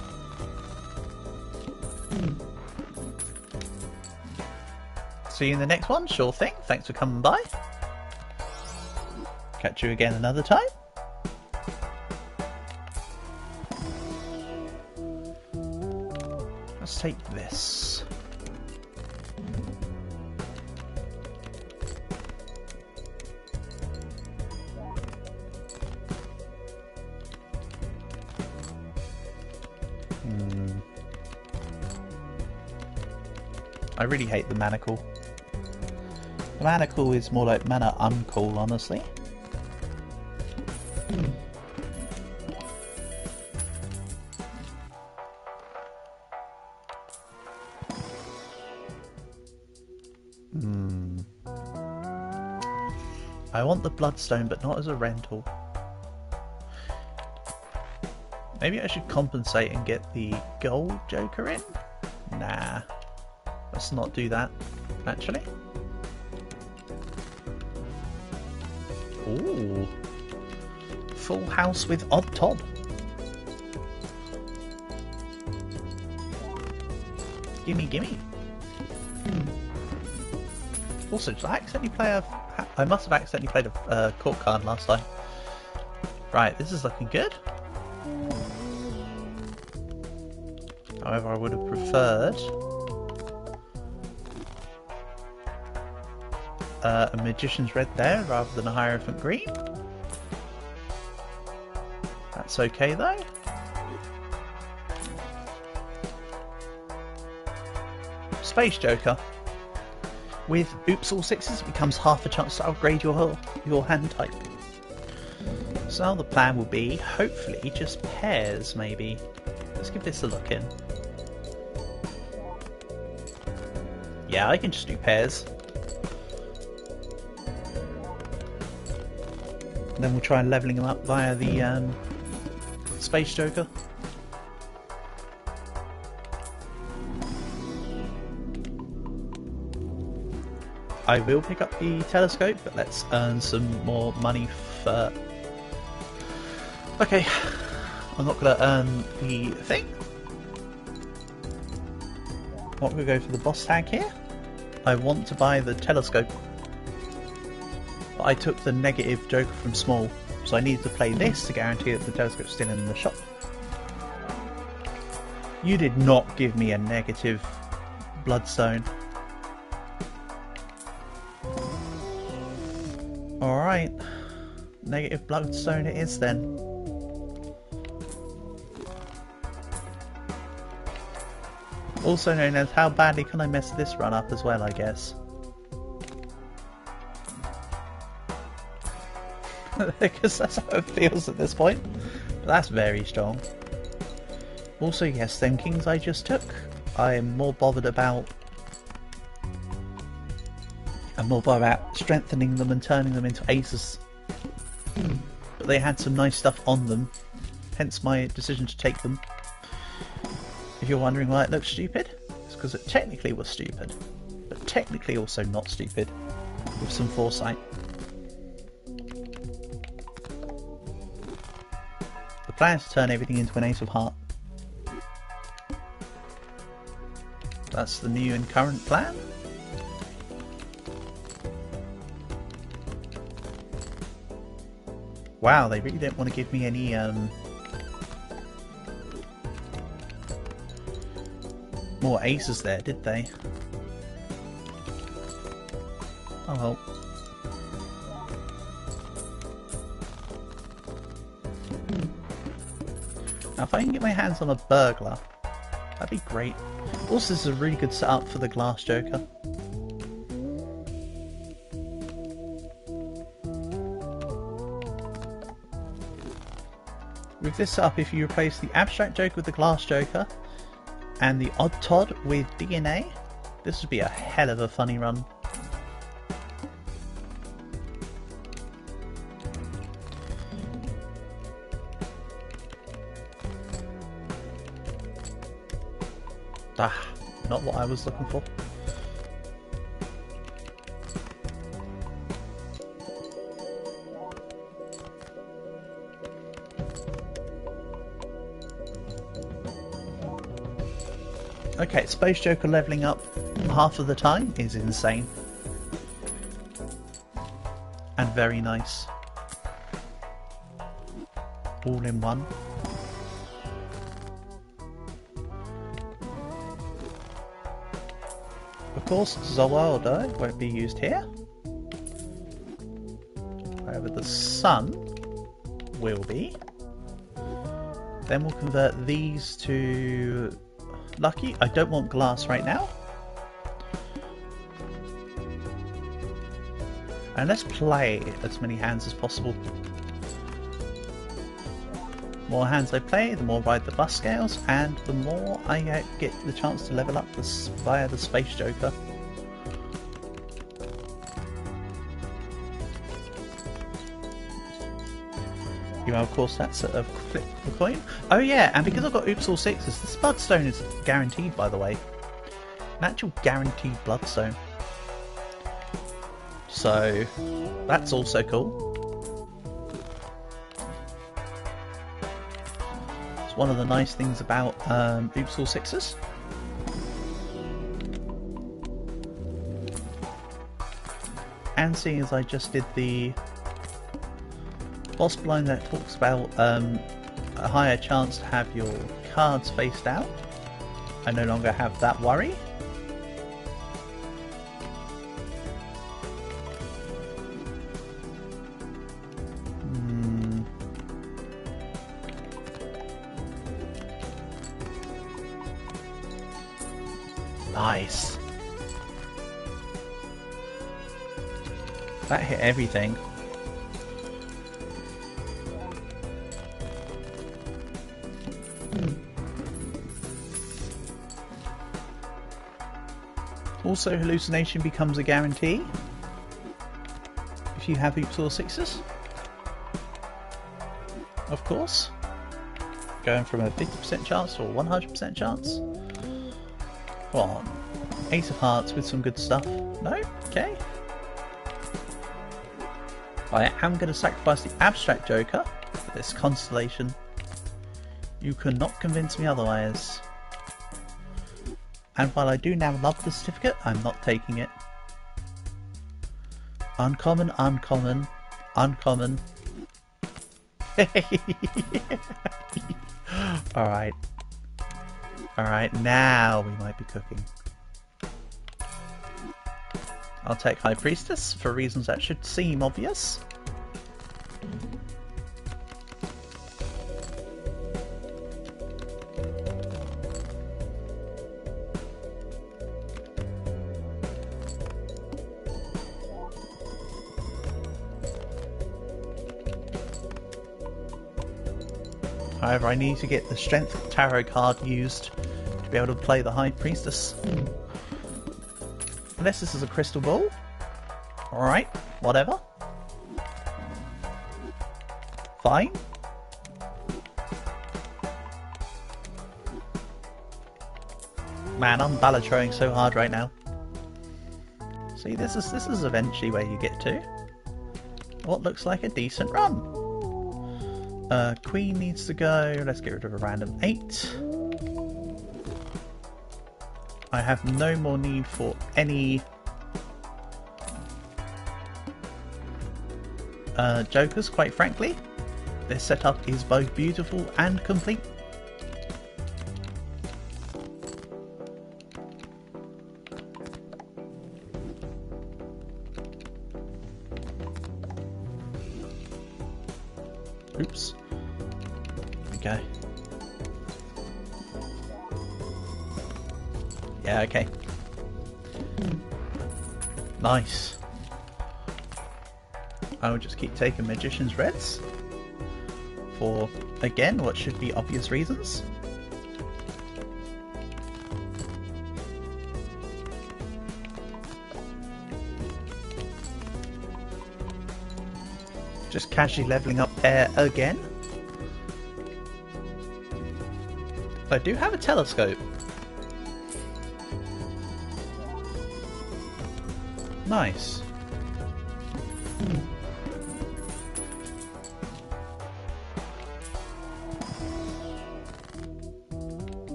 See you in the next one, sure thing. Thanks for coming by. Catch you again another time. Let's take this. I really hate the manacle. The manacle is more like mana uncool, honestly. I want the Bloodstone, but not as a rental. Maybe I should compensate and get the gold Joker in? Nah. Let's not do that, actually. Ooh. Full house with Odd Todd. Gimme, gimme. Also, did I accidentally play a... I must have accidentally played a court card last time. Right, this is looking good. However, I would have preferred a Magician's Red there rather than a Hierophant Green. That's okay though. Space Joker. With Oops All Sixes, it becomes half a chance to upgrade your hand type. So now the plan will be, hopefully, just pairs maybe. Let's give this a look in. Yeah, I can just do pairs. And then we'll try levelling them up via the Space Joker. I will pick up the telescope, but let's earn some more money first. Okay, I'm not going to earn the thing. I'm not going to go for the boss tag here. I want to buy the telescope. But I took the negative Joker from small, so I needed to play this to guarantee that the telescope's still in the shop. You did not give me a negative Bloodstone. Alright, negative Bloodstone it is then. Also known as how badly can I mess this run up as well, I guess. Because that's how it feels at this point. But that's very strong. Also, yes, them kings I just took, I am more bothered about strengthening them and turning them into aces. But they had some nice stuff on them, hence my decision to take them. If you're wondering why it looks stupid, it's because it technically was stupid, but technically also not stupid, with some foresight. The plan is to turn everything into an ace of heart. That's the new and current plan. Wow, they really didn't want to give me any more aces there, did they? Oh well. Now if I can get my hands on a burglar, that'd be great. Also, this is a really good setup for the Glass Joker. With this setup, if you replace the Abstract Joker with the Glass Joker and the Odd Todd with DNA, this would be a hell of a funny run. Ah, not what I was looking for. Okay, Space Joker levelling up half of the time is insane. And very nice. All in one. Of course, Zowaldo won't be used here. However, the Sun will be. Then we'll convert these to Lucky. I don't want glass right now. And let's play as many hands as possible. The more hands I play, the more ride the bus scales, and the more I get the chance to level up via the Space Joker. You know, of course, that's a flip the coin. Oh yeah, and because I've got Oops All Sixes, this Bloodstone is guaranteed, by the way. An actual guaranteed Bloodstone. So, that's also cool. It's one of the nice things about Oops All Sixes. and seeing as I just did the boss blind that talks about a higher chance to have your cards face down, I no longer have that worry. Nice. That hit everything. Also, hallucination becomes a guarantee if you have hoops or sixes. Of course. Going from a 50% chance to a 100% chance. Come on. Ace of Hearts with some good stuff. No? Okay. I am going to sacrifice the Abstract Joker for this Constellation. You cannot convince me otherwise. And while I do now love the certificate, I'm not taking it. Uncommon, uncommon, uncommon. Alright. Alright, now we might be cooking. I'll take High Priestess for reasons that should seem obvious. However, I need to get the Strength Tarot card used to be able to play the High Priestess. Unless this is a crystal ball. Alright, whatever. Fine. Man, I'm Balatroing so hard right now. See, this is eventually where you get to what looks like a decent run. Queen needs to go. Let's get rid of a random 8. I have no more need for any jokers, quite frankly. This setup is both beautiful and complete. Oops. There we go. Yeah, okay. Nice. I will just keep taking Magician's Reds for, again, what should be obvious reasons. Just casually leveling up air again. I do have a telescope. Nice.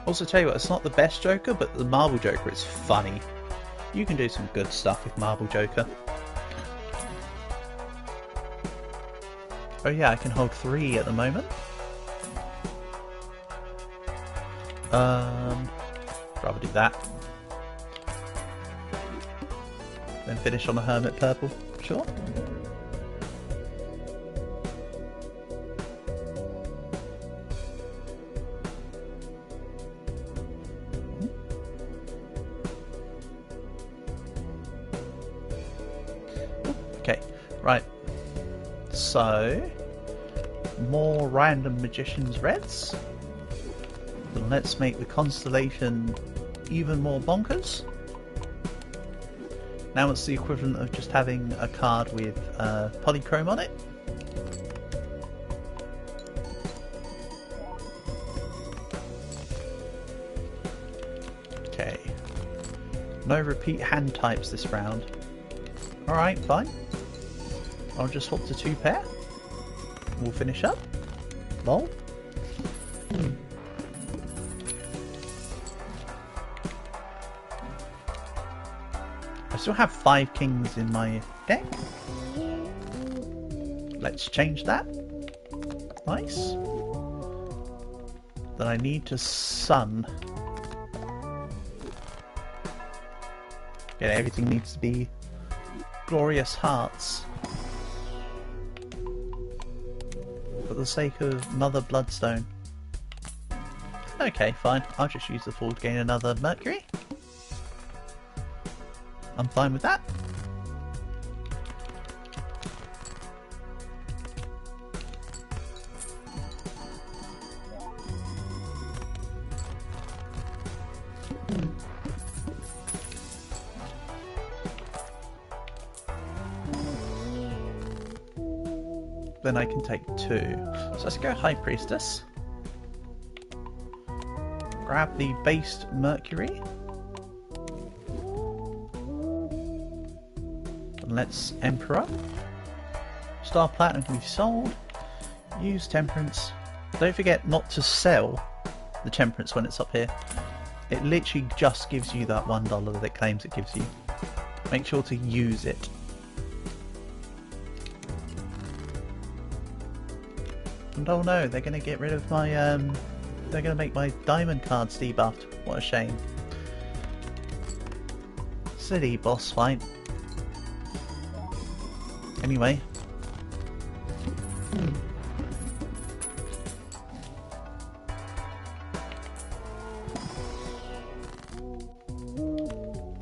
Also, tell you what, it's not the best Joker, but the Marble Joker is funny. You can do some good stuff with Marble Joker. Oh yeah, I can hold 3 at the moment. Rather do that. Then finish on a Hermit Purple, sure. Okay, right. So, more random Magician's Reds. Then let's make the Constellation even more bonkers. Now it's the equivalent of just having a card with polychrome on it. Okay. No repeat hand types this round. Alright, fine. I'll just swap to 2 pair. We'll finish up. Lol. I still have 5 kings in my deck. Let's change that. Nice. Then I need to sun. Yeah, everything needs to be glorious hearts. For the sake of another bloodstone. Okay, fine. I'll just use the 4 to gain another Mercury. I'm fine with that. Then I can take 2. So let's go High Priestess. Grab the based Mercury. And let's Emperor. Star Platinum can be sold. Use Temperance. Don't forget not to sell the Temperance when it's up here. It literally just gives you that $1 that it claims it gives you. Make sure to use it. And oh no, they're going to get rid of my, they're going to make my diamond cards debuffed. What a shame. Silly boss fight. Anyway.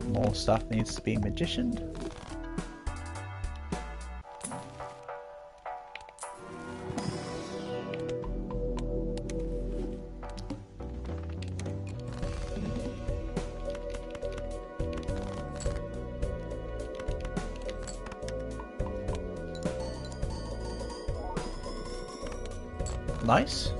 More stuff needs to be magicianed. Nice.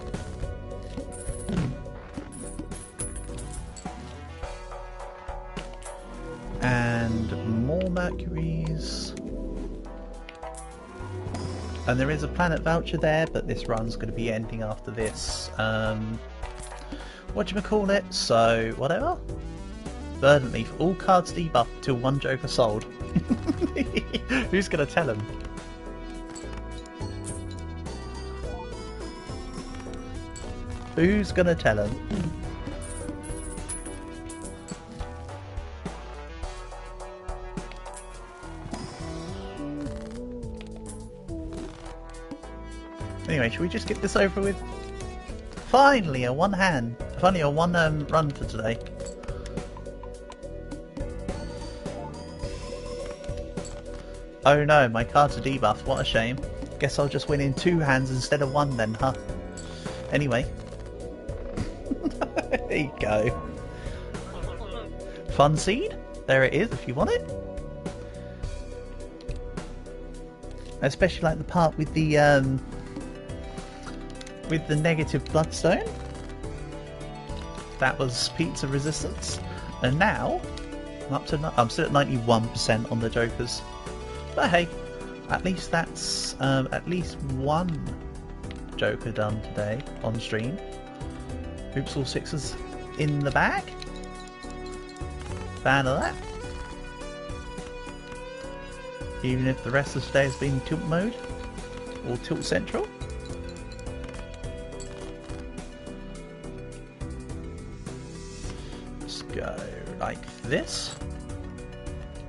And more Mercuries. And there is a planet voucher there, but this run's going to be ending after this. Whatchamacallit? So, whatever. Verdant Leaf. All cards debuffed till 1 Joker sold. Who's going to tell him? Who's gonna tell him? Anyway, should we just get this over with? Finally, a one run for today. Oh no, my cards are debuffed. What a shame. Guess I'll just win in 2 hands instead of 1 then, huh? Anyway. There you go. Fun seed. There it is if you want it. I especially like the part with the negative bloodstone. That was pizza resistance. And now I'm still at 91% on the Jokers. But hey, at least that's at least 1 Joker done today on stream. Oops, all 6s in the bag. Fan of that. Even if the rest of today has been tilt mode or tilt central. Let's go like this.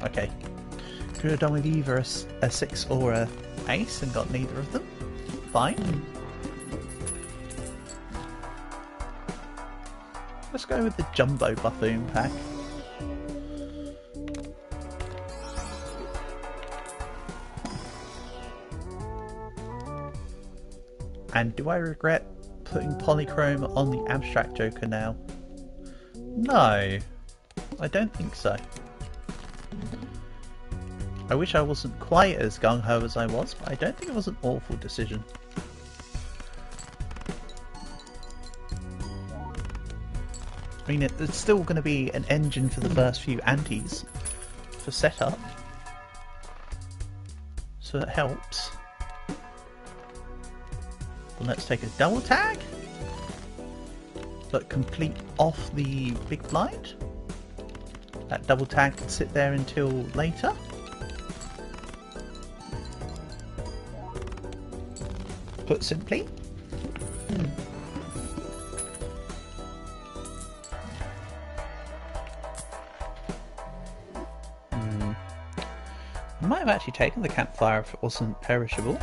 Okay. Could have done with either a 6 or a ace and got neither of them. Fine. Let's go with the Jumbo Buffoon pack. And do I regret putting Polychrome on the Abstract Joker now? No, I don't think so. I wish I wasn't quite as gung-ho as I was, but I don't think it was an awful decision. I mean, it's still going to be an engine for the first few antis for setup, so it helps. But let's take a double tag, but complete off the big blind. That double tag can sit there until later. Put simply. I might have actually taken the campfire if it wasn't perishable.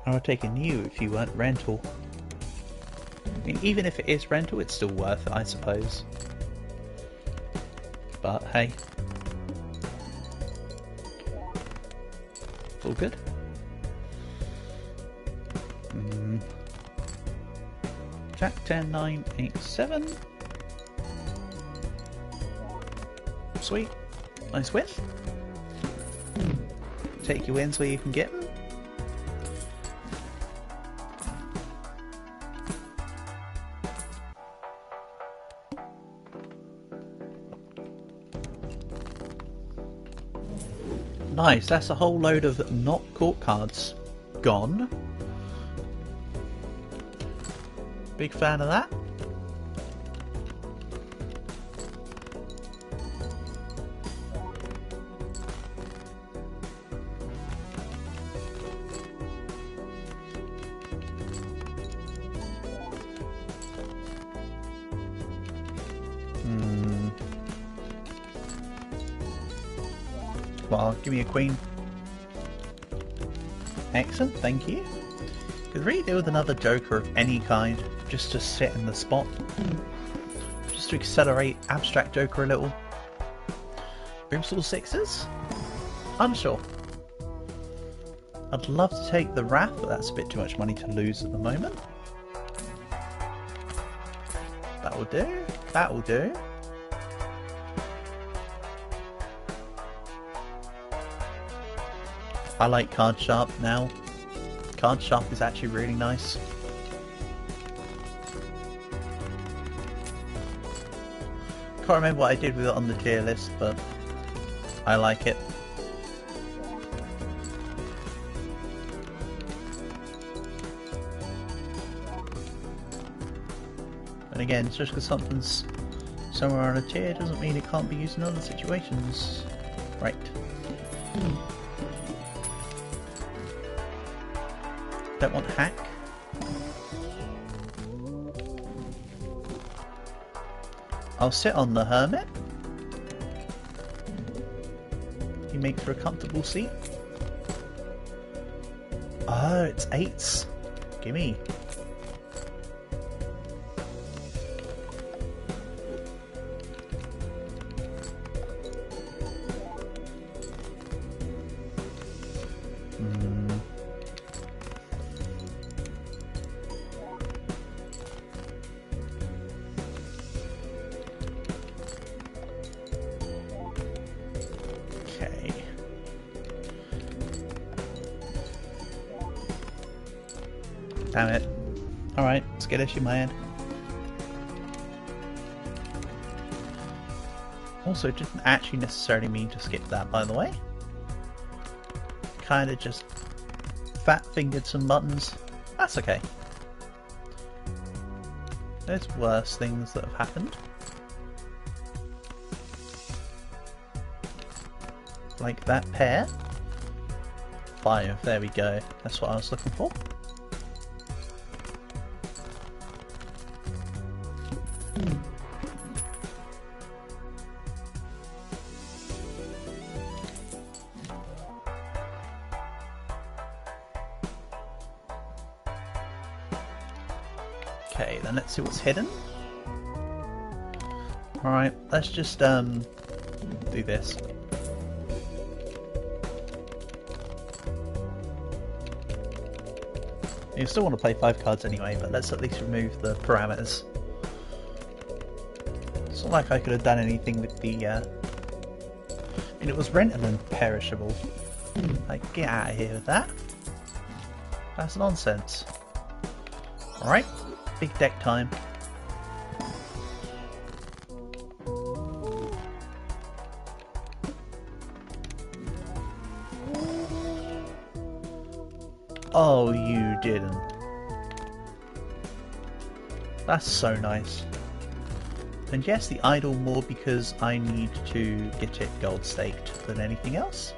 I would have taken you if you weren't rental. I mean, even if it is rental, it's still worth it, I suppose. But hey. All good. Jack 10, 9, 8, 7. Sweet. Nice win. Take your wins where you can get them. Nice, that's a whole load of not court cards gone. Big fan of that. Well, give me a queen. Excellent, thank you. Could really do with another joker of any kind, just to sit in the spot. Just to accelerate abstract joker a little. Boomsall sixes? Unsure. I'd love to take the Wrath, but that's a bit too much money to lose at the moment. That will do. That will do. I like Card Sharp now. Card Sharp is actually really nice. Can't remember what I did with it on the tier list, but I like it. And again, just because something's somewhere on a tier doesn't mean it can't be used in other situations. Right. Don't want hack. I'll sit on the Hermit. He makes for a comfortable seat. Oh, it's 8s. Gimme. Damn it. Alright, let's get issue my end. Also, didn't actually necessarily mean to skip that, by the way. Kinda just fat-fingered some buttons. That's okay. There's worse things that have happened. Like that pair. 5, there we go. That's what I was looking for. Okay, then let's see what's hidden. Alright, let's just do this. You still want to play 5 cards anyway, but let's at least remove the parameters. It's not like I could have done anything with the I mean, it was rental and perishable. Like, get out of here with that. That's nonsense. Alright, big deck time. Oh, you didn't. That's so nice. And yes, the idol more because I need to get it gold staked than anything else.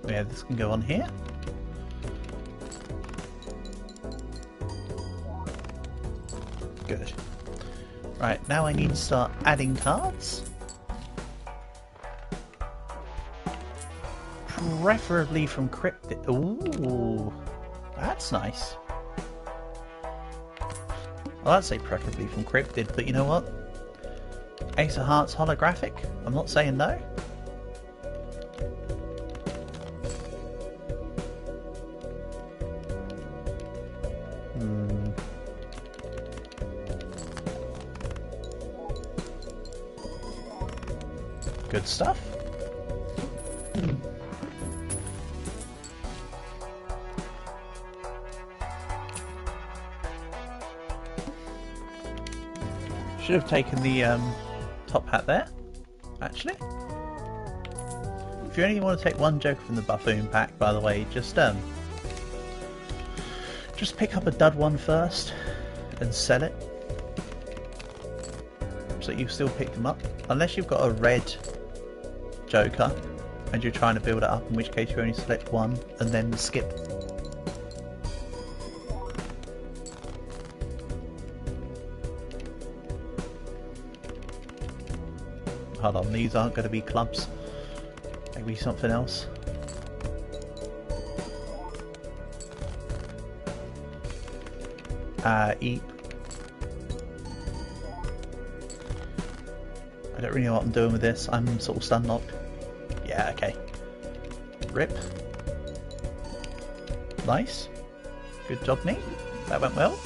Yeah, this can go on here. Good. Right, now I need to start adding cards. Preferably from Cryptid. Ooh, that's nice. Well, I'd say preferably from Cryptid, but you know what? Ace of Hearts holographic? I'm not saying no. Good stuff. Should have taken the top hat there, actually. If you only want to take one joke from the buffoon pack, by the way, just pick up a dud one first and sell it, so you still pick them up. Unless you've got a red joker and you're trying to build it up, in which case you only select one and then skip. Hold on, these aren't going to be clubs. Maybe something else. Eat. I don't really know what I'm doing with this. I'm sort of stun locked. Yeah, okay. Rip. Nice. Good job, me. That went well.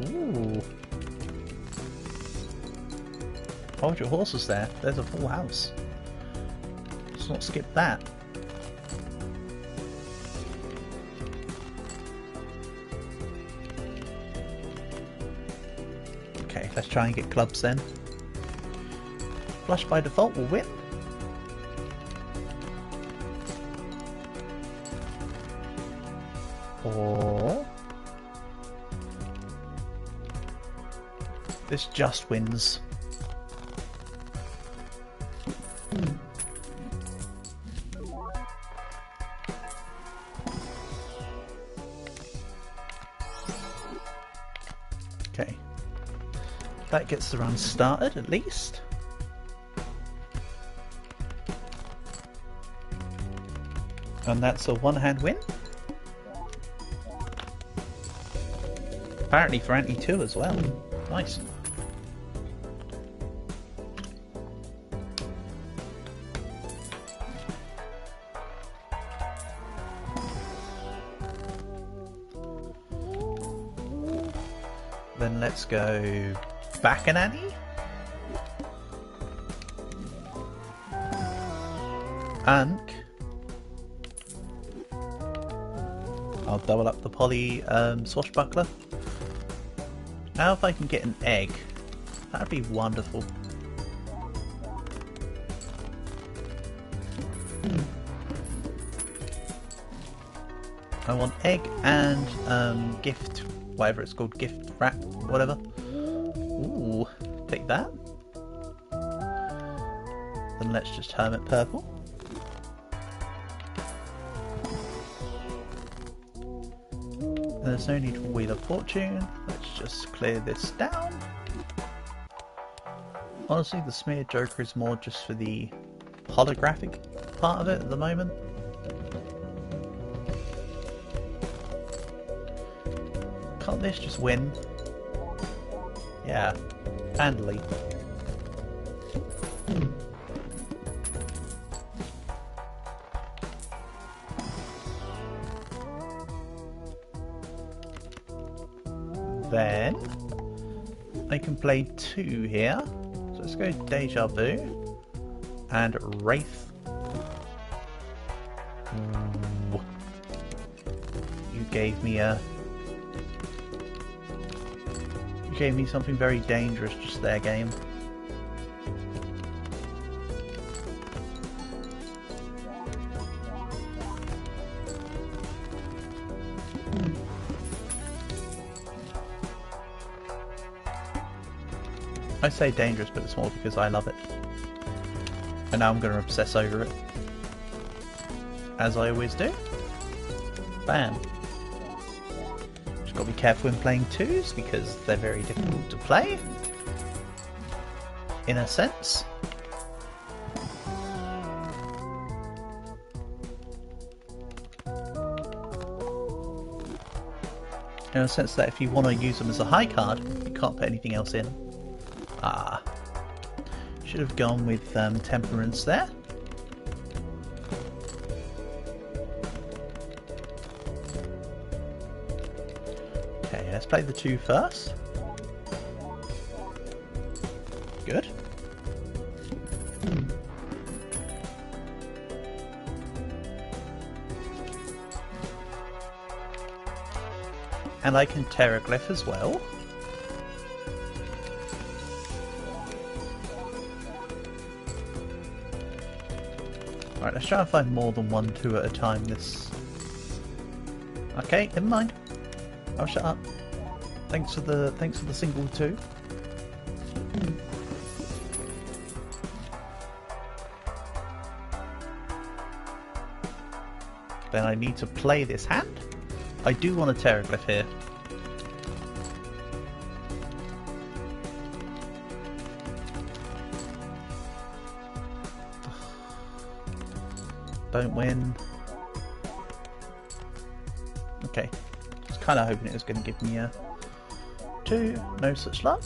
Ooh. Hold your horses there. There's a full house. Let's not skip that. Okay, let's try and get clubs then. Flush by default will win. Or this just wins. Okay. That gets the run started at least. And that's a one-hand win. Apparently for Anti 2 as well. Nice. Then let's go back an Annie. And I'll double up the poly swashbuckler. Now if I can get an egg, that'd be wonderful. I want egg and gift, whatever it's called, gift wrap, whatever. Ooh, take that. Then let's just hermit purple. There's no need for Wheel of Fortune. Let's just clear this down. Honestly, the Smeared Joker is more just for the holographic part of it at the moment. Can't this just win? Yeah, handily. Then I can play two here. So let's go Deja Vu and Wraith. Ooh. You gave me You gave me something very dangerous just there, game. I say dangerous, but it's more because I love it. And now I'm going to obsess over it. As I always do. Bam. Just got to be careful when playing twos because they're very difficult to play. In a sense. In a sense that if you want to use them as a high card, you can't put anything else in. Ah. Should have gone with Temperance there. Okay, let's play the 2 first. Good. And I can Terraglyph as well. Alright, let's try and find more than 1 2 at a time this... Okay, never mind. I'll shut up. Thanks for the single 2. Then I need to play this hand. I do want a Terraglyph here. Don't win. Okay. I was kind of hoping it was going to give me a 2. No such luck.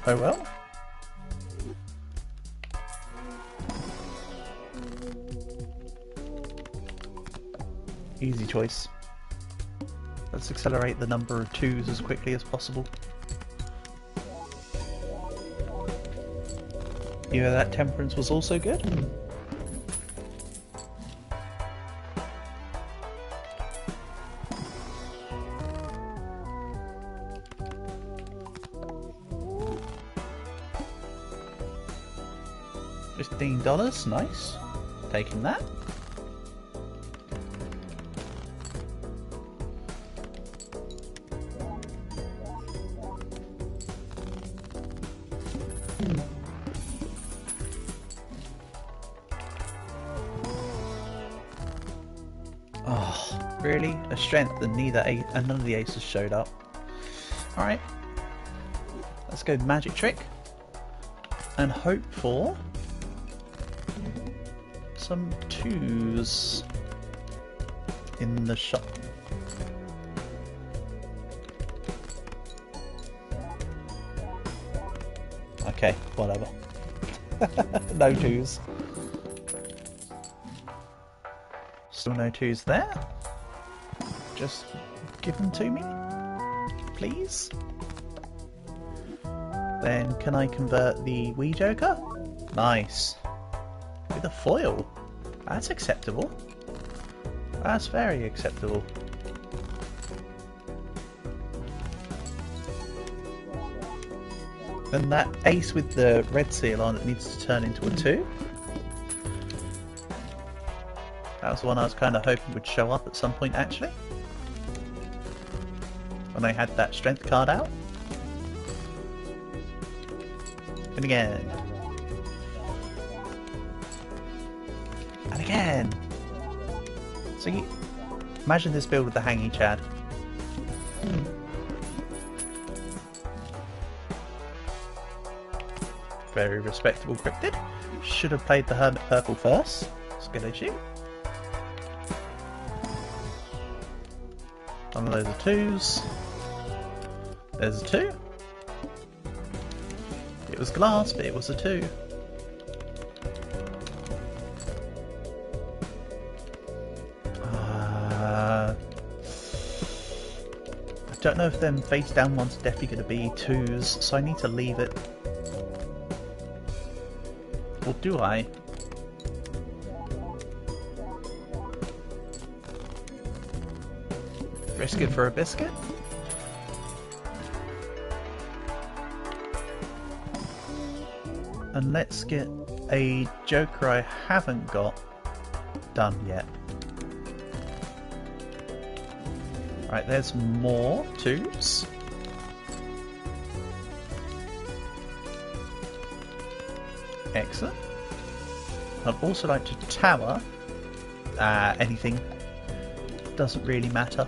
Oh well. Easy choice. Let's accelerate the number of 2s as quickly as possible. You know that Temperance was also good? $15, nice. Taking that. Oh, really? A strength and none of the aces showed up. Alright. Let's go magic trick. And hope for some 2s in the shop. Okay, whatever. No 2s. Still no 2s there. Just give them to me, please. Then can I convert the Wii Joker? Nice. With a foil. That's acceptable. That's very acceptable. Then that ace with the red seal on it needs to turn into a 2. That was the one I was kind of hoping would show up at some point actually. When I had that strength card out. And again. And again. So you imagine this build with the hanging Chad. Very respectable cryptid. Should have played the Hermit Purple first. Skeleton. One of those are 2s. There's a 2. It was glass, but it was a 2. I don't know if them face down ones are definitely going to be 2s, so I need to leave it. Or do I? Risk it for a biscuit. And let's get a Joker I haven't got done yet. Right, there's more twos. Excellent. I'd also like to tower. Anything. Doesn't really matter.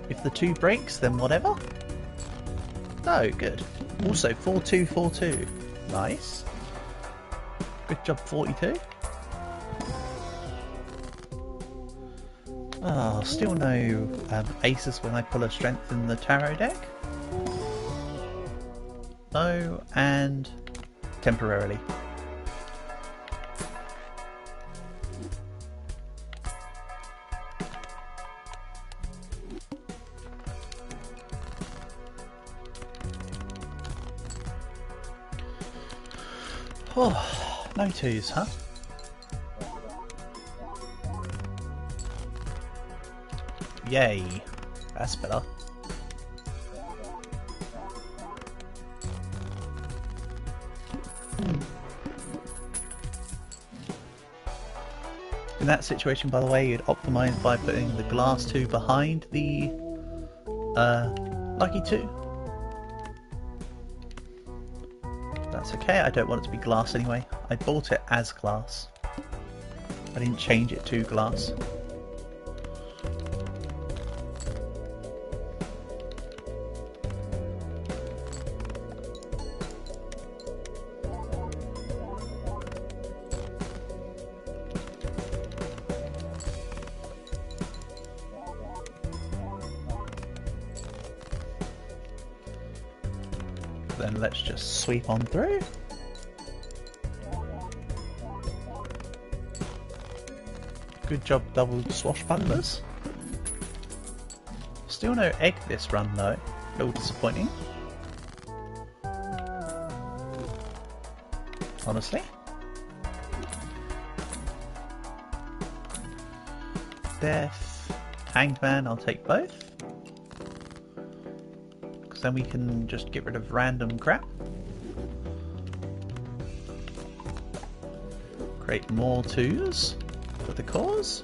If the 2 breaks, then whatever. Oh, good. Also, 4242. Nice. Good job, 42. Oh, still no aces when I pull a strength in the tarot deck. No, and temporarily. Oh, no 2s, huh? Yay, that's better. In that situation, by the way, you'd optimize by putting the glass 2 behind the lucky 2. That's okay, I don't want it to be glass anyway. I bought it as glass. I didn't change it to glass. Then let's just sweep on through. Good job, double swashbucklers. Still no egg this run though. A little disappointing. Honestly. Death, Hanged Man, I'll take both. Then we can just get rid of random crap. Create more 2s for the cause.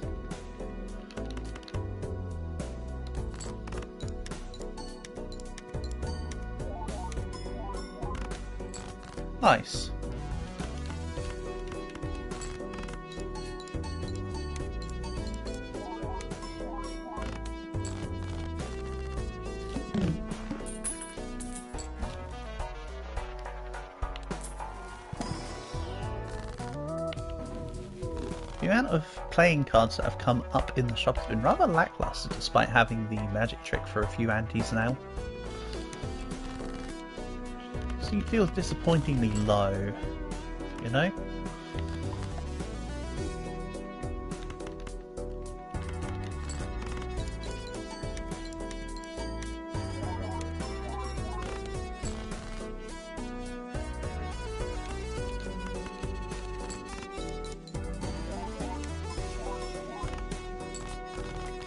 Nice. The amount of playing cards that have come up in the shop has been rather lackluster despite having the magic trick for a few antis now. So it feels disappointingly low, you know?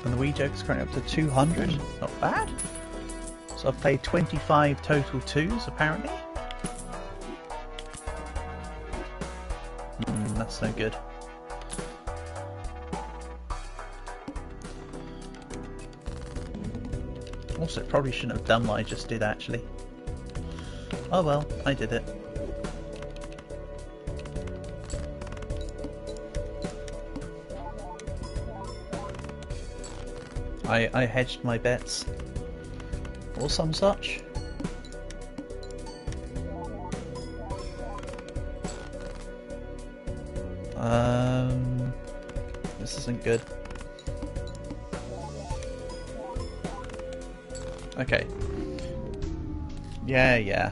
And the Wii Joker's currently up to 200, not bad. So I've played 25 total 2s apparently. That's no good. Also, probably shouldn't have done what I just did actually. Oh well, I did it. I hedged my bets. Or some such. This isn't good. Okay. Yeah.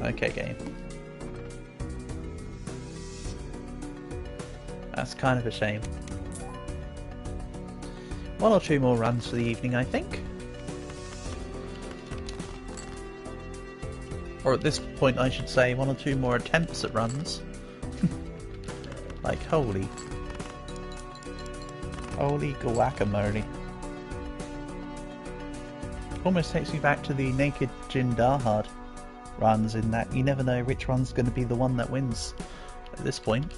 Okay, game. That's kind of a shame. 1 or 2 more runs for the evening, I think. Or at this point I should say 1 or 2 more attempts at runs. Like, holy. Holy guacamole. Almost takes me back to the Naked Jin Dahard runs, in that you never know which one's going to be the one that wins at this point.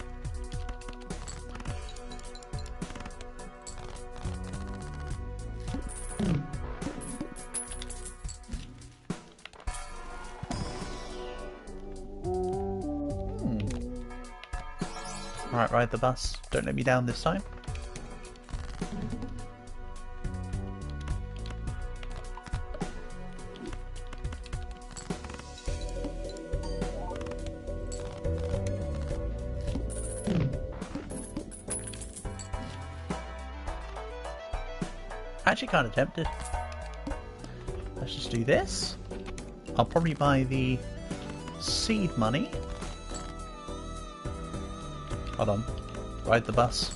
Alright, ride the bus. Don't let me down this time. Actually kind of tempted. Let's just do this. I'll probably buy the seed money. Hold on. Ride the bus.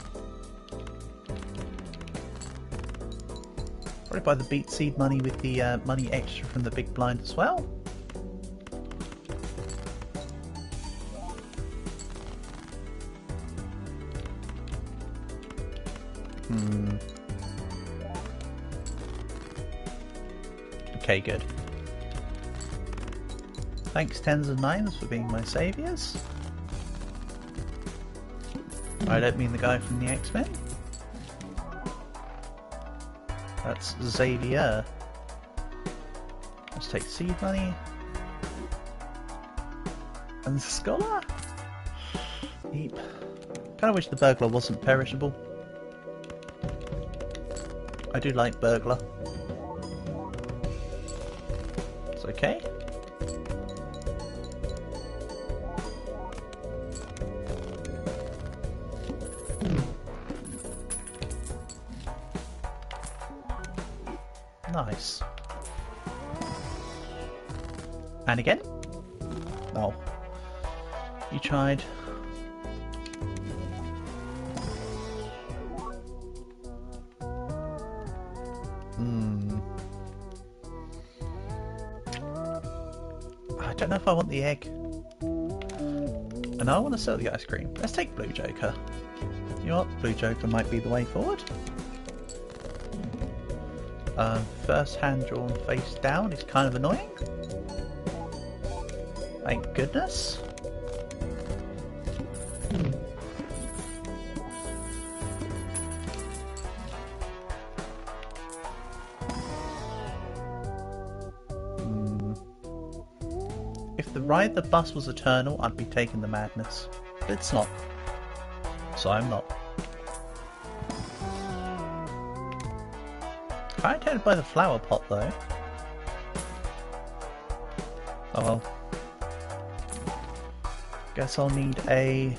Probably buy the beat seed money with the money extra from the big blind as well. Okay, good. Thanks, tens and nines, for being my saviours. I don't mean the guy from the X-Men. That's Xavier. Let's take seed money. And Scholar? Eep. Kinda wish the burglar wasn't perishable. I do like burglar. It's okay. Nice. And again? Oh. You tried. I don't know if I want the egg. And I want to sell the ice cream. Let's take Blue Joker. You know what? Blue Joker might be the way forward. First hand drawn face down is kind of annoying. Thank goodness. If the ride the bus was eternal, I'd be taking the madness. But it's not. So I'm not. I'm tempted by the flower pot though. Oh well. Guess I'll need a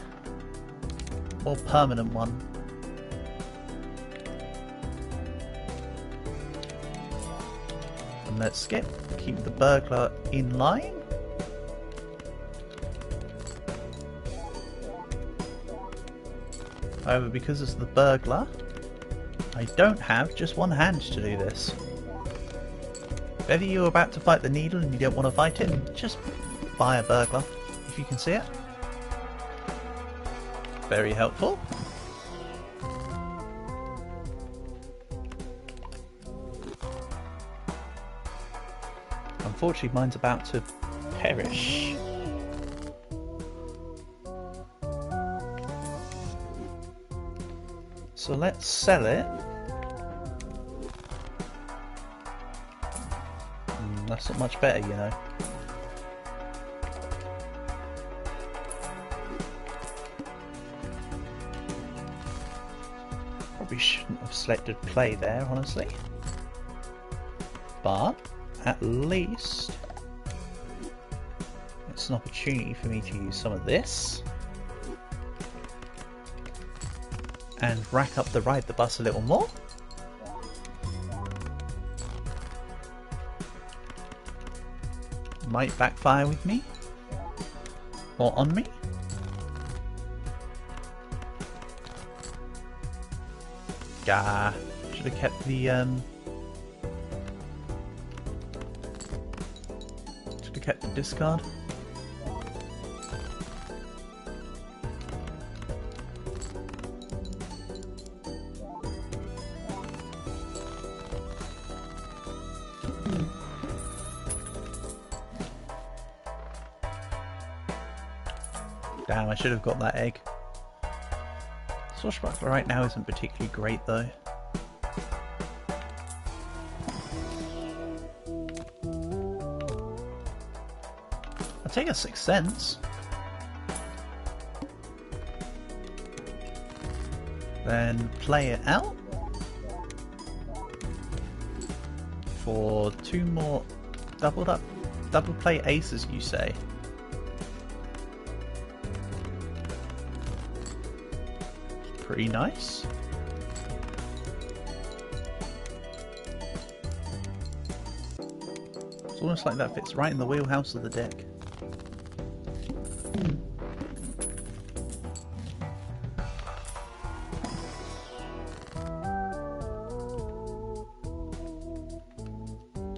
more permanent one. And let's keep the burglar in line. However, because it's the burglar, I don't have just one hand to do this. If ever you're about to fight the needle and you don't want to fight it, just buy a burglar, if you can see it. Very helpful. Unfortunately, mine's about to perish. So let's sell it. That's not much better, you know. Probably shouldn't have selected play there, honestly. But at least it's an opportunity for me to use some of this and rack up the ride the bus a little more. Might backfire with me or on me. Gah, should have kept the discard. Damn, I should have got that egg. Swashbuckler right now isn't particularly great though. I'll take a Sixth Sense. Then play it out for 2 more double play aces, you say? Pretty nice. It's almost like that fits right in the wheelhouse of the deck.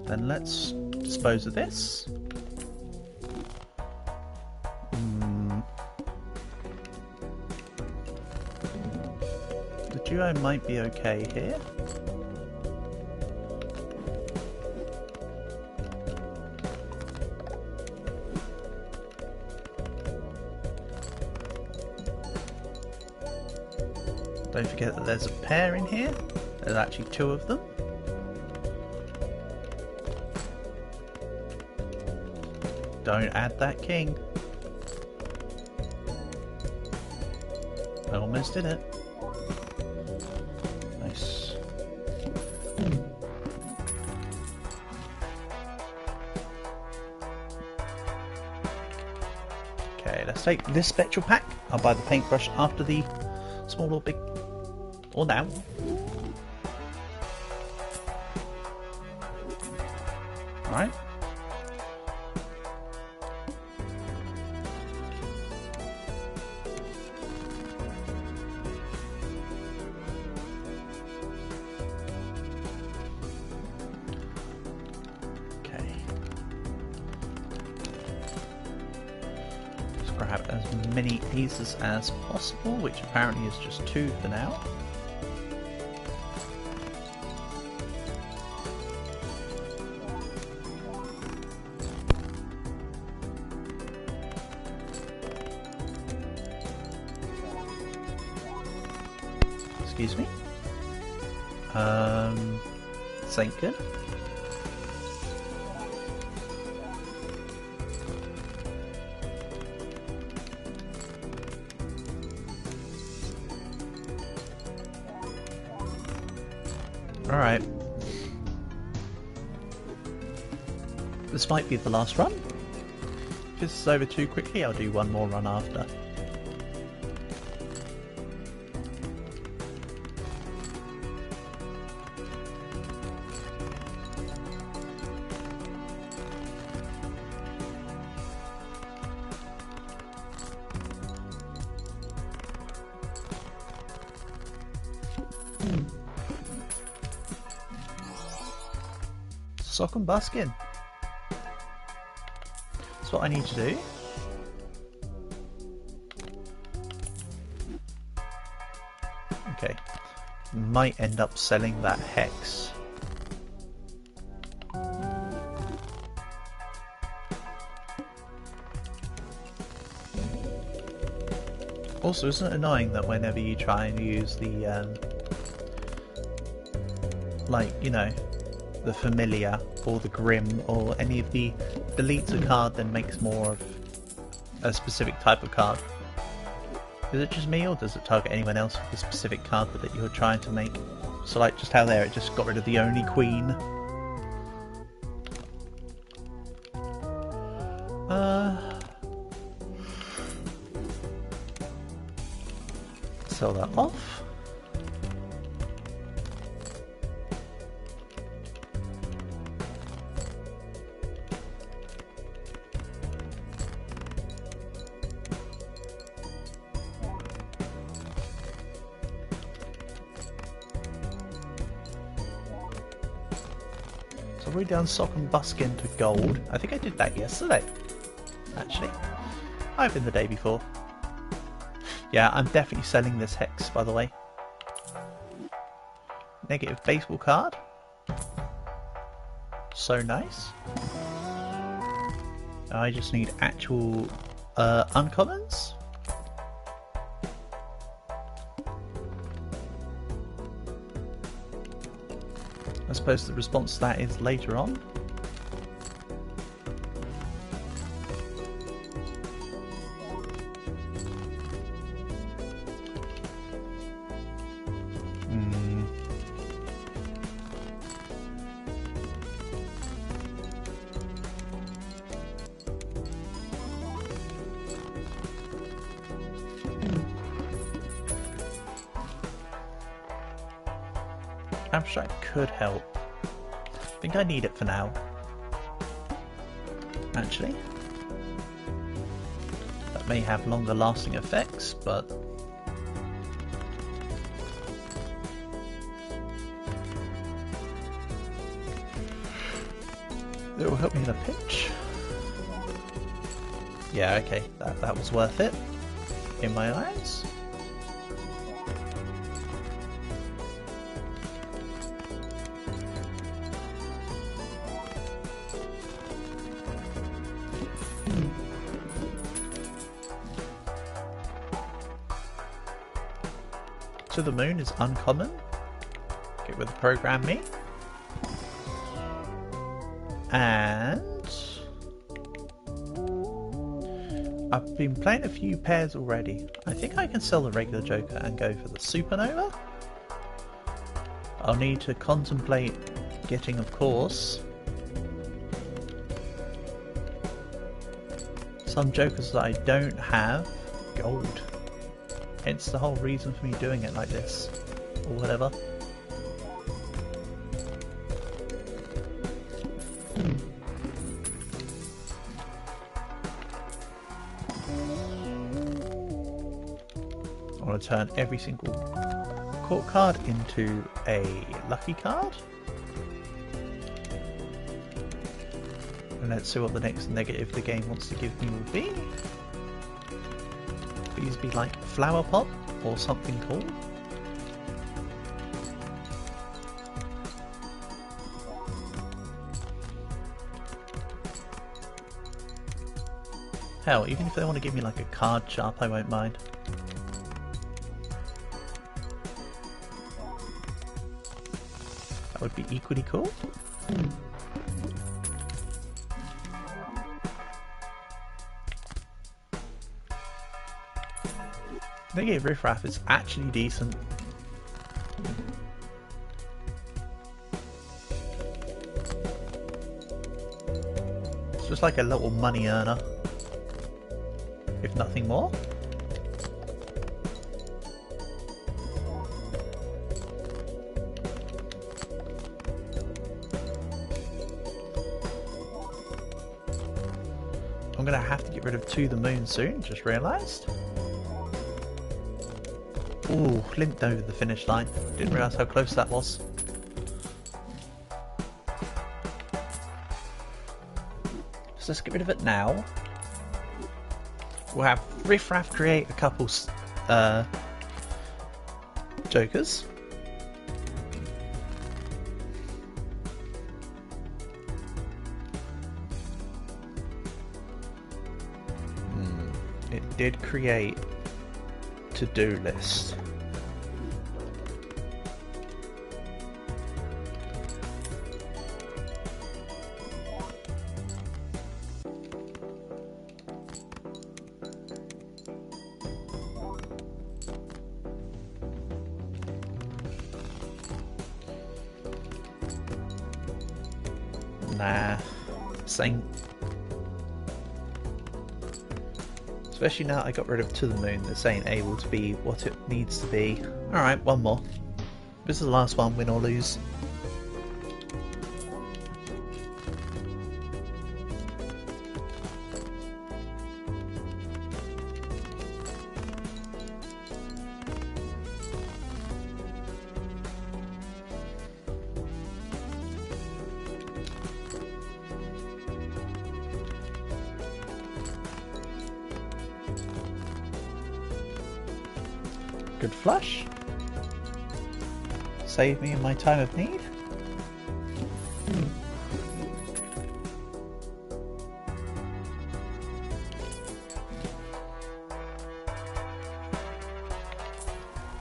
Then let's dispose of this. The duo might be okay here. Don't forget that there's a pair in here. There's actually 2 of them. Don't add that king. I almost did it. Nice. Okay, let's take this spectral pack. I'll buy the paintbrush after the small or big, or now. Alright. Grab as many aces as possible, which apparently is just 2 for now. Excuse me. This ain't good. Alright. This might be the last run. If this is over too quickly, I'll do 1 more run after. Sock and buskin. That's what I need to do. Okay. Might end up selling that hex. Also, isn't it annoying that whenever you try and use the, like, you know, the familiar or the grim or any of the deletes a card then makes more of a specific type of card? Is it just me, or does it target anyone else with the specific card that you're trying to make? So like just how there it just got rid of the only queen. Sell that off. So I've already done sock and buskin to gold. I think I did that yesterday, actually. I've been the day before. Yeah, I'm definitely selling this hex, by the way. Negative baseball card. So nice. I just need actual uncommons. I suppose the response to that is later on. Abstract could help. I think I need it for now. Actually. That may have longer lasting effects, but... it will help me in a pinch. Yeah, okay, that was worth it. In my eyes. To the moon is uncommon. Get with the program me. And I've been playing a few pairs already. I think I can sell the regular Joker and go for the Supernova. I'll need to contemplate getting, of course, some Jokers that I don't have gold. Hence the whole reason for me doing it like this, or whatever. I want to turn every single court card into a lucky card. And let's see what the next negative the game wants to give me will be. Please be like Flower Pop or something cool. Hell, even if they want to give me like a card sharp, I won't mind. That would be equally cool. Negative Riffraff is actually decent. It's just like a little money earner, if nothing more. I'm gonna have to get rid of To the Moon soon, just realised. Ooh, limped over the finish line. Didn't realise how close that was. So let's get rid of it now. We'll have Riffraff create a couple Jokers. It did create to-do list. Nah, same. Especially now I got rid of To the Moon, this ain't able to be what it needs to be. Alright, one more. This is the last one, win or lose. Good flush. Save me in my time of need.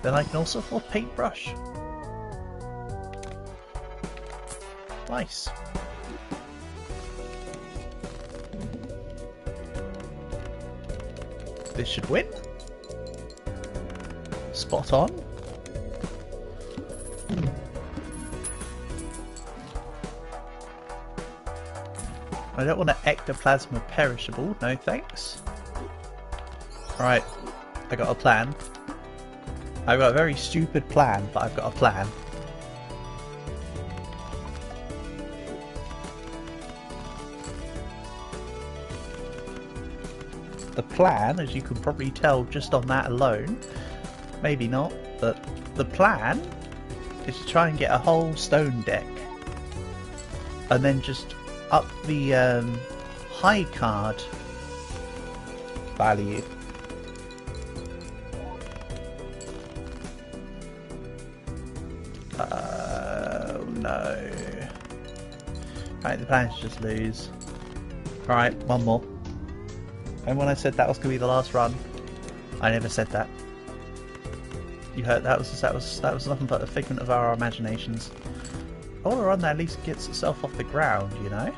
Then I can also afford paintbrush. Nice. This should win. Spot on. I don't want an ectoplasma perishable, no thanks. Right, I got a plan. I've got a very stupid plan, but I've got a plan. The plan, as you can probably tell just on that alone, maybe not, but the plan is to try and get a whole stone deck and then just up the high card value. Oh no. Right, the plan is to just lose. Alright, one more. And when I said that was going to be the last run, I never said that. You heard that was nothing but a figment of our imaginations. I want a run that at least gets itself off the ground, you know?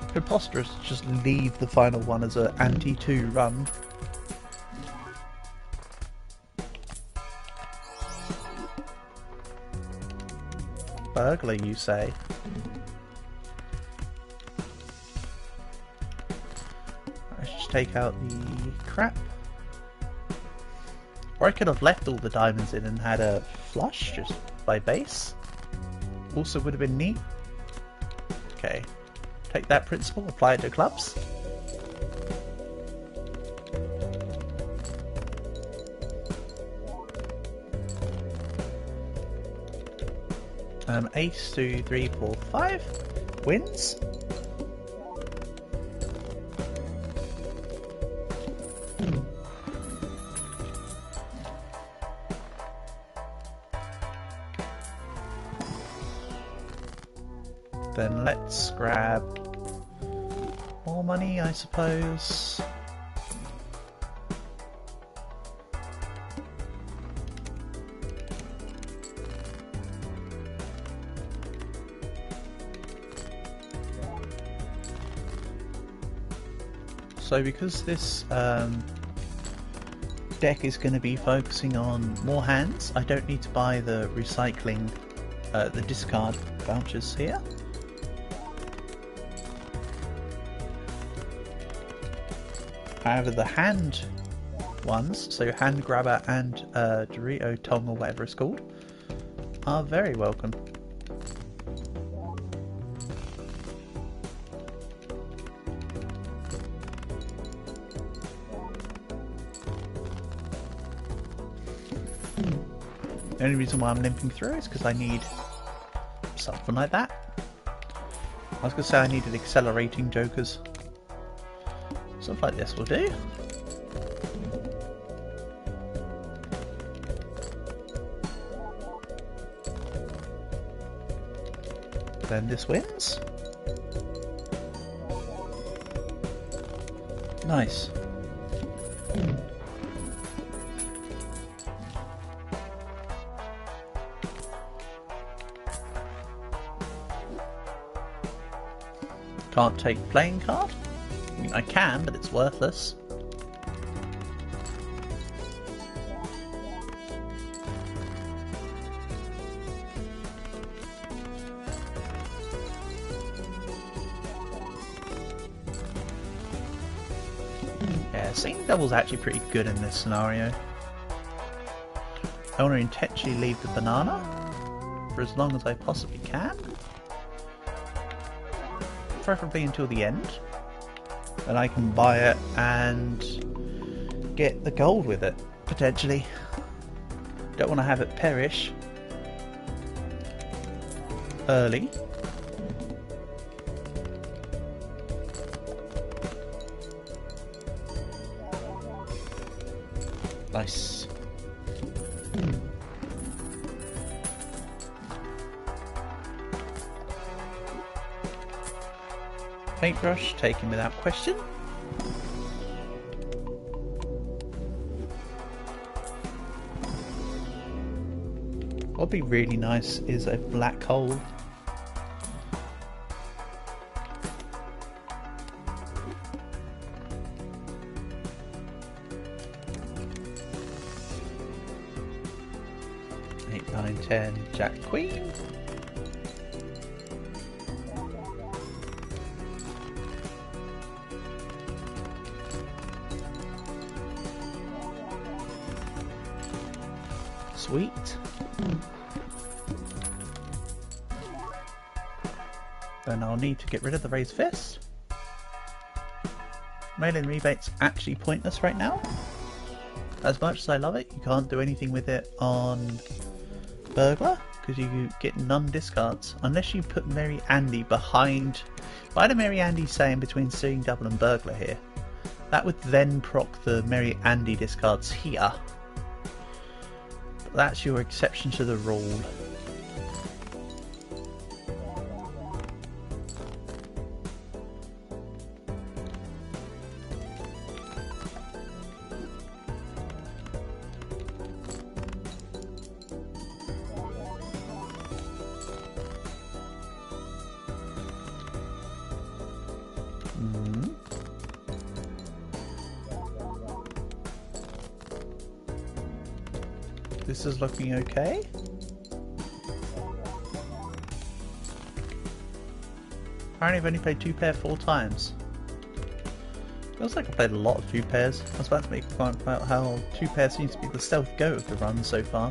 Preposterous to just leave the final one as an anti-2 run. Burglar, you say? Let's just take out the crap. Or I could have left all the diamonds in and had a flush just by base. Also would have been neat. Okay. Take that principle, apply it to clubs. Ace 2, 3, 4, 5 wins. Then let's grab more money, I suppose. So because this deck is going to be focusing on more hands, I don't need to buy the recycling, the discard vouchers here. However, the hand ones, so hand grabber and Dorito Tong or whatever it's called, are very welcome. The only reason why I'm limping through is because I need something like that. I was going to say I needed accelerating jokers. Stuff like this will do. Then this wins. Nice. Can't take playing card? I mean, I can, but it's worthless. Yeah, seeing double's actually pretty good in this scenario. I want to intentionally leave the banana for as long as I possibly can. Preferably until the end. Then I can buy it and get the gold with it, potentially. Don't want to have it perish early. Nice. Paintbrush, taken without question. What'd be really nice is a black hole. Eight, 9, 10, Jack, Queen. Sweet. Then I'll need to get rid of the raised fist. Mail-in rebate's actually pointless right now. As much as I love it, you can't do anything with it on Burglar because you get none discards unless you put Merry Andy behind. If I had a Merry Andy saying between Seeing Double and Burglar here, that would then proc the Merry Andy discards here. But that's your exception to the rule. This is looking okay. Apparently I've only played 2 pair 4 times. Feels like I played a lot of 2 pairs. I was about to make a comment about how 2 pairs seems to be the stealth go of the run so far.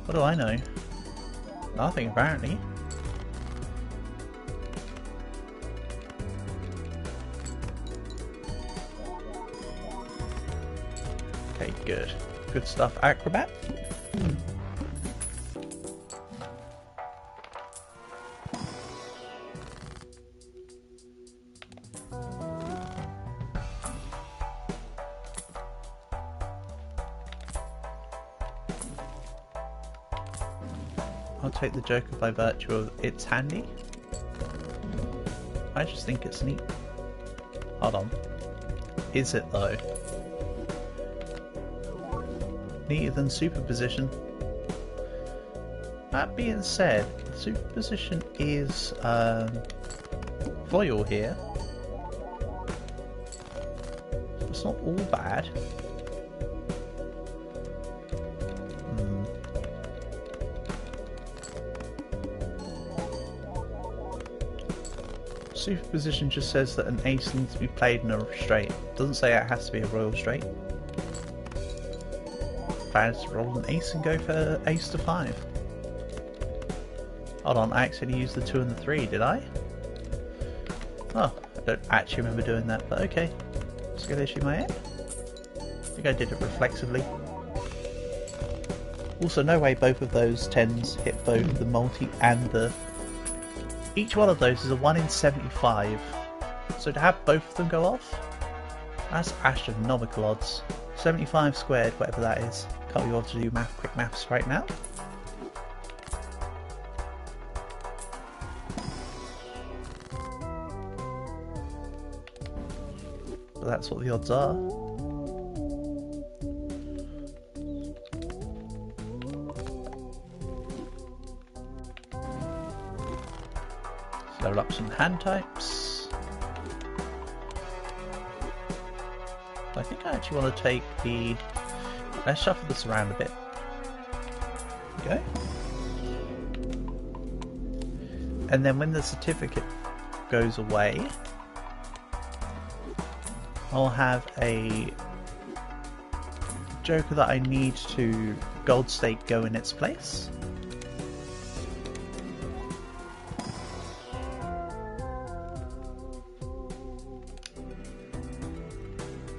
What do I know? Nothing apparently. Okay, good. Good stuff, Acrobat. I'll take the Joker by virtue of it's handy. I just think it's neat. Hold on. Is it though? Neater than superposition. That being said, superposition is foil here. It's not all bad. Superposition just says that an ace needs to be played in a straight. Doesn't say it has to be a royal straight. If I roll an ace and go for ace to 5. Hold on, I actually used the 2 and the 3, did I? Oh, I don't actually remember doing that, but okay. Skill issue my head. I think I did it reflexively. Also, no way both of those 10s hit both the multi and the... Each one of those is a 1 in 75. So to have both of them go off, that's astronomical odds. 75 squared, whatever that is. Can't be bothered to do quick maths right now. But that's what the odds are. Let's level up some hand types. I think I actually want to take the... Let's shuffle this around a bit. There we go. And then when the certificate goes away, I'll have a Joker that I need to gold stake go in its place.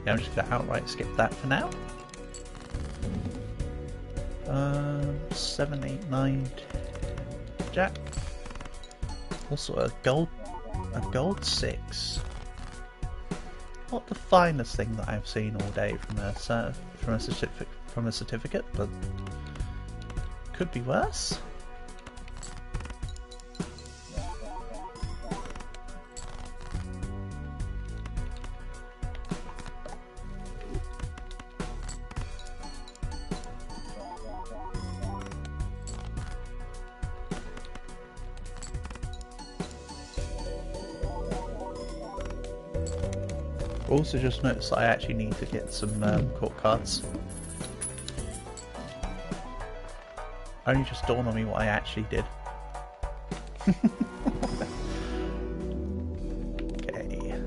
Yeah, I'm just going to outright skip that for now. 7, 8, 9, 10, Jack. Also a gold 6. Not the finest thing that I've seen all day from a certificate, but could be worse. Also just noticed I actually need to get some court cards. Only just dawned on me what I actually did. Okay.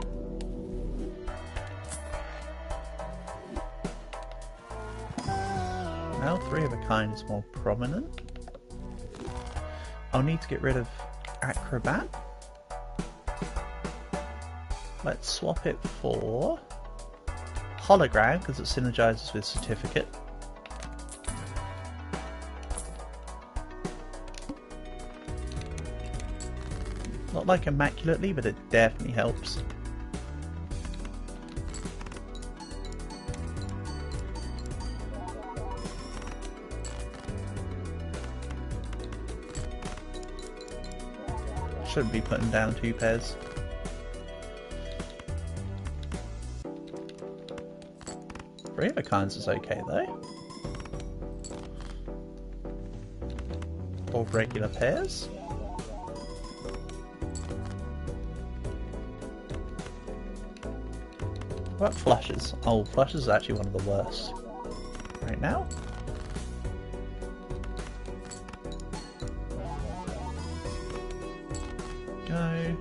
Now 3 of a kind is more prominent. I'll need to get rid of Acrobat. Let's swap it for Hologram because it synergizes with Certificate. Not like immaculately, but it definitely helps. Shouldn't be putting down 2 pairs. Three of a kinds is okay though. Or regular pairs. What about flushes? Oh, flushes is actually one of the worst right now. Go.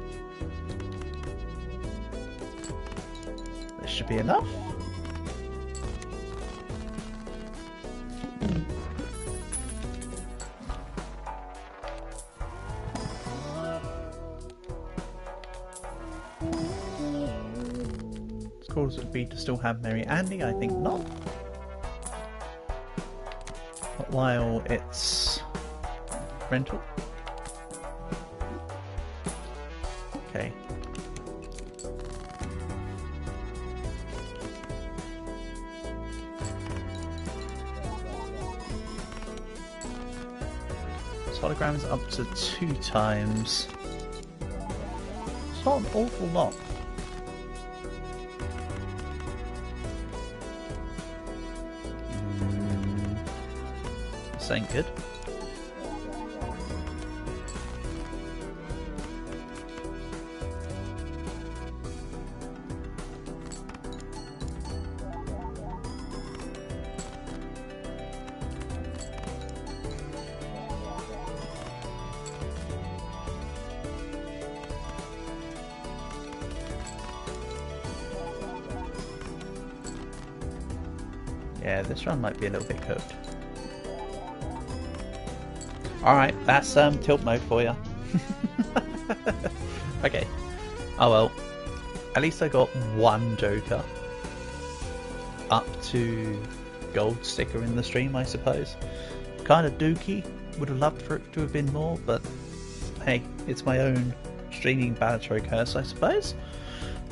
This should be enough. Scores would be to still have Mary Andy, I think not. But while it's rental. Okay. So hologram is up to 2 times. It's not an awful lot. This ain't good. Yeah, this run might be a little bit cooked. Alright, that's tilt mode for you. Okay. Oh well. At least I got 1 Joker. Up to gold sticker in the stream, I suppose. Kind of dookie. Would have loved for it to have been more, but hey, it's my own streaming Balatro curse, I suppose.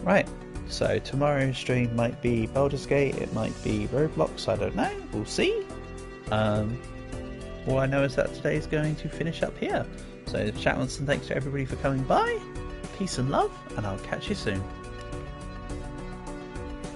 Right. So tomorrow's stream might be Baldur's Gate, it might be Roblox, I don't know, we'll see. All I know is that today is going to finish up here. So chat once and thanks to everybody for coming by, peace and love, and I'll catch you soon.